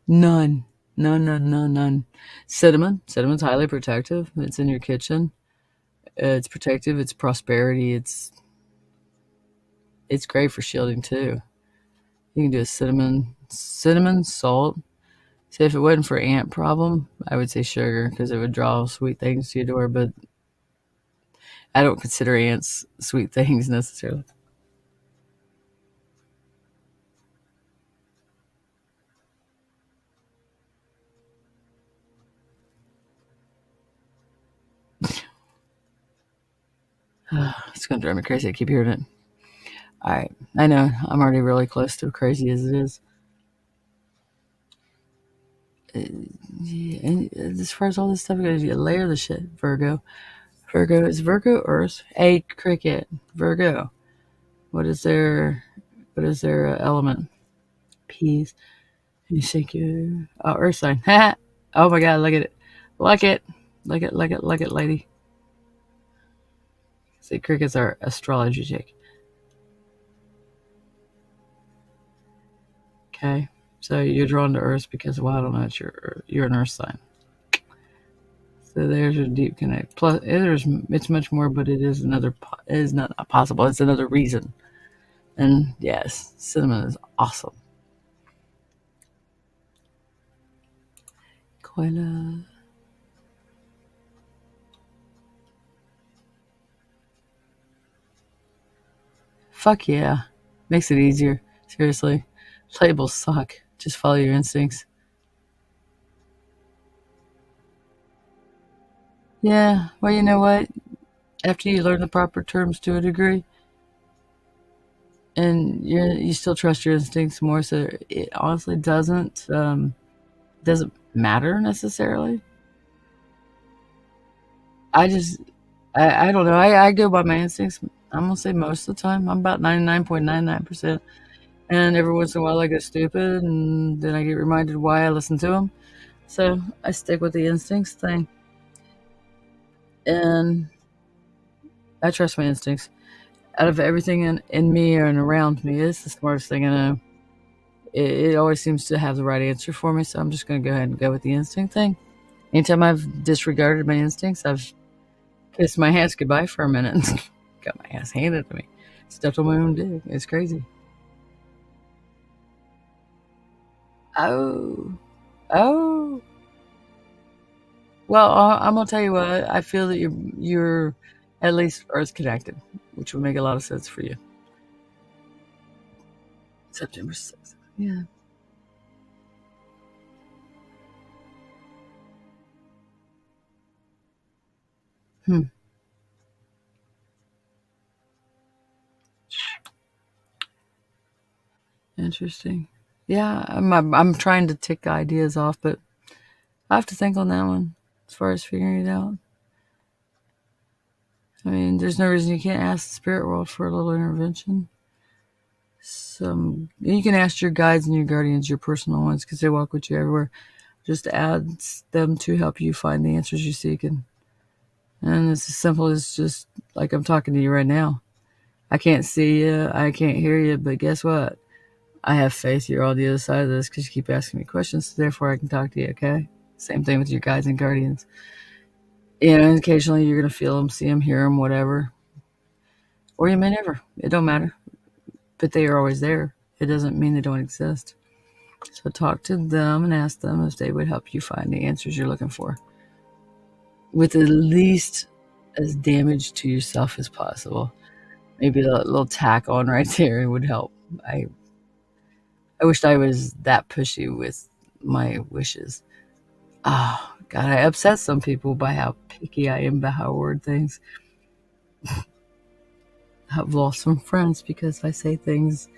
None. None. Cinnamon's highly protective. It's in your kitchen. It's protective. It's prosperity. It's great for shielding too. You can do a cinnamon, salt. See, if it wasn't for ant problem, I would say sugar because it would draw sweet things to your door. But I don't consider ants sweet things necessarily. It's gonna drive me crazy. I keep hearing it. All right, I know I'm already really close to crazy as it is. Yeah, and as far as all this stuff goes, you layer the shit. Virgo is Virgo Earth. Cricket. Virgo. What is their element? peas. And you shake your earth sign. Oh my god, look at it. Look it. Look it, lady. See, crickets are astrology chick. Okay. So you're drawn to earth because, well, I don't know, you're an earth sign. So there's your deep connect. Plus, it's much more, but it is not possible. It's another reason. And yes, cinnamon is awesome. Koila. Fuck yeah. Makes it easier. Seriously. Labels suck. Just follow your instincts. Yeah. Well, you know what? After you learn the proper terms to a degree, and you still trust your instincts more, so it honestly doesn't matter necessarily. I don't know. I go by my instincts. I'm gonna say most of the time. I'm about 99.99%. And every once in a while I get stupid, and then I get reminded why I listen to them. So I stick with the instincts thing, and I trust my instincts. Out of everything in me and around me, it's the smartest thing I know. It always seems to have the right answer for me, so I'm just going to go ahead and go with the instinct thing. Anytime I've disregarded my instincts, I've kissed my ass goodbye for a minute and got my ass handed to me. Stepped on my own dick. It's crazy. Oh. Oh. Well, I'm gonna tell you what. I feel that you're at least Earth connected, which would make a lot of sense for you. September 6th. Yeah. Hmm. Interesting. Yeah, I'm trying to tick ideas off, but I have to think on that one as far as figuring it out. I mean, there's no reason you can't ask the spirit world for a little intervention. You can ask your guides and your guardians, your personal ones, because they walk with you everywhere. Just ask them to help you find the answers you seek, and it's as simple as just like I'm talking to you right now. I can't see you, I can't hear you, but guess what? I have faith you're on the other side of this because you keep asking me questions, so therefore I can talk to you, okay? Same thing with your guides and guardians. And occasionally you're going to feel them, see them, hear them, whatever. Or you may never. It don't matter. But they are always there. It doesn't mean they don't exist. So talk to them and ask them if they would help you find the answers you're looking for with at least as damage to yourself as possible. Maybe a little tack on right there would help. I wished I was that pushy with my wishes. Oh, God, I upset some people by how picky I am about how I word things. I've lost some friends because I say things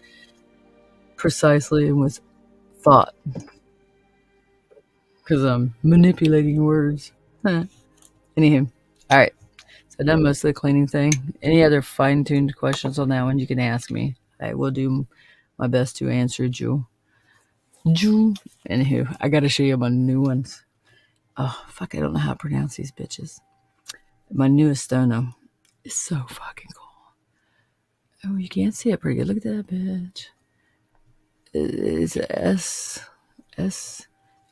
precisely and with thought. Because I'm manipulating words. Anywho, all right. So I've done most of the cleaning thing. Any other fine-tuned questions on that one, you can ask me. I will do my best to answer you. Anywho, I got to show you my new ones. Oh, fuck, I don't know how to pronounce these bitches. My newest stono is so fucking cool. Oh, you can't see it pretty good. Look at that bitch. It's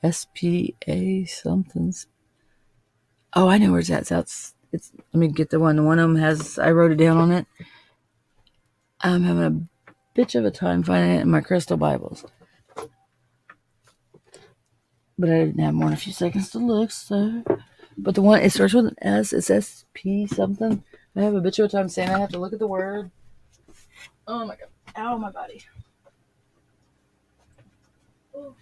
S-P-A something. Oh, I know where it's at. It's let me get the one. The one of them has, I wrote it down on it. I'm having a bitch of a time finding it in my crystal Bibles. But I didn't have more than a few seconds to look, so. But the one, it starts with an S. It's S-P something. I have a bitch of a time saying I have to look at the word. Oh my God. Ow, my body. Oh.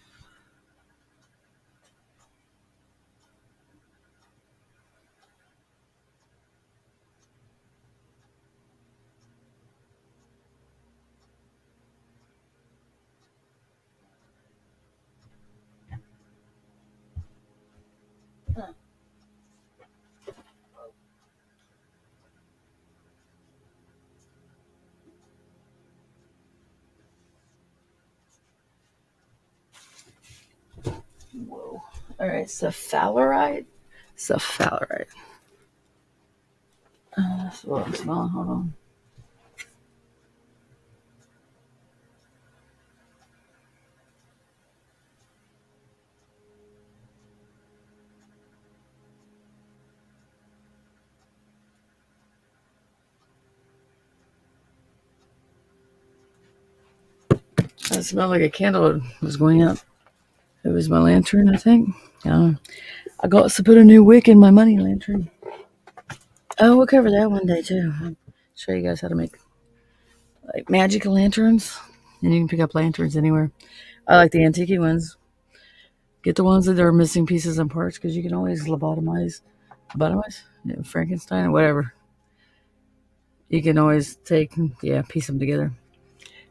Whoa. All right, cephalerite. Cephalerite. That's what I'm smelling. Hold on. That smelled like a candle was going up. It was my lantern, I think. I got to put a new wick in my money lantern. Oh, we'll cover that one day too. I'll show you guys how to make like magic lanterns, and you can pick up lanterns anywhere. I like the antique ones. Get the ones that are missing pieces and parts because you can always lobotomize, yeah, Frankenstein or whatever. You can always piece them together.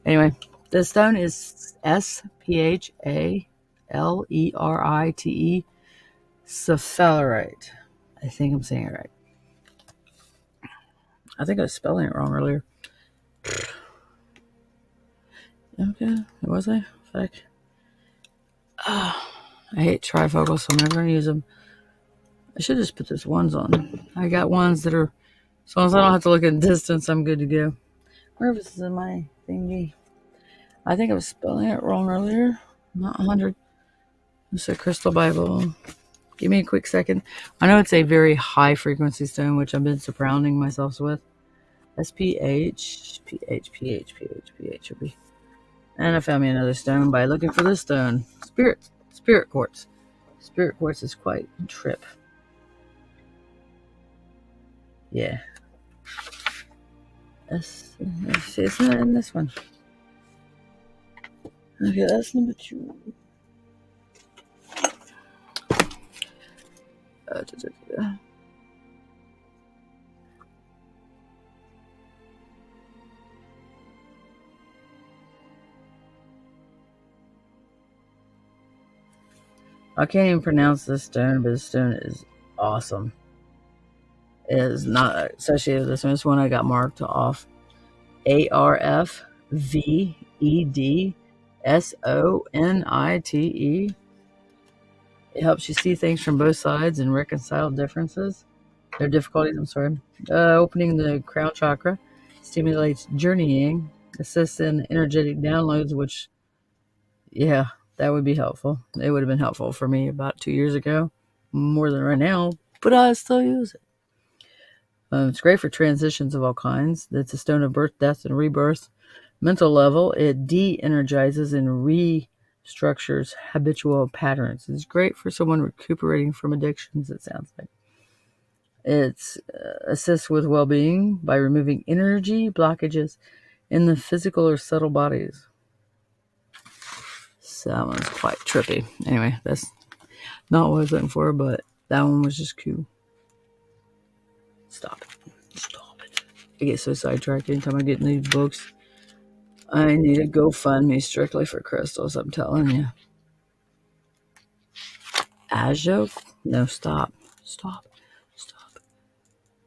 Anyway, the stone is sphalerite, cephalerite. I think I'm saying it right. I think I was spelling it wrong earlier. Okay, was I? Fuck. I hate trifocals, so I'm never gonna use them. I should just put this ones on. I got ones that are, as long as I don't have to look at distance, I'm good to go. Where was this in my thingy? I think I was spelling it wrong earlier. Not 100. It's a crystal Bible. Give me a quick second. I know it's a very high frequency stone, which I've been surrounding myself with. SPH, PH, PH, PH, PH. And I found me another stone by looking for this stone. Spirit quartz. Spirit quartz is quite a trip. Yeah. It's not in this one. Okay, that's number 2. I can't even pronounce this stone, but this stone is awesome. It is not associated with this one. This one I got marked off. ARFVEDSONITE. It helps you see things from both sides and reconcile differences. Their difficulties, I'm sorry. Opening the crown chakra stimulates journeying, assists in energetic downloads, which, yeah, that would be helpful. It would have been helpful for me about 2 years ago, more than right now, but I still use it. It's great for transitions of all kinds. It's a stone of birth, death, and rebirth. Mental level, it de-energizes and restructures habitual patterns. It's great for someone recuperating from addictions, it sounds like. It assists with well-being by removing energy blockages in the physical or subtle bodies. So that one's quite trippy. Anyway, that's not what I was looking for, but that one was just cool. Stop it. I get so sidetracked anytime I get in these books. I need a GoFundMe strictly for crystals, I'm telling you. Ajo? No, stop.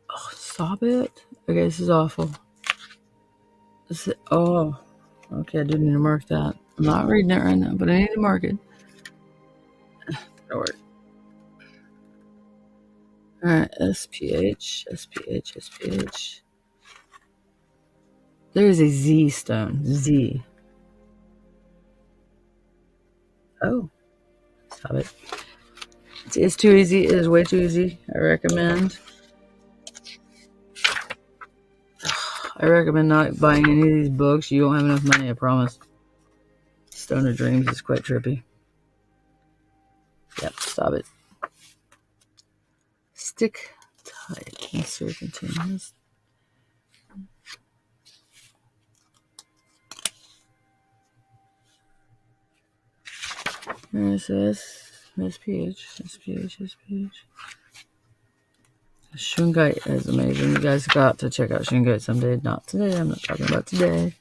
Oh, stop it. Okay, this is awful. Okay, I do need to mark that. I'm not reading it right now, but I need to mark it. Alright, SPH. There is a Z stone. Z. Oh, stop it. It's too easy. It is way too easy. I recommend not buying any of these books. You don't have enough money, I promise. Stone of Dreams is quite trippy. Yep, stop it. Stick tight. Insert continuous. There's SPH. Shungite is amazing. You guys got to check out Shungite someday. Not today. I'm not talking about today.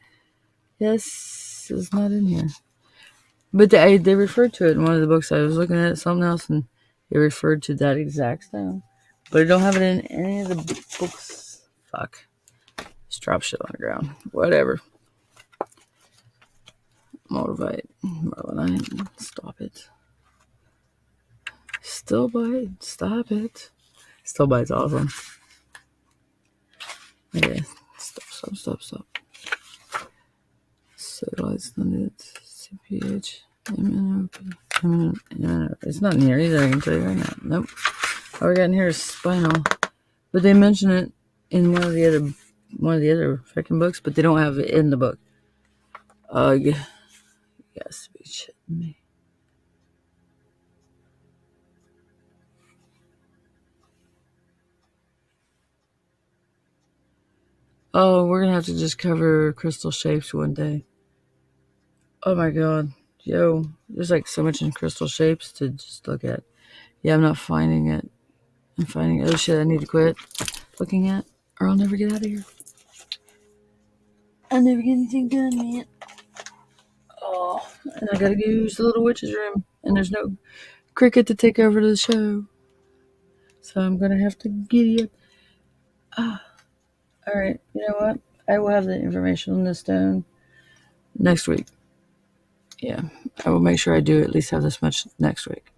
Yes, it's not in here. But they referred to it in one of the books. I was looking at something else, and they referred to that exact stone. But I don't have it in any of the books. Fuck. Just drop shit on the ground. Whatever. Moldavite. Merlinite. Stop it. Still bite. Stop it. Still bite's awesome. Okay. Stop. Civilized Limited. CPH. MNOP. It's not near either, I can tell you right now. Nope. All we got in here is spinal. But they mention it in one of the other freaking books, but they don't have it in the book. You guys be shitting me. Oh, we're gonna have to just cover crystal shapes one day. Oh my god. Yo, there's like so much in crystal shapes to just look at. Yeah, I'm not finding it. I'm finding oh shit, I need to quit looking at, or I'll never get out of here. I'll never get anything done, man. Oh, and I gotta use the little witch's room, and there's no cricket to take over to the show. So I'm gonna have to giddy up. Alright, you know what? I will have the information on this stone next week. Yeah, I will make sure I do at least have this much next week.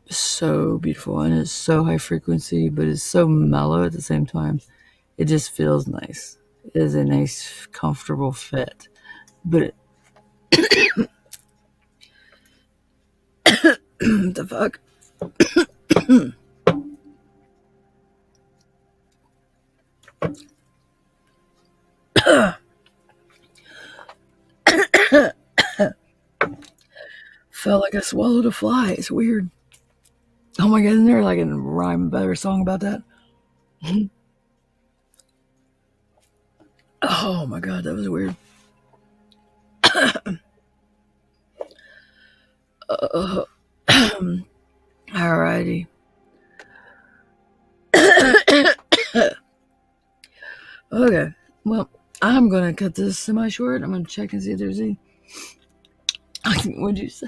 So beautiful, and it's so high frequency, but it's so mellow at the same time. It just feels nice. It is a nice, comfortable fit. But the fuck? Felt like I swallowed a fly. It's weird. Oh my god, isn't there like a rhyme better song about that? Oh my god, that was weird. Alrighty. Okay, well, I'm gonna cut this semi-short. I'm gonna check and see if there's any. What'd you say?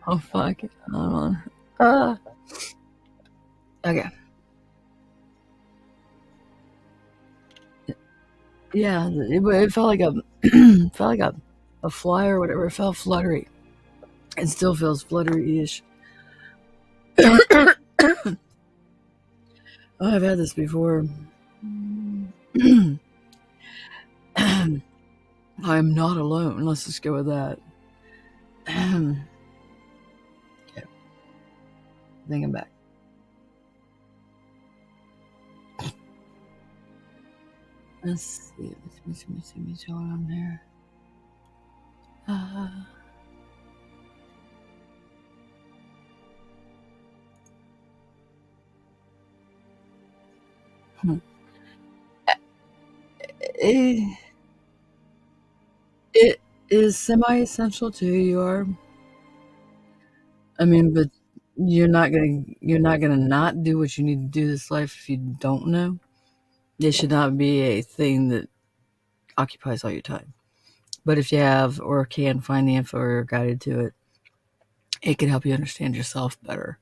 Oh fuck it. Hold on. Okay. Yeah, it felt like a fly or whatever. It felt fluttery. It still feels fluttery-ish. Oh, I've had this before. I'm not alone. Let's just go with that. Okay. Thinking back. Let's see. Let me see what I'm there. It is semi-essential to who you are. I mean, but you're not gonna not do what you need to do this life if you don't know. It should not be a thing that occupies all your time. But if you have or can find the info or are guided to it, it can help you understand yourself better.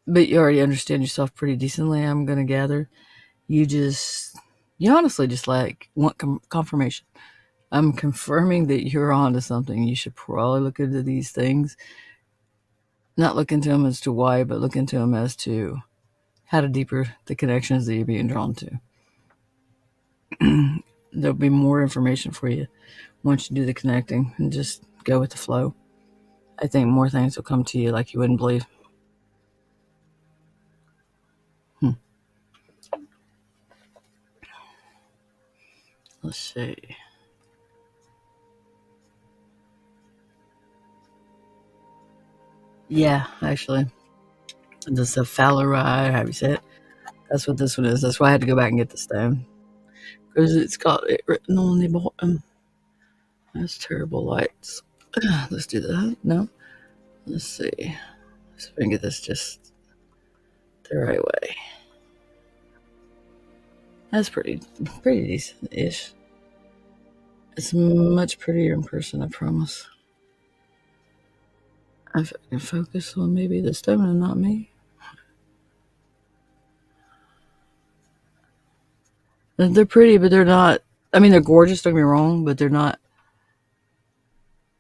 But you already understand yourself pretty decently, I'm gonna gather. You honestly just like want confirmation. I'm confirming that you're onto something. You should probably look into these things. Not look into them as to why, but look into them as to how to deeper the connections that you're being drawn to. There'll be more information for you once you do the connecting and just go with the flow. I think more things will come to you like you wouldn't believe. Let's see. Yeah, actually. This is a Fowlerai, how do you say it? That's what this one is. That's why I had to go back and get the stone. Because it's got it written on the bottom. That's terrible lights. Let's do that. No. Let's see. Let's see if we can get this just the right way. That's pretty decent-ish. It's much prettier in person, I promise. If I can focus on maybe the stone and not me. They're pretty, but they're not. I mean, they're gorgeous, don't get me wrong, but they're not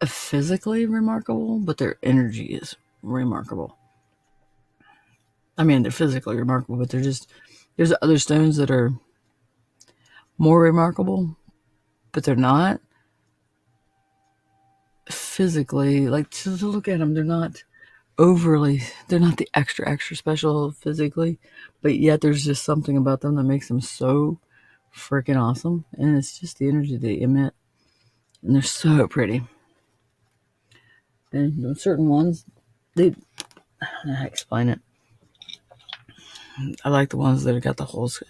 physically remarkable, but their energy is remarkable. I mean, they're physically remarkable, but there's other stones that are more remarkable, but they're not physically. Like, to look at them, they're not the extra special physically, but yet there's just something about them that makes them so freaking awesome. And it's just the energy they emit. And they're so pretty. And certain ones, I don't know how to explain it. I like the ones that have got the holes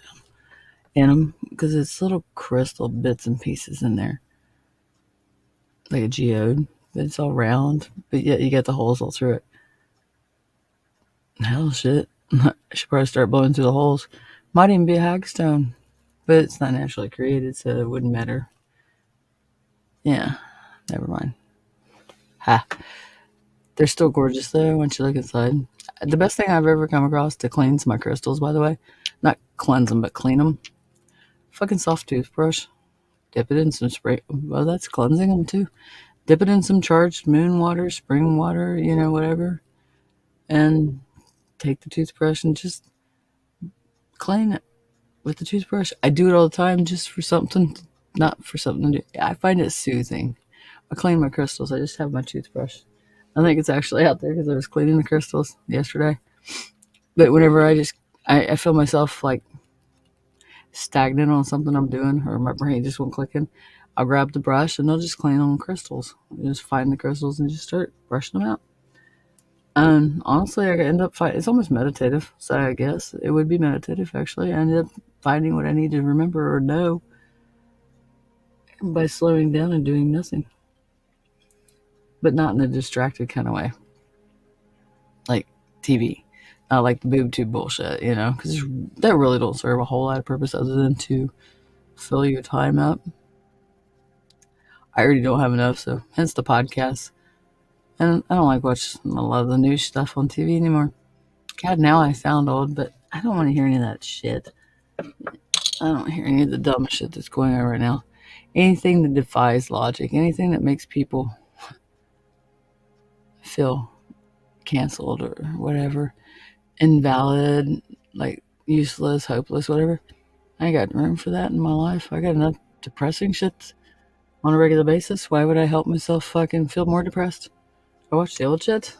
in them because it's little crystal bits and pieces in there, like a geode, but it's all round, but yet you get the holes all through it. Hell, shit. I should probably start blowing through the holes. Might even be a hagstone, but it's not naturally created, so it wouldn't matter. Yeah, never mind. Ha. They're still gorgeous though once you look inside. The best thing I've ever come across to cleanse my crystals, by the way, not cleanse them, but clean them. Fucking soft toothbrush. Dip it in some spray. Well, that's cleansing them too. Dip it in some charged moon water, spring water, whatever. And take the toothbrush and just clean it with the toothbrush. I do it all the time just for something, not for something to do. I find it soothing. I clean my crystals. I just have my toothbrush. I think it's actually out there because I was cleaning the crystals yesterday. But whenever I feel myself like stagnant on something I'm doing, or my brain just won't click in, I'll grab the brush and I'll just clean on crystals. I just find the crystals and just start brushing them out. And honestly, I end up it's almost meditative. So I guess it would be meditative, actually. I ended up finding what I need to remember or know by slowing down and doing nothing. But not in a distracted kind of way. Like TV. Not like the boob tube bullshit, because that really don't serve a whole lot of purpose other than to fill your time up. I already don't have enough, so hence the podcast. And I don't like watching a lot of the new stuff on TV anymore. God, now I sound old, but I don't want to hear any of that shit. I don't hear any of the dumb shit that's going on right now. Anything that defies logic, anything that makes people feel canceled or whatever, invalid, like useless, hopeless, whatever. I ain't got room for that in my life. I got enough depressing shit on a regular basis. Why would I help myself fucking feel more depressed? I watch the old shit.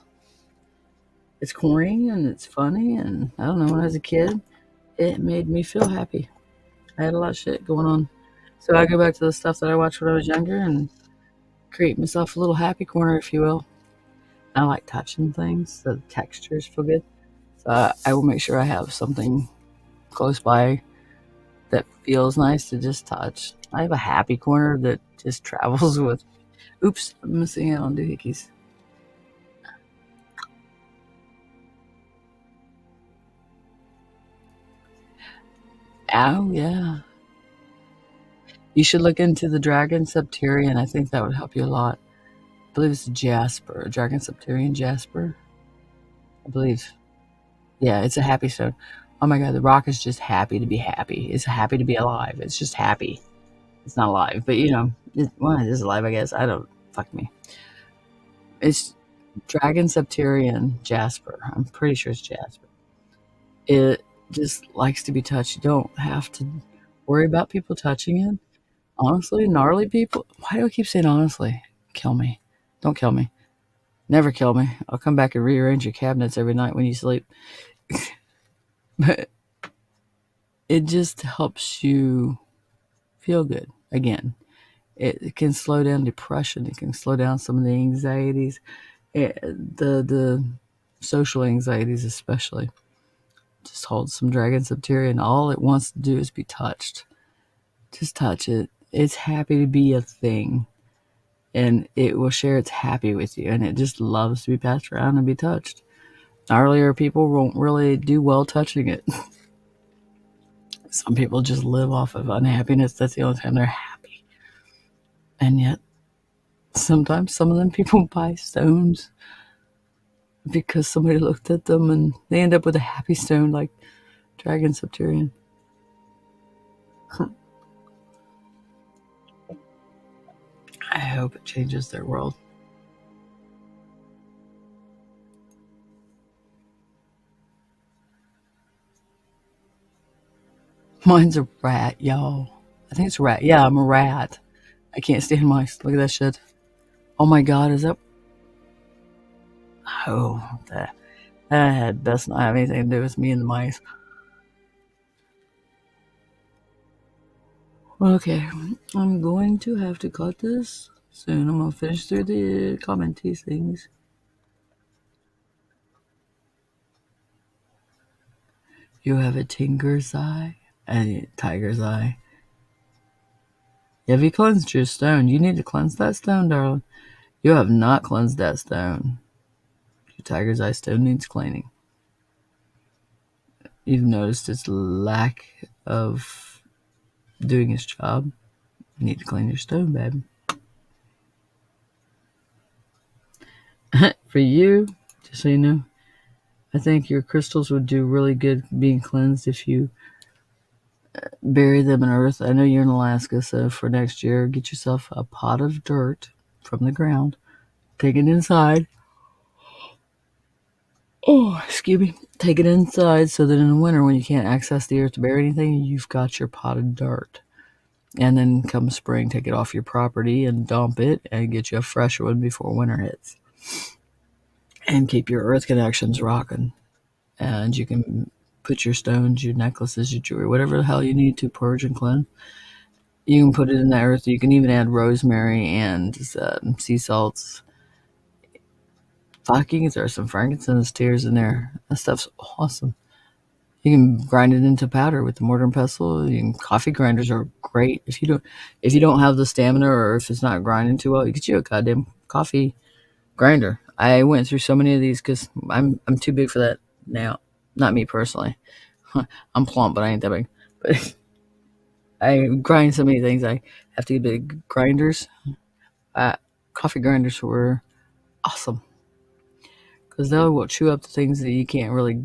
It's corny and it's funny, and I don't know, when I was a kid, it made me feel happy. I had a lot of shit going on. So I go back to the stuff that I watched when I was younger and create myself a little happy corner, if you will. I like touching things. The textures feel good. So I will make sure I have something close by that feels nice to just touch. I have a happy corner that just travels with. Oops, I'm missing out on doohickeys. Oh, yeah. You should look into the Dragon Septarian. I think that would help you a lot. I believe it's Jasper. Dragon Septarian Jasper. I believe. Yeah, it's a happy stone. Oh my god, the rock is just happy to be happy. It's happy to be alive. It's just happy. It's not alive, but it is alive, I guess. I don't. Fuck me. It's Dragon Septarian Jasper. I'm pretty sure it's Jasper. It just likes to be touched. You don't have to worry about people touching it. Honestly, gnarly people. Why do I keep saying honestly? Kill me. Don't kill me. Never kill me. I'll come back and rearrange your cabinets every night when you sleep. But it just helps you feel good. Again, it can slow down depression. It can slow down some of the anxieties, the social anxieties especially. Just hold some Dragon Septarian. All it wants to do is be touched. Just touch it. It's happy to be a thing. And it will share its happy with you. And it just loves to be passed around and be touched. Gnarlier people won't really do well touching it. Some people just live off of unhappiness. That's the only time they're happy. And yet, sometimes some of them people buy stones because somebody looked at them and they end up with a happy stone like Dragon Septarian. I hope it changes their world. Mine's a rat, y'all. I think it's a rat. Yeah, I'm a rat. I can't stand mice. Look at that shit. Oh my god, is that... Oh, that does not have anything to do with me and the mice. Okay, I'm going to have to cut this soon. I'm gonna finish through the commenty things. You have a tinker's eye and a tiger's eye. Have you cleansed your stone? You need to cleanse that stone, darling. You have not cleansed that stone. Your tiger's eye stone needs cleaning. You've noticed its lack of doing its job. You need to clean your stone, baby. For you, just so you know, I think your crystals would do really good being cleansed if you bury them in earth. I know you're in Alaska, so for next year, get yourself a pot of dirt from the ground. Take it inside. Oh, excuse me. Take it inside so that in the winter, when you can't access the earth to bury anything, you've got your pot of dirt. And then come spring, take it off your property and dump it and get you a fresh one before winter hits. And keep your earth connections rocking. And you can put your stones, your necklaces, your jewelry, whatever the hell you need to purge and cleanse. You can put it in the earth. You can even add rosemary and sea salts. Fuck, you can throw some frankincense tears in there. That stuff's awesome. You can grind it into powder with the mortar and pestle. Coffee grinders are great. If you don't have the stamina or if it's not grinding too well, you get you a goddamn coffee grinder. I went through so many of these because I'm too big for that now. Not me personally. I'm plump, but I ain't that big. But I grind so many things. I have to get big grinders. Coffee grinders were awesome because they will chew up the things that you can't really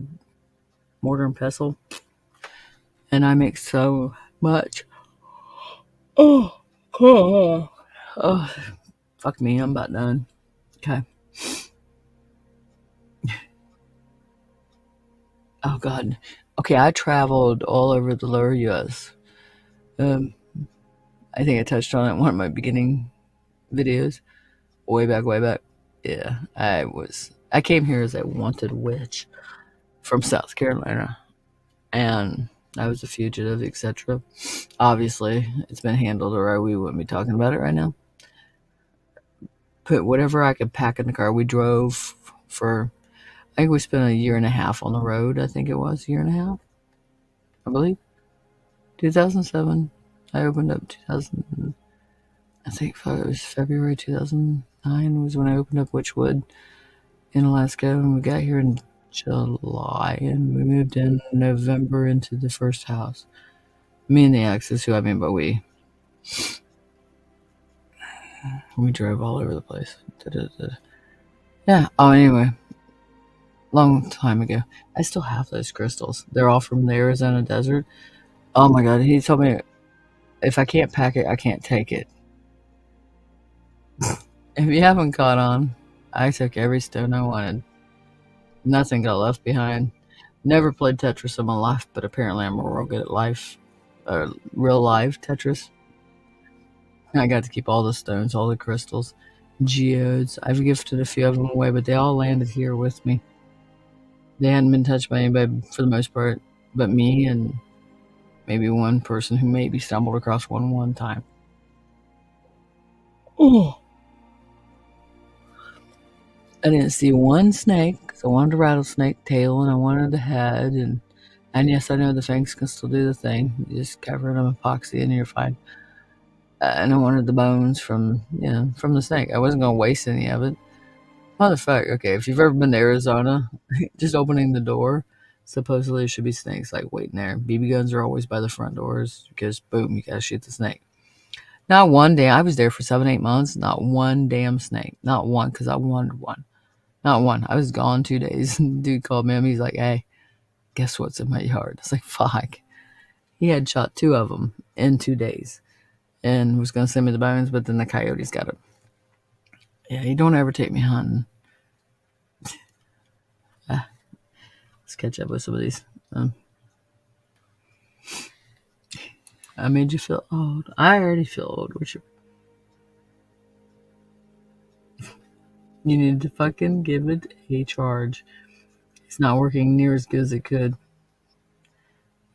mortar and pestle. And I make so much. Oh, cool. Oh, fuck me. I'm about done. Okay. Oh, God. Okay, I traveled all over the lower U.S. I think I touched on it in one of my beginning videos. Way back. Yeah, I came here as a wanted witch from South Carolina. And I was a fugitive, etc. Obviously, it's been handled or we wouldn't be talking about it right now. Put whatever I could pack in the car. We drove for, I think we spent a year and a half on the road. I think it was a year and a half, I believe. 2007. I opened up 2000. I think it was February 2009 was when I opened up Witchwood in Alaska. And we got here in July and we moved in November into the first house. Me and the ex is who I mean by we. We drove all over the place. Yeah. Oh, anyway. Long time ago. I still have those crystals. They're all from the Arizona desert. Oh my God. He told me if I can't pack it, I can't take it. If you haven't caught on, I took every stone I wanted. Nothing got left behind. Never played Tetris in my life, but apparently I'm real good at real life Tetris. I got to keep all the stones, all the crystals, geodes. I've gifted a few of them away, but they all landed here with me. They hadn't been touched by anybody for the most part, but me and maybe one person who maybe stumbled across one time. Oh. I didn't see one snake because I wanted a rattlesnake tail and I wanted the head. And yes, I know the fangs can still do the thing. You just cover them with epoxy and you're fine. And I wanted the bones from the snake. I wasn't going to waste any of it. Motherfucker, okay, if you've ever been to Arizona, just opening the door, supposedly there should be snakes like waiting there. BB guns are always by the front doors because boom, you gotta shoot the snake. Not one day, I was there for 7-8 months, not one damn snake. Not one, because I wanted one. Not one. I was gone 2 days. Dude called me up, he's like, hey, guess what's in my yard? I was like, fuck. He had shot 2 of them in 2 days and was gonna send me the bones, but then the coyotes got him. Yeah, you don't ever take me hunting. Let's catch up with some of these. I made you feel old. I already feel old. You need to fucking give it a charge. It's not working near as good as it could.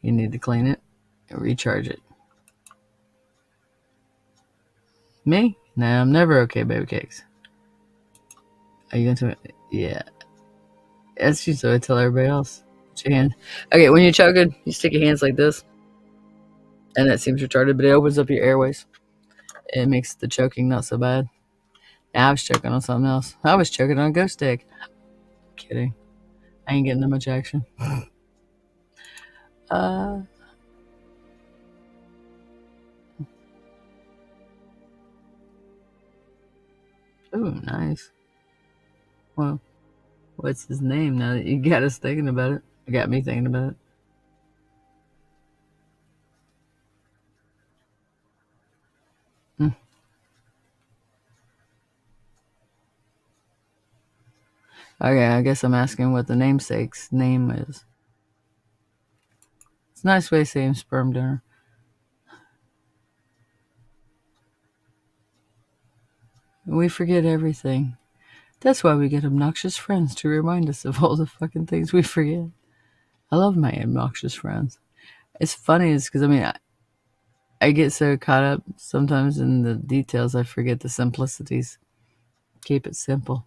You need to clean it and recharge it. Me? Nah, I'm never okay, baby cakes. Are you into it? Yeah. That's just what I tell everybody else. Put your hand. Okay, when you're choking, you stick your hands like this. And that seems retarded, but it opens up your airways. It makes the choking not so bad. Now, I was choking on something else. I was choking on a ghost egg. Kidding. I ain't getting that much action. Oh, nice. Well, what's his name now that you got us thinking about it? You got me thinking about it. Okay, I guess I'm asking what the namesake's name is. It's a nice way of saying sperm donor. We forget everything. That's why we get obnoxious friends to remind us of all the fucking things we forget. I love my obnoxious friends. It's funny, is because I get so caught up sometimes in the details, I forget the simplicities. Keep it simple.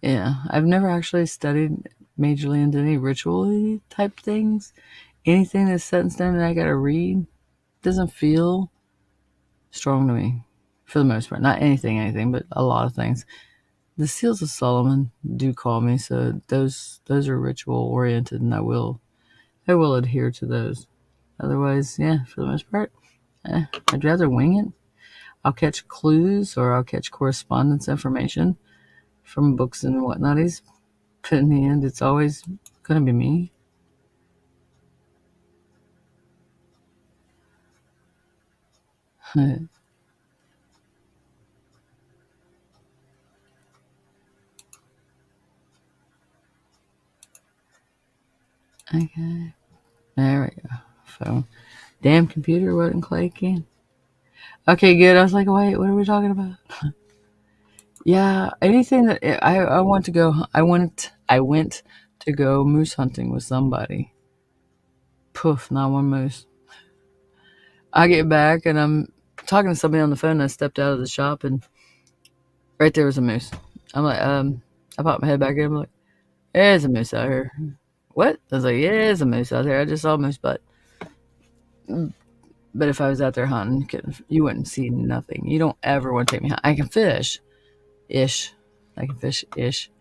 Yeah, I've never actually studied majorly into any ritual type things. Anything that's set in stone that I gotta read doesn't feel strong to me, for the most part. Not anything, but a lot of things. The Seals of Solomon do call me, so those are ritual oriented, and I will adhere to those. Otherwise, yeah, for the most part, I'd rather wing it. I'll catch clues or I'll catch correspondence information from books and whatnoties. But in the end, it's always gonna be me. Okay, there we go. Phone. Damn computer wasn't clicking. Okay, good. I was like, wait, what are we talking about? Yeah, anything that I want to go. I went to go moose hunting with somebody. Poof, not one moose. I get back and I'm talking to somebody on the phone. And I stepped out of the shop and right there was a moose. I'm like, I popped my head back in. I'm like, there's a moose out here. What? I was like, yeah, there's a moose out there. I just saw a moose butt. But if I was out there hunting, you wouldn't see nothing. You don't ever want to take me hunting. I can fish, ish. I can fish, ish.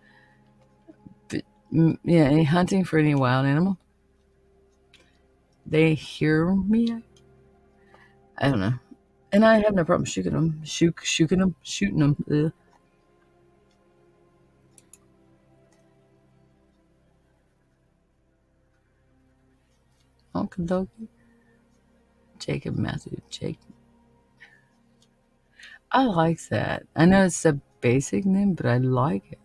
But, yeah, any hunting for any wild animal. They hear me. I don't know. And I have no problem shooting them. Shooting them. Ugh. Uncle Doggy. Jacob Matthew. Jake. I like that. I know it's a basic name, but I like it.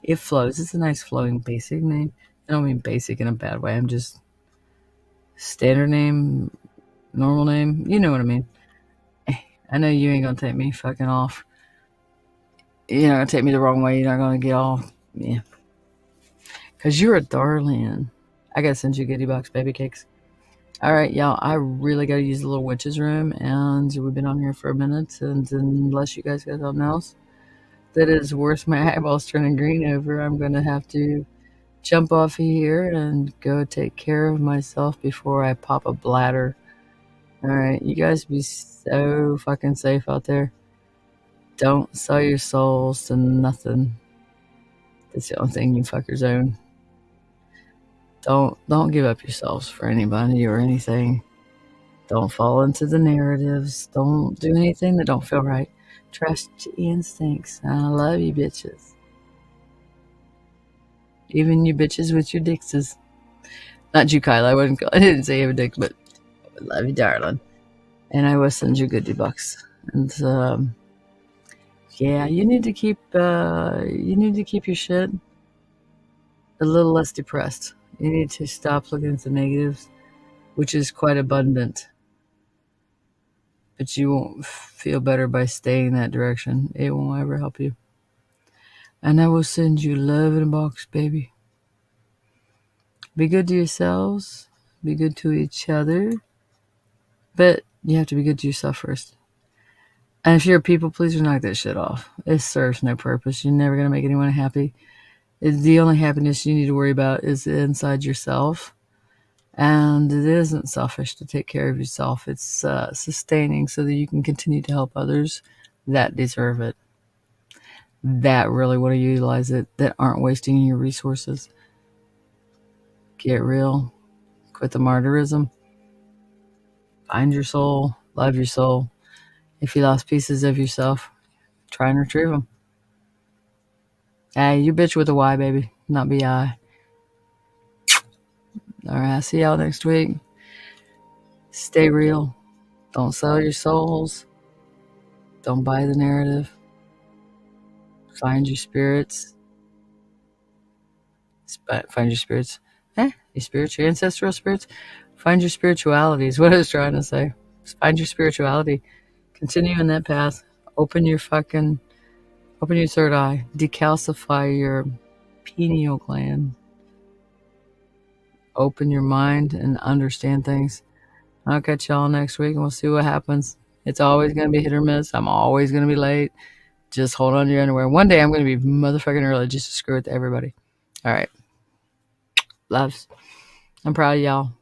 It flows. It's a nice flowing basic name. I don't mean basic in a bad way. I'm just standard name, normal name. You know what I mean. I know you ain't gonna take me fucking off. You're not gonna take me the wrong way. You're not gonna get off. Yeah. Cause you're a darling. I gotta send you a goodie box, baby cakes. All right, y'all. I really gotta use the little witch's room, and we've been on here for a minute. And unless you guys got something else that is worth my eyeballs turning green over, I'm gonna have to jump off of here and go take care of myself before I pop a bladder. All right, you guys be so fucking safe out there. Don't sell your souls to nothing. That's the only thing you fuckers own. Don't give up yourselves for anybody or anything. Don't fall into the narratives. Don't do anything that don't feel right. Trust your instincts. I love you bitches. Even you bitches with your dixes. Not you, Kyle. I didn't say you have a dick, but I love you, darling. And I will send you goodie bucks. And yeah, you need to keep your shit a little less depressed. You need to stop looking at the negatives. which is quite abundant. But you won't feel better by staying in that direction. It won't ever help you. And I will send you love in a box, baby. Be good to yourselves. Be good to each other. But you have to be good to yourself first. And if you're a people pleaser, knock that shit off. It serves no purpose. You're never going to make anyone happy. The only happiness you need to worry about is inside yourself. And it isn't selfish to take care of yourself. It's sustaining so that you can continue to help others that deserve it, that really want to utilize it, that aren't wasting your resources. Get real. Quit the martyrism. Find your soul. Love your soul. If you lost pieces of yourself, try and retrieve them. Hey, you bitch with a Y, baby, not B-I. All right, see y'all next week. Stay real. Don't sell your souls. Don't buy the narrative. Find your spirits. Find your spirits. Your spirits, your ancestral spirits. Find your spirituality is what I was trying to say. Find your spirituality. Continue in that path. Open your third eye. Decalcify your pineal gland. Open your mind and understand things. I'll catch y'all next week and we'll see what happens. It's always going to be hit or miss. I'm always going to be late. Just hold on to your underwear. One day I'm going to be motherfucking early just to screw with everybody. All right. Loves. I'm proud of y'all.